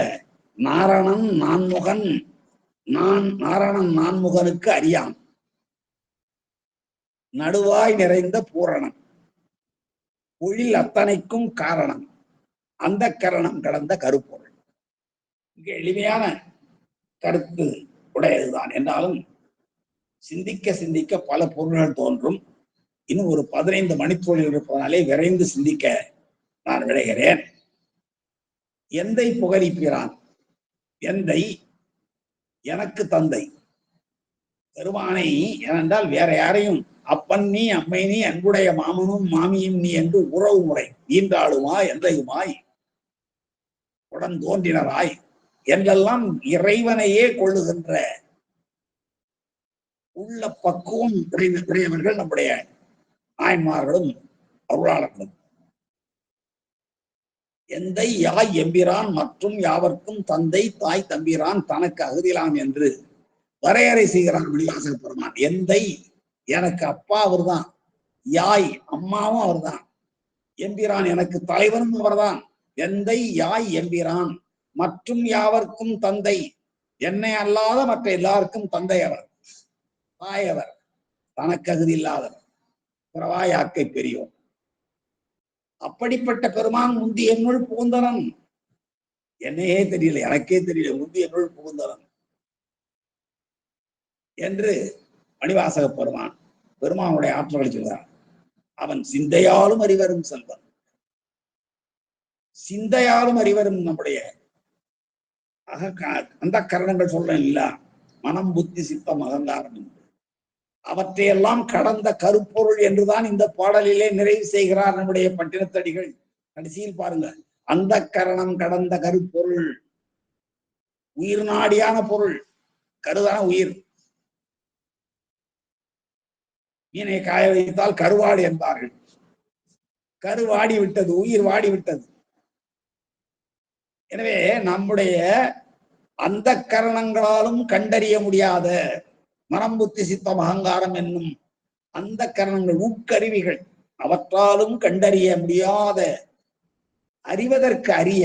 நாரணன் நான்முகன், நாரணன் நான்முகனுக்கு அறியான் நடுவாய் நிறைந்த பூரணம் பொழில் அத்தனைக்கும் காரணம் அந்த கரணம் கடந்த கருப்பொருள். மிக எளிமையான கருத்து உடையதுதான். என்றாலும் சிந்திக்க சிந்திக்க பல பொருள்கள் தோன்றும். இன்னும் ஒரு 15 மணித்துளில் இருப்பதனாலே விரைந்து சிந்திக்க நான் விளைகிறேன். எந்தை புகழிப்பிரான், எந்தை எனக்கு தந்தை. பெருமானை ஏனென்றால் வேற யாரையும் அப்பன் நீ அம்மை நீ அன்புடைய மாமனும் மாமியும் நீ என்று உறவு முறை ஈன்றாளுமாய் எந்தையுமாய் உடன் தோன்றினராய் என்றெல்லாம் இறைவனையே கொள்ளுகின்ற உள்ள பக்குவம் உடையவர்கள் நம்முடைய நாயன்மார்களும் அருளாளர்களும். எந்தை யாய் எம்பிரான் மற்றும் யாவர்க்கும் தந்தை தாய் தம்பிரான் தனக்கு அகுதிலாம் என்று வரையறை செய்கிறான் மணிவாசக பெருமான். எந்தை எனக்கு அப்பா அவர்தான், யாய் அம்மாவும் அவர்தான், எம்பிரான் எனக்கு தலைவனும் அவர்தான். எந்தை யாய் எம்பிரான் மற்றும் யாவர்க்கும் தந்தை, என்னை அல்லாத மற்ற எல்லாருக்கும் தந்தை அவர், தாய் அவர், தனக்கு அகுதி இல்லாதவர், பிறவா யாக்கை பெரியோர். அப்படிப்பட்ட பெருமான் முந்தி என்னுள் புகுந்தவன். என்னையே தெரியல, எனக்கே தெரியல, முந்தி என்னுள் புகுந்தவன் என்று மணிவாசக பெருமான் பெருமானுடைய ஆற்றலை சொல்கிறான். அவன் சிந்தையாலும் அறிவரும் செல்வன், சிந்தையாலும் அறிவரும் நம்முடைய அந்த கரணங்கள் சொல்றேன் இல்ல, மனம் புத்தி சித்தம் அகங்காரம் என்று அவற்றையெல்லாம் கடந்த கருப்பொருள் என்றுதான் இந்த பாடலிலே நிறைவு செய்கிறார் நம்முடைய பட்டினத்தடிகள். கடைசியில் பாருங்க, அந்த கரணம் கடந்த கருப்பொருள், உயிர் நாடியான பொருள். கருதான உயிர். மீனை காய வைத்தால் கருவாடு என்பார்கள். கருவாடி விட்டது, உயிர் வாடி விட்டது. எனவே நம்முடைய அந்த கரணங்களாலும் கண்டறிய முடியாத மனம் புத்தி சித்தம் அகங்காரம் என்னும் அந்த கரணங்கள் உட்கருவிகள், அவற்றாலும் கண்டறிய முடியாத, அறிவதற்கு அறிய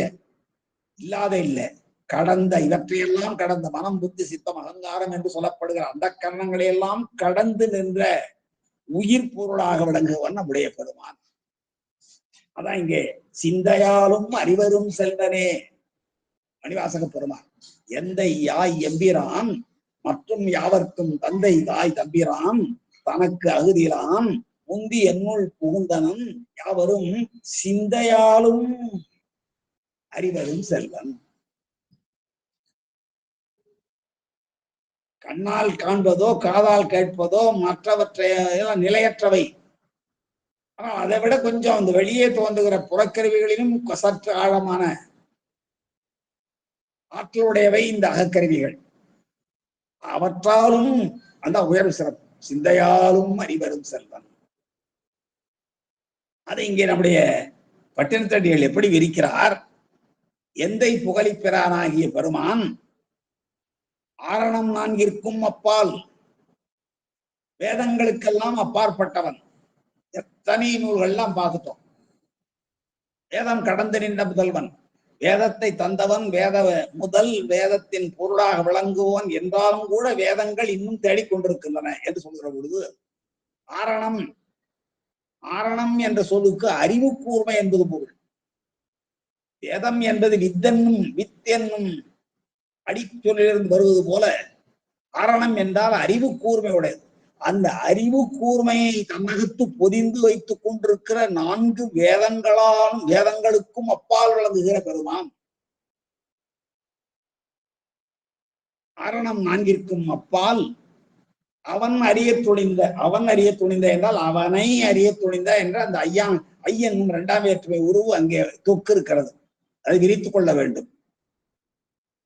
இல்லாத இல்லை, கடந்த, இவற்றையெல்லாம் கடந்த மனம் புத்தி சித்தம் அகங்காரம் என்று சொல்லப்படுகிற அந்த கரணங்களை எல்லாம் கடந்து நின்ற உயிர் பொருளாக விளங்குவன் நம்முடைய பெருமான். அதான் இங்கே சிந்தையாலும் அறிவரும் செல்வனே மணிவாசக பெருமான். எந்தை யாய் எம்பிரான் மற்றும் யாவர்க்கும் தந்தை தாய் தம்பிரான் தனக்கு அகுதிரான் முந்தி என்னுள் புகுந்தனன் யாவரும் சிந்தையாலும் அறிவரும் செல்வன். கண்ணால் காண்பதோ காதால் கேட்பதோ மற்றவற்றை நிலையற்றவை. ஆனால் அதை விட கொஞ்சம் அந்த வெளியே தோன்றுகிற புறக்கருவிகளிலும் சற்று ஆழமான ஆற்றலுடையவை இந்த அகக்கருவிகள். அவற்றாலும் அந்த உயர்வு சிறப்பு. சிந்தையாலும் அறிவரும் செல்வன். அதை இங்கே நம்முடைய பட்டினத்தடிகள் எப்படி விரிக்கிறார்? எந்தை புகழிப்பிரானாகிய பெருமான் ஆரணம் நான்கிற்கும் அப்பால், வேதங்களுக்கெல்லாம் அப்பாற்பட்டவன். எத்தனை நூல்கள்லாம் பார்த்துட்டோம். வேதம் கடந்து நின்ற முதல்வன், வேதத்தை தந்தவன், முதல் வேதத்தின் பொருளாக விளங்குவோன் என்றாலும் கூட வேதங்கள் இன்னும் தேடிக்கொண்டிருக்கின்றன என்று சொல்கிற பொழுது ஆரணம், ஆரணம் என்ற சொல்லுக்கு அறிவு கூர்மை என்பது பொருள். வேதம் என்பது வித் என்னும் அடிச்சொல்லிலிருந்து வருவது போல ஆரணம் என்றால் அறிவு கூர்மை உடையது. அந்த அறிவு கூர்மையை தன்னகத்து பொதிந்து வைத்துக் கொண்டிருக்கிற 4 வேதங்களுக்கும் அப்பால் விளங்குகிற பெருமான். ஆரணம் 4ற்கும் அப்பால் அவன் அறிய துணிந்த என்றால் அவனை அறிய துணிந்த என்ற அந்த ஐயன் 2ஆம் வேற்றுமை உருவு அங்கே தொக்கு இருக்கிறது. அதை விரித்துக் கொள்ள வேண்டும்.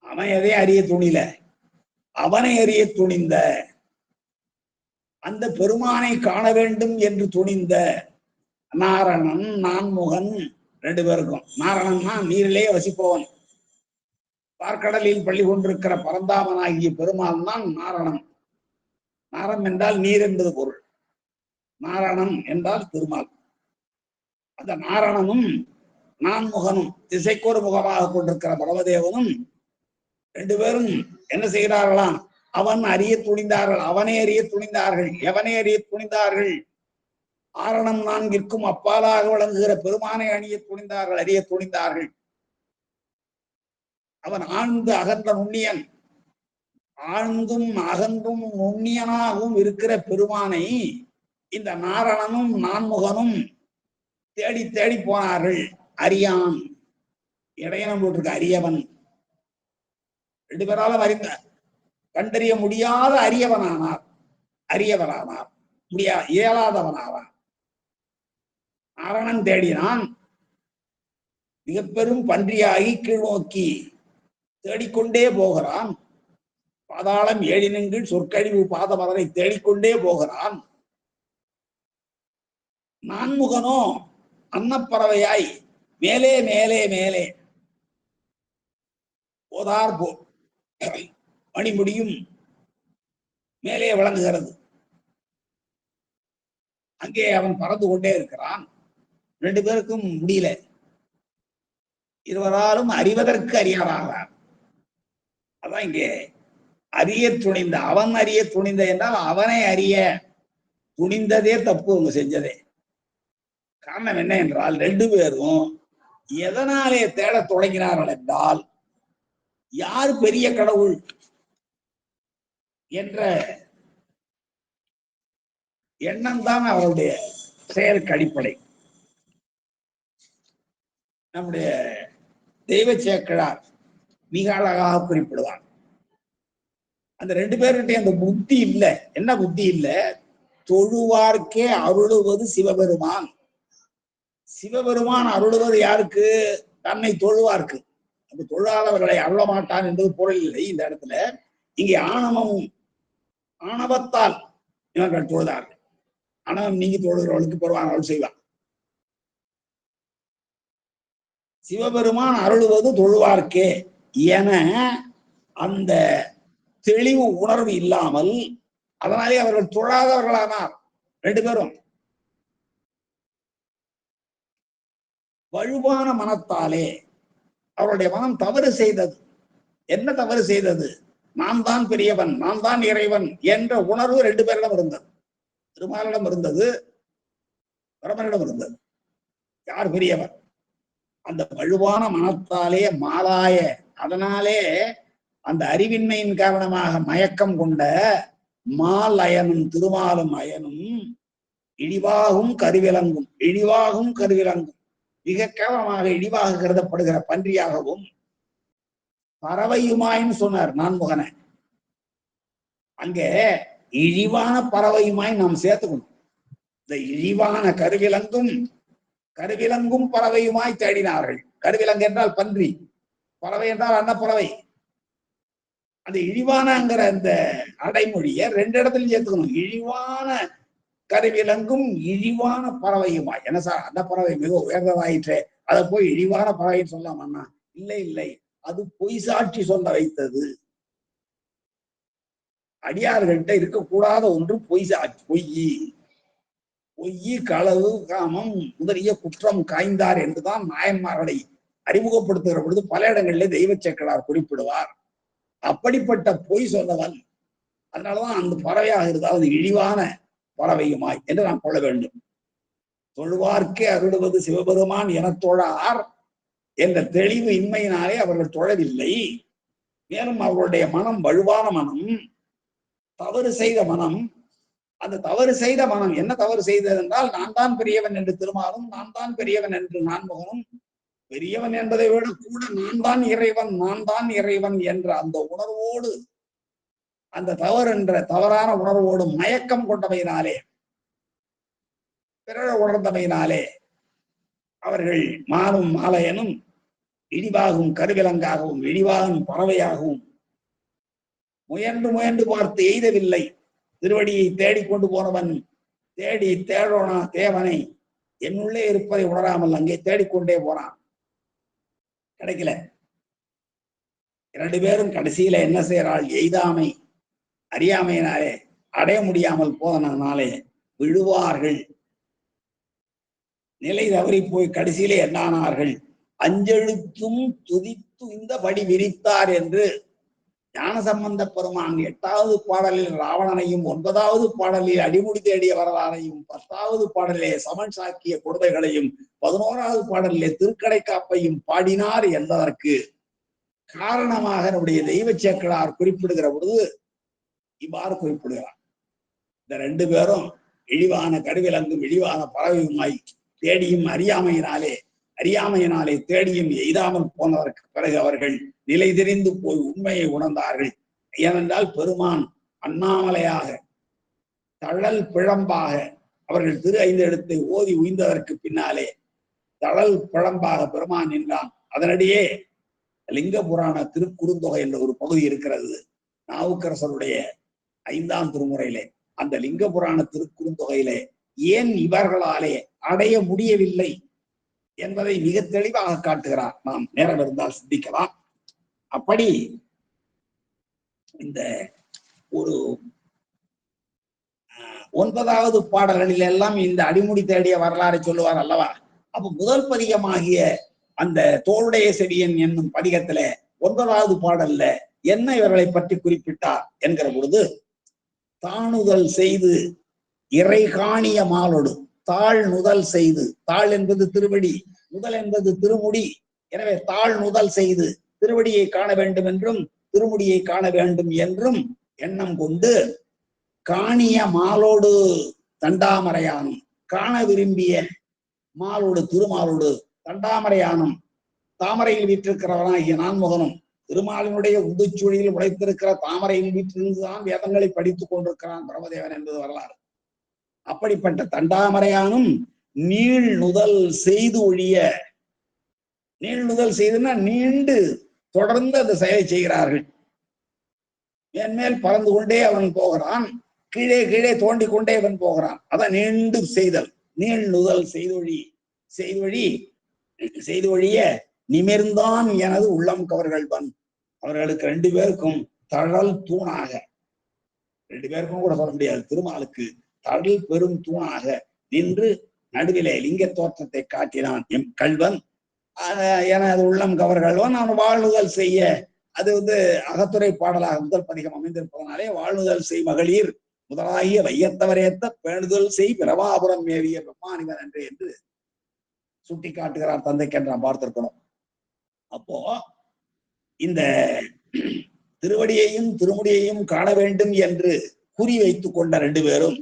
அவன் எதை அறிய துணில, அவனை அறிய துணிந்த, அந்த பெருமானை காண வேண்டும் என்று துணிந்த நாரணன் நான்முகன் 2 பேருக்கும். நாரணன்னா நீரிலே வசிப்பவன், பார்க்கடலில் பள்ளி கொண்டிருக்கிற பரந்தாமனாகிய பெருமான் தான் நாரணன். நாரம் என்றால் நீர் என்பது பொருள். நாரணன் என்றால் திருமால். அந்த நாரணனும் நான்முகனும் திசைக்கொரு முகமாக கொண்டிருக்கிற பரமதேவனும் 2 பேரும் என்ன செய்கிறார்களாம்? அவன் அறிய துணிந்தார்கள், அவனை அறிய துணிந்தார்கள். எவனை அறிய துணிந்தார்கள்? ஆரணம் 4ற்கும் அப்பாலாக விளங்குகிற பெருமானை அறிய துணிந்தார்கள். அவன் ஆழ்ந்து அகன்ற நுண்ணியன், ஆழ்ந்தும் அகன்றும் நுண்ணியனாகவும் இருக்கிற பெருமானை இந்த நாரணனும் நான்முகனும் தேடி தேடி போனார்கள். அறியான், இடையனம் போட்டிருக்க அரியவன். 2 பேராலும் கண்டறிய முடியாத அரியவனானார், இயலாதவனாவான். நாரணன் தேடினான், மிக பெரும் பன்றியாகி கீழ் நோக்கி தேடிக்கொண்டே போகிறான். பாதாளம் 7 சொற்கழிவு பாதமலரை தேடிக்கொண்டே போகிறான். நான்முகனோ அன்னப்பறவையாய் மேலே மேலே மேலே போதார் மணிமுடியும் மேலே விளங்குகிறது. அங்கே அவன் பறந்து கொண்டே இருக்கிறான். 2 பேருக்கும் முடியல. இருவராலும் அறிவதற்கு அறியாதாகிறார். அதான் இங்கே அறிய துணிந்த, அவன் அறிய துணிந்த என்றால் அவனை அறிய துணிந்ததே தப்பு அவங்க செஞ்சதே. காரணம் என்ன என்றால் 2 பேரும் எதனாலே தேட தொடங்கினார்கள் என்றால், யார் பெரிய கடவுள் என்ற எண்ணம் தான் அவருடைய செயலுக்கு அடிப்படை. நம்முடைய தெய்வ சேக்கிழார் மிக அழகாக குறிப்பிடுவார். அந்த 2 பேர்கிட்ட அந்த புத்தி இல்லை. என்ன புத்தி இல்லை? தொழுவார்க்கே அருளுவது சிவபெருமான். சிவபெருமான் அருளுவது யாருக்கு? தன்னை தொழுவார்க்கு. அந்த தொழாதவர்களை அருள மாட்டான் என்பது பொருள் இல்லை இந்த இடத்துல. இங்கே ஆணவத்தால் இவர்கள் தொழுதார்கள். ஆணவம் நீங்கி தொழுகிறவர்களுக்கு பெருமான் அருள் செய்வார். சிவபெருமான் அருளுவது தொழுவார்க்கே என அந்த தெளிவு உணர்வு இல்லாமல், அதனாலே அவர்கள் தொழாதவர்களானார் 2 பேரும். வலுவான மனத்தாலே அவருடைய மனம் தவறு செய்தது. என்ன தவறு செய்தது? நான் தான் பெரியவன், நான் தான் இறைவன் என்ற உணர்வு 2 பேரிடம் இருந்தது. திருமாலிடம் இருந்தது, பிரமனிடம் இருந்தது. யார் பெரியவர்? அந்த வலுவான மனத்தாலே மாலாய, அதனாலே அந்த அறிவின்மையின் காரணமாக மயக்கம் கொண்ட மால் அயனும் திருமாலும் அயனும் இழிவாகும் கருவிலங்கும், இழிவாகும் கருவிலங்கும், மிக கேவலமாக இழிவாக கருதப்படுகிற பன்றியாகவும் பறவையுமாயின்னு சொன்னார் நான்முகனை. அங்கே இழிவான பறவையுமாய் நாம் சேர்த்துக்கணும். இந்த இழிவான கருவிலங்கும் பறவையுமாய் தேடினார்கள். கருவிலங்கு என்றால் பன்றி, பறவை என்றால் அன்னப்பறவை. அந்த இழிவானங்கிற அந்த அடைமொழியை ரெண்டு இடத்துலையும் சேர்த்துக்கணும். இழிவான கருவிலங்கும் இழிவான பறவையுமாய். என்ன சார், அந்த பறவை மிக உயர்ந்ததாயிற்றே, அதை போய் இழிவான பறவைன்னு சொல்லாமண்ணா? இல்லை இல்லை, அது பொய் சாட்சி சொல்ல வைத்தது. அடியார்கள்ட்ட இருக்கக்கூடாத ஒன்று பொய் சாட்சி. பொய், களவு, காமம் முதலிய குற்றம் காய்ந்தார் என்றுதான் நாயன்மார்களை அறிமுகப்படுத்துகிற பொழுது பல இடங்களிலே தெய்வ சேக்கலார் குறிப்பிடுவார். அப்படிப்பட்ட பொய் சொன்னவன். அதனாலதான் அந்த பறவையாக இருந்தால் அது இழிவான பறவையுமாய் என்று நாம் கொள்ள வேண்டும். தொழுவார்க்கே அருளுவது சிவபெருமான் என தொழார் என்ற தெளிவு இன்மையினாலே அவர்கள் தொழவில்லை. மேலும் அவர்களுடைய மனம் வலுவான மனம், தவறு செய்த மனம். அந்த தவறு செய்த மனம் என்ன தவறு செய்தது என்றால், நான் தான் பெரியவன் என்று திருமாலும், நான் தான் பெரியவன் என்று நான்முகனும், பெரியவன் என்பதை விட கூட நான் தான் இறைவன் என்ற அந்த உணர்வோடு, அந்த தவறான உணர்வோடு மயக்கம் கொண்டமையினாலே, பிறர் உணர்ந்தமையினாலே அவர்கள் மாலும் மாலையனும் இழிவாகும் கருவிலங்காகவும் இழிவாகும் பறவையாகவும் முயன்று பார்த்து எய்தவில்லை. திருவடியை தேடிக்கொண்டு போனவன் தேடோனா தேவனை என்னுள்ளே இருப்பதை உணராமல் அங்கே தேடிக்கொண்டே போனான். கிடைக்கல. இரண்டு பேரும் கடைசியில என்ன செய்யறாள்? எய்தாமை, அறியாமையினாலே அடைய முடியாமல் போதனாலே விழுவார்கள். நிலை தவறி போய் கடைசியிலே என்னானார்கள்? அஞ்செழுத்தும் துதித்து இந்த படி விரித்தார் என்று ஞானசம்பந்த பெருமான் 8வது பாடலில் ராவணனையும், 9வது பாடலில் அடிமுடி தேடிய வரலாறையும், 10வது பாடலிலே சமன் சாக்கிய கொடுமைகளையும், 11வது பாடலிலே திருக்கடை காப்பையும் பாடினார் என்பதற்கு காரணமாக நம்முடைய தெய்வ சேக்கலார் குறிப்பிடுகிற பொழுது இவ்வாறு குறிப்பிடுகிறார். இந்த ரெண்டு பேரும் இழிவான கருவிலங்கும் இழிவான பறவையுமாய் தேடியும் அறியாமையினாலே தேடியும் எய்தாமல் போனதற்கு பிறகு அவர்கள் நிலை தெரிந்து போய் உண்மையை உணர்ந்தார்கள். ஏனென்றால் பெருமான் அண்ணாமலையாக தழல் பிழம்பாக அவர்கள் திரு 5 எழுத்தை ஓதி உய்ந்ததற்கு பின்னாலே தழல் பிழம்பாக பெருமான் நின்றான். அதனிடையே லிங்க புராண திருக்குறுந்தொகை என்ற ஒரு பகுதி இருக்கிறது. நாவுக்கரசருடைய 5ஆம் திருமுறையிலே அந்த லிங்க புராண திருக்குறுந்தொகையிலே ஏன் இவர்களாலே அடைய முடியவில்லை என்பதை மிக தெளிவாக காட்டுகிறார். நாம் நேரம் இருந்தால் சிந்திக்கலாம். அப்படி இந்த ஒரு 9வது பாடல்களில் எல்லாம் இந்த அடிமுடி தேடிய வரலாறை சொல்லுவார் அல்லவா? அப்ப முதல் பதிகமாகிய அந்த தோளுடைய செவியன் என்னும் பதிகத்துல 9வது பாடல்ல என்ன இவர்களை பற்றி குறிப்பிட்டார் என்கிற பொழுது, தாணுதல் செய்து இறை காணிய மாலோடு, தாழ் நுதல் செய்து, தாழ் என்பது திருவடி, முதல் என்பது திருமுடி. எனவே தாழ் நுதல் செய்து திருவடியை காண வேண்டும் என்றும் திருமுடியை காண வேண்டும் என்றும் எண்ணம் கொண்டு, காணிய மாலோடு தண்டாமரையானும், காண விரும்பிய மாலோடு திருமாலோடு தண்டாமரையானும், தாமரையில் வீற்றிருக்கிறவனாகிய நான்முகனும் திருமாலினுடைய உந்துச்சூழியில் உழைத்திருக்கிற தாமரையில் வீற்றிருந்துதான் வேதங்களை படித்துக் கொண்டிருக்கிறான் பிரமதேவன் என்பது வரலாறு. அப்படிப்பட்ட தண்டாமரையானும் நீள் நுதல் செய்து ஒழிய, நீள் நுதல் செய்துன்னா நீண்டு தொடர்ந்து அந்த செயலை செய்கிறார்கள். மேன்மேல் பறந்து கொண்டே அவன் போகிறான், கீழே கீழே தோண்டி கொண்டே அவன் போகிறான். அதான் நீண்டு செய்தல். நீள் நுதல் செய்தொழிய நிமிர்ந்தான் எனது உள்ளம் கவர்கள்வன். அவர்களுக்கு 2 பேருக்கும் தழல் தூணாக, 2 பேருக்கும் கூட சொல்ல முடியாது, திருமாலுக்கு தழல் பெரும் தூணாக நின்று நடுவிலே லிங்க தோற்றத்தை காட்டினான் எம் கல்வன். எனது உள்ளம் கவர்கள்வன். அவன் வாழ்வுதல் செய்ய, அது அகத்துறை பாடலாக முதல் பதிகம் அமைந்திருப்பதனாலே வாழ்வுதல் செய் மகளிர் முதலாகிய வையத்தவரேத்த பேணுதல் செய் பிரபாபுரம் மேவிய பிரம்மானிவன் என்று என்று சுட்டி காட்டுகிறார் தந்தைக்கு நாம் பார்த்திருக்கணும். அப்போ இந்த திருவடியையும் திருமுடியையும் காண வேண்டும் என்று குறி வைத்துக் கொண்ட ரெண்டு பேரும்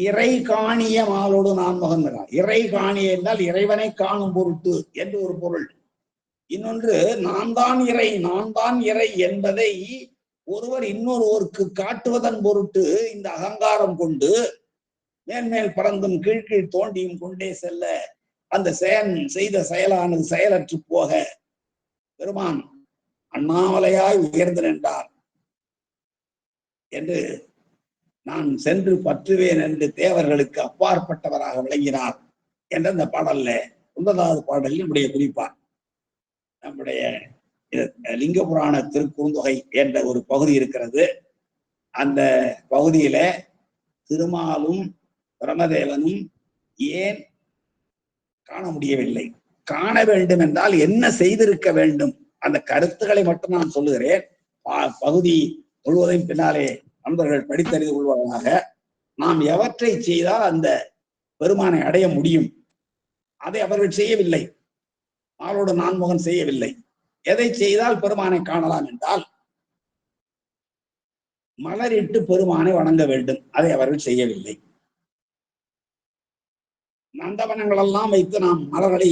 இறை காணிய மாலோடு நான்முகன். இறை காணிய என்றால் இறைவனை காணும் பொருட்டு என்று ஒரு பொருள். இன்னொன்று நான் தான் இறை என்பதை ஒருவர் இன்னொருவருக்கு காட்டுவதன் பொருட்டு இந்த அகங்காரம் கொண்டு மேன்மேல் பறந்தும் கீழ்கீழ் தோண்டியும் கொண்டே செல்ல அந்த செய்த செயலானது செயலற்று போக பெருமான் அண்ணாமலையாய் உயர்ந்து நின்றார் என்று நான் சென்று பற்றுவேன் என்று தேவர்களுக்கு அப்பாற்பட்டவராக விளங்கினார் என்ற அந்த பாடல்ல 9வது பாடலில் நம்முடைய குறிப்பார். நம்முடைய லிங்க புராண திருக்குறுந்தொகை என்ற ஒரு பகுதி இருக்கிறது. அந்த பகுதியில திருமாலும் பிரமதேவனும் ஏன் காண முடியவில்லை, காண வேண்டும் என்றால் என்ன செய்திருக்க வேண்டும், அந்த கருத்துக்களை மட்டும் நான் சொல்லுகிறேன். பகுதி முழுவதையும் பின்னாலே நண்பர்கள் படித்தறிந்து கொள்வதாக. நாம் எவற்றை செய்தால் அந்த பெருமானை அடைய முடியும், அதை அவர்கள் செய்யவில்லை. மாலோடு நான்முகன் செய்யவில்லை. எதை செய்தால் பெருமானை காணலாம் என்றால் மலரிட்டு பெருமானை வணங்க வேண்டும், அதை அவர்கள் செய்யவில்லை. நந்தவனங்கள் எல்லாம் வைத்து நாம் மலர்களை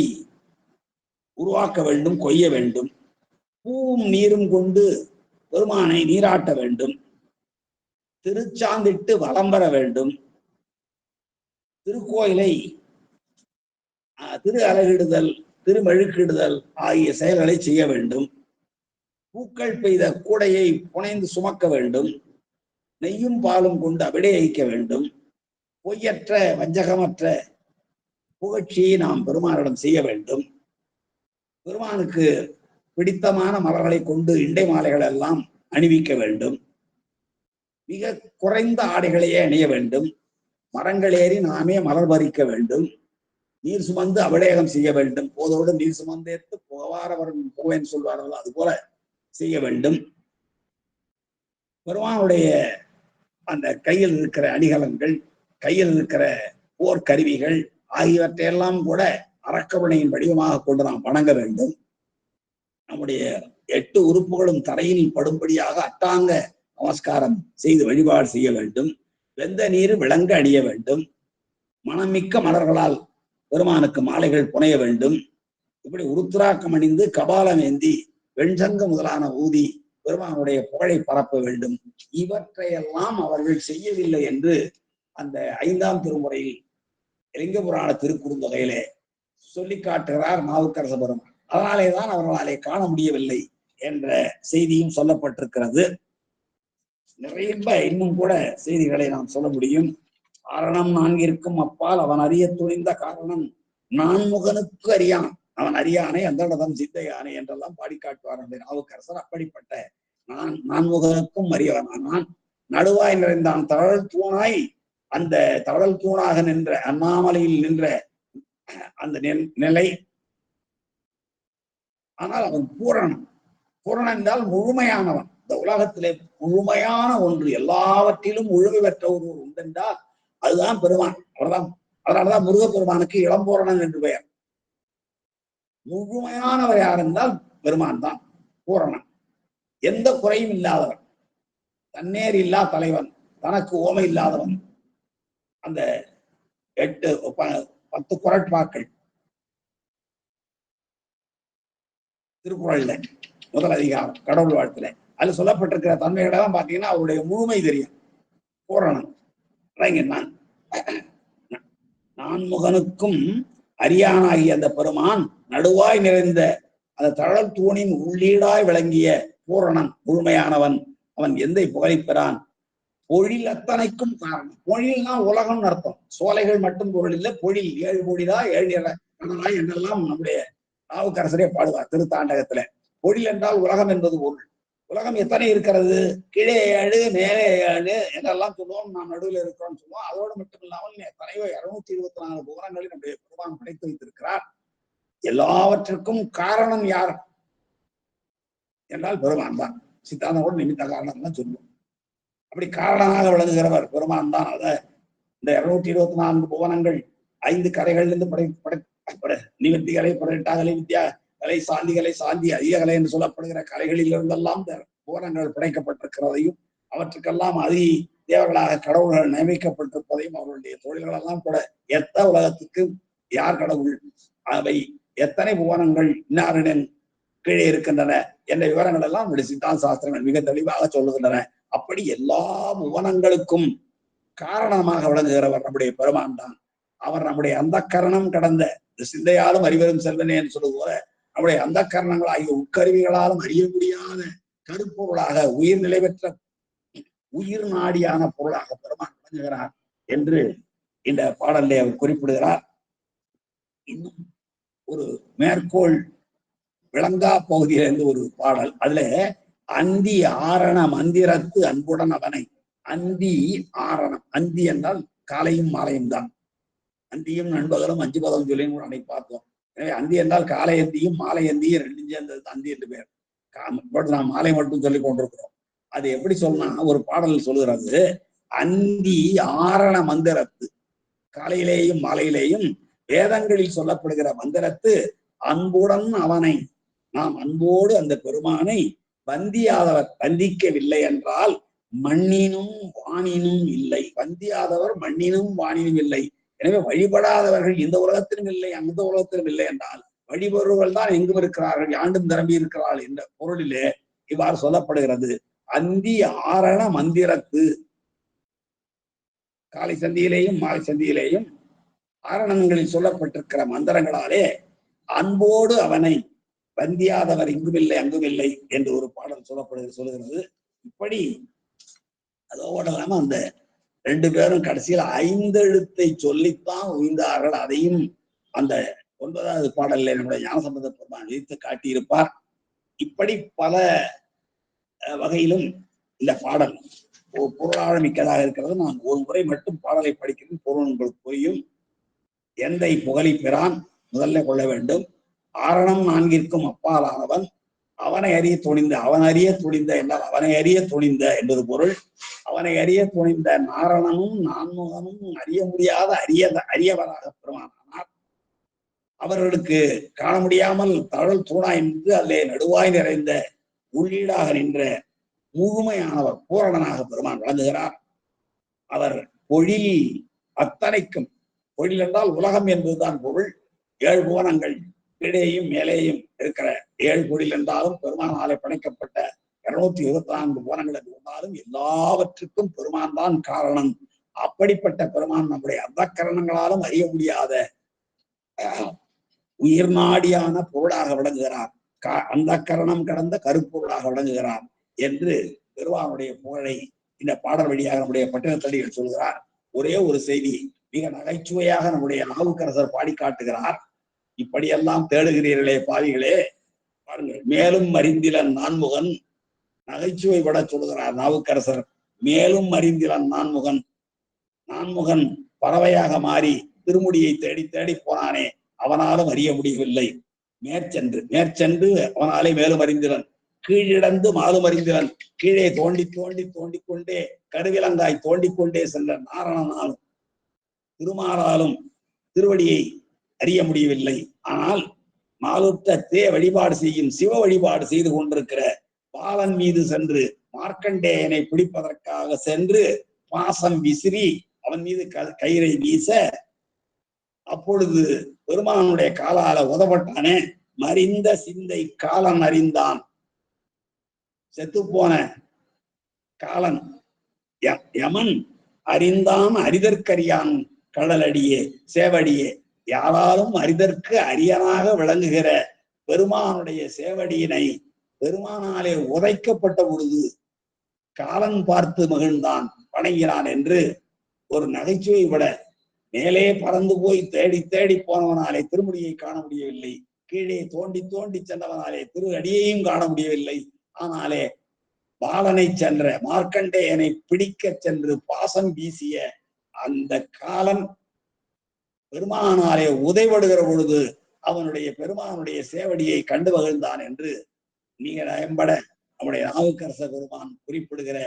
உருவாக்க வேண்டும், கொய்ய வேண்டும். பூவும் நீரும் கொண்டு பெருமானை நீராட்ட வேண்டும். திருச்சாந்திட்டு வலம் வர வேண்டும். திருக்கோயிலை திரு அலகிடுதல், திருமெழுக்கிடுதல் ஆகிய செயல்களை செய்ய வேண்டும். பூக்கள் பெய்த கூடையை புனைந்து சுமக்க வேண்டும். நெய்யும் பாலும் கொண்டு அபிடேகிக்க வேண்டும். பொய்யற்ற வஞ்சகமற்ற புகழ்ச்சியை நாம் பெருமானிடம் செய்ய வேண்டும். பெருமானுக்கு பிடித்தமான மலர்களை கொண்டு இண்டை மாலைகள் எல்லாம் அணிவிக்க வேண்டும். மிக குறைந்த ஆடைகளையே அணிய வேண்டும். மரங்கள் ஏறி நாமே மலர் பறிக்க வேண்டும். நீர் சுமந்து அபிடேகம் செய்ய வேண்டும். போதோடு நீர் சுமந்தேற்று புகவாரவரும் போவேன்னு சொல்வார்கள், அது போல செய்ய வேண்டும். பெருமானுடைய அந்த கையில் இருக்கிற அணிகலன்கள், கையில் இருக்கிற போர் கருவிகள் ஆகியவற்றையெல்லாம் கூட அரக்கருணையின் வடிவமாக கொண்டு நாம் வணங்க வேண்டும். நம்முடைய 8 உறுப்புகளும் தரையில் படும்படியாக அட்டாங்க நமஸ்காரம் செய்து வழிபாடு செய்ய வேண்டும். வெந்த நீர் விளங்க அணிய வேண்டும். மனமிக்க மலர்களால் பெருமானுக்கு மாலைகள் புனைய வேண்டும். இப்படி உருத்திராக்கம் அணிந்து கபாலம் ஏந்தி வெண்சங்கு முதலான ஊதி பெருமானுடைய புகழை பரப்ப வேண்டும். இவற்றையெல்லாம் அவர்கள் செய்யவில்லை என்று அந்த 5ஆம் திருமுறையில் லிங்க புராண திருக்குறுந்தொகையிலே சொல்லி காட்டுகிறார் நாவுக்கரச பெருமான். அதனாலேதான் அவர்களாலே காண முடியவில்லை என்ற செய்தியும் சொல்லப்பட்டிருக்கிறது. நிறைய இன்னும் கூட செய்திகளை நாம் சொல்ல முடியும். காரணம் 4ற்கும் அப்பால் அவன் அறிய துணிந்த காரணம் நான்முகனுக்கு அறியான், அவன் அறியானை அந்தடதம் சித்தையானை என்றெல்லாம் பாடி காட்டுவார் அந்த நாவுக்கரசர். அப்படிப்பட்ட நான்முகனுக்கும் அறியவன் நான் நடுவாய் நிறைந்தான் தழல் தூணாய், அந்த தழல் தூணாக நின்ற அண்ணாமலையில் நின்ற அந்த நிலை. ஆனால் அவன் பூரணன். பூரணன் என்றால் முழுமையானவன். இந்த உலகத்திலே முழுமையான ஒன்று, எல்லாவற்றிலும் முழுமை பெற்ற ஒருவர் உண்டென்றால் அதுதான் பெருமான். அவர்தான். அதனாலதான் முருகப்பெருமானுக்கு இளம்பூரணன் என்று பெயர். முழுமையானவர் யார் என்றால் பெருமான் தான் பூரணன். எந்த குறையும் இல்லாதவன், தன்னேர் இல்லா தலைவன், தனக்கு ஓமை இல்லாதவன். அந்த 10 குறட்பாக்கள் திருக்குறள்ல முதல் அதிகாரம் கடவுள் வாழ்த்துல அதுல சொல்லப்பட்டிருக்கிற தன்மைகளெல்லாம் பாத்தீங்கன்னா அவருடைய முழுமை தெரியும். பூரணன் நான்முகனுக்கும் அரியானாகிய அந்த பெருமான் நடுவாய் நிறைந்த அந்த தழல் தூணின் உள்ளீடாய் விளங்கிய பூரணன், முழுமையானவன். அவன் எந்தை புகழைப்பெறான். பொழில் அத்தனைக்கும் காரணம். பொழில்னா உலகம்னு அர்த்தம். சோலைகள் மட்டும் பொருள் இல்லை, பொழில் 7 கோடிதா 7 கடலாய் என்றெல்லாம் நம்முடைய நாவுக்கரசரே பாடுவார் திருத்தாண்டகத்துல. பொழில் என்றால் உலகம் என்பது பொருள். உலகம் எத்தனை இருக்கிறது? கீழே 7 மேலே 7 என்றெல்லாம் சொல்லுவோம். நாம் நடுவில் இருக்கிறோம்னு சொல்லுவோம். அதோடு மட்டும் இல்லாமல் எத்தனையோ 224 புவனங்களை நம்முடைய பெருமான் படைத்து வைத்திருக்கிறார். எல்லாவற்றிற்கும் காரணம் யார் என்றால் பெருமான் தான். சித்தாந்தோடு நிமித்த காரணம் தான் சொல்லுவோம். அப்படி காரணமாக விளங்குகிறவர் பெருமான் தான். அத இந்த 224 புவனங்கள் 5 கலைகளிலிருந்து நிவர்த்தி கலை, புரட்டாகலை, வித்யா கலை, சாந்தி கலை, சாந்தி அதிக கலை என்று சொல்லப்படுகிற கலைகளில் இருந்தெல்லாம் இந்த புவனங்கள் படைக்கப்பட்டிருக்கிறதையும் அவற்றுக்கெல்லாம் அதி தேவர்களாக கடவுள்கள் நியமிக்கப்பட்டிருப்பதையும் அவர்களுடைய தொழில்கள் எல்லாம் கூட எத்த உலகத்துக்கு யார் கடவுள், அவை எத்தனை புவனங்கள் இன்னாரின் கீழே இருக்கின்றன என்ற விவரங்கள் எல்லாம் நம்முடைய சித்தாந்த சாஸ்திரங்கள் மிக தெளிவாக சொல்லுகின்றன. அப்படி எல்லா புவனங்களுக்கும் காரணமாக விளங்குகிறவர் நம்முடைய பெருமான் தான். அவர் நம்முடைய அந்த கரணம் கடந்த சிந்தையாலும் அறிவரும் செல்வனே என்று சொல்வது போல நம்முடைய அந்த கரணங்கள் ஆகிய உட்கருவிகளாலும் அறிய முடியாத கருப்பொருளாக உயிர் நிலை பெற்ற உயிர் நாடியான பொருளாக பெருமான் விளங்குகிறார் என்று இந்த பாடலை அவர் குறிப்பிடுகிறார். இன்னும் ஒரு மேற்கோள் விளங்கா பகுதியிலிருந்து ஒரு பாடல். அதுல அந்தி ஆரண மந்திரத்து அன்புடன் அவனை, அந்தி ஆரணம், அந்தி என்றால் காலையும் மாலையும் தான். அந்தியும் நண்பகலும் 5 பதம் சொல்லியும் கூட அன்னைக்கு பார்த்தோம். எனவே அந்தி என்றால் காலை அந்தியும் மாலை அந்தியும் ரெண்டும் சேர்ந்தது அந்தி என்று பேர். நாம் மாலை மட்டும் சொல்லிக் கொண்டிருக்கிறோம். அது எப்படி சொன்னா, ஒரு பாடல் சொல்லுகிறது, அந்தி ஆரண மந்திரத்து, காலையிலேயும் மாலையிலேயும் வேதங்களில் சொல்லப்படுகிற மந்திரத்து அன்புடன் அவனை, நாம் அன்போடு அந்த பெருமானை வந்தியாதவர், வந்திக்கவில்லை என்றால் மண்ணினும் வானினும் இல்லை. வந்தியாதவர் மண்ணினும் வானினும் இல்லை. எனவே வழிபடாதவர்கள் இந்த உலகத்திலும் இல்லை அந்த உலகத்திலும் இல்லை என்றால் வழிபடுவர்கள் தான் எங்கும் இருக்கிறார்கள், ஆண்டும் நிரம்பி இருக்கிறார்கள் என்ற பொருளிலே இவ்வாறு சொல்லப்படுகிறது. அந்தி ஆரண மந்திரத்து, காலை சந்தியிலேயும் மாலை சந்தியிலேயும் ஆரணங்களில் சொல்லப்பட்டிருக்கிற மந்திரங்களாலே அன்போடு அவனை, வந்தியாதவர் இங்குமில்லை அங்குமில்லை என்று ஒரு பாடல் சொல்லுகிறது. இப்படி அதோட இல்லாம அந்த 2 பேரும் கடைசியில் 5 எழுத்தை சொல்லித்தான் உய்ந்தார்கள். அதையும் அந்த 9வது பாடலில் நம்முடைய ஞானசம்பந்த பெருமான் இழுத்து காட்டியிருப்பார். இப்படி பல வகையிலும் இந்த பாடல் பொருளாழமிக்கதாக இருக்கிறது. நான் ஒரு முறை மட்டும் பாடலை படிக்கிறேன், பொருள் உங்களுக்கு புரியும். எந்தை புகழி பிரான் முதல்ல கொள்ள வேண்டும். ஆரணம் 4ற்கும் அப்பாலானவன், அவனை அறிய துணிந்த, அவன் அறிய துணிந்த என்றால் அவனை அறிய துணிந்த என்பது பொருள். அவனை அறிய துணிந்த நாரணனும் நான்முகனும் அறிய முடியாத அரியவராக பெருமானார். அவர்களுக்கு காண முடியாமல் தழல் தூணாய் நின்று அதிலே நடுவாய் நிறைந்த உள்ளீடாக நின்ற முழுமையானவர் பூரணனாக பெருமான் விளங்குகிறார். அவர் பொழில் அத்தனைக்கும், பொழில் என்றால் உலகம் என்பதுதான் பொருள். 7 புவனங்கள் கீழேயும் மேலேயும் இருக்கிற 7 பொழில் என்றாலும் பெருமானாலே படைக்கப்பட்ட 224 புவனங்கள் என்று கொண்டாலும் எல்லாவற்றுக்கும் பெருமான் தான் காரணம். அப்படிப்பட்ட பெருமான் நம்முடைய அந்த கரணங்களாலும் அறிய முடியாத உயிர் நாடியான பொருளாக விளங்குகிறார். அந்த கரணம் கடந்த கருப்பொருளாக விளங்குகிறார் என்று பெருமானுடைய புகழை இந்த பாடல் வழியாக நம்முடைய பட்டினத்தடிகள் சொல்கிறார். ஒரே ஒரு செய்தி மிக நகைச்சுவையாக நம்முடைய நாவுக்கரசர் பாடி காட்டுகிறார். இப்படியெல்லாம் தேடுகிறீர்களே பாவிகளே, பாருங்கள், மேலும் அறிந்திலன் நான்முகன், நகைச்சுவை பட சொல்கிறார் நாவுக்கரசர். மேலும் அறிந்திலன் நான்முகன், நான்முகன் பறவையாக மாறி திருமுடியை தேடி தேடி போனானே, அவனாலும் அறிய முடியவில்லை. மேற்சென்று அவனாலே மேலும் அறிந்திலன், கீழிடந்து மாலும் அறிந்திலன், கீழே தோண்டி தோண்டி தோண்டிக் கொண்டே கருவிலங்காய் தோண்டிக்கொண்டே சென்ற நாரணனாலும் திருமாலாலும் திருவடியை அறிய முடியவில்லை. ஆனால் மாலுத்தத்தே வழிபாடு செய்யும் சிவ வழிபாடு செய்து கொண்டிருக்கிற பாலன் மீது சென்று மார்க்கண்டேயனை பிடிப்பதற்காக சென்று பாசம் விசிறி அவன் மீது கயிறை வீச, அப்பொழுது பெருமானுடைய காலால உதப்பட்டானே, மறிந்த சிந்தை காலன் அறிந்தான். செத்துப்போன காலன் யமன் அறிந்தான் அறிதற்கரியான் கடலடியே சேவடியே. யாராலும் அறிதற்கு அரியனாக விளங்குகிற பெருமானுடைய சேவடியினை பெருமானாலே உதைக்கப்பட்ட பொழுது காலன் பார்த்து மகிழ்ந்தான், வணங்கினான் என்று ஒரு நகைச்சுவை விட, மேலே பறந்து போய் தேடி தேடி போனவனாலே திருமுடியை காண முடியவில்லை, கீழே தோண்டி தோண்டி சென்றவனாலே திரு அடியையும் காண முடியவில்லை. ஆனாலே பாலனை சென்ற மார்க்கண்டேயனை பிடிக்க சென்று பாசம் வீசிய அந்த காலன் பெருமானாலே உதைபடுகிற பொழுது அவனுடைய பெருமானுடைய சேவடியை கண்டு மகிழ்ந்தான் என்று மிக நயம்பட நம்முடைய நாவுக்கரச பெருமான் குறிப்பிடுகிற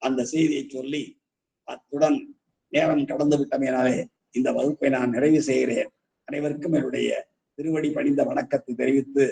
அந்த செய்தியை சொல்லி அத்துடன் நேரம் கடந்து விட்டமையினாலே இந்த வகுப்பை நான் நிறைவு செய்கிறேன். அனைவருக்கும் என்னுடைய திருவடி பணிந்த வணக்கத்தை தெரிவித்து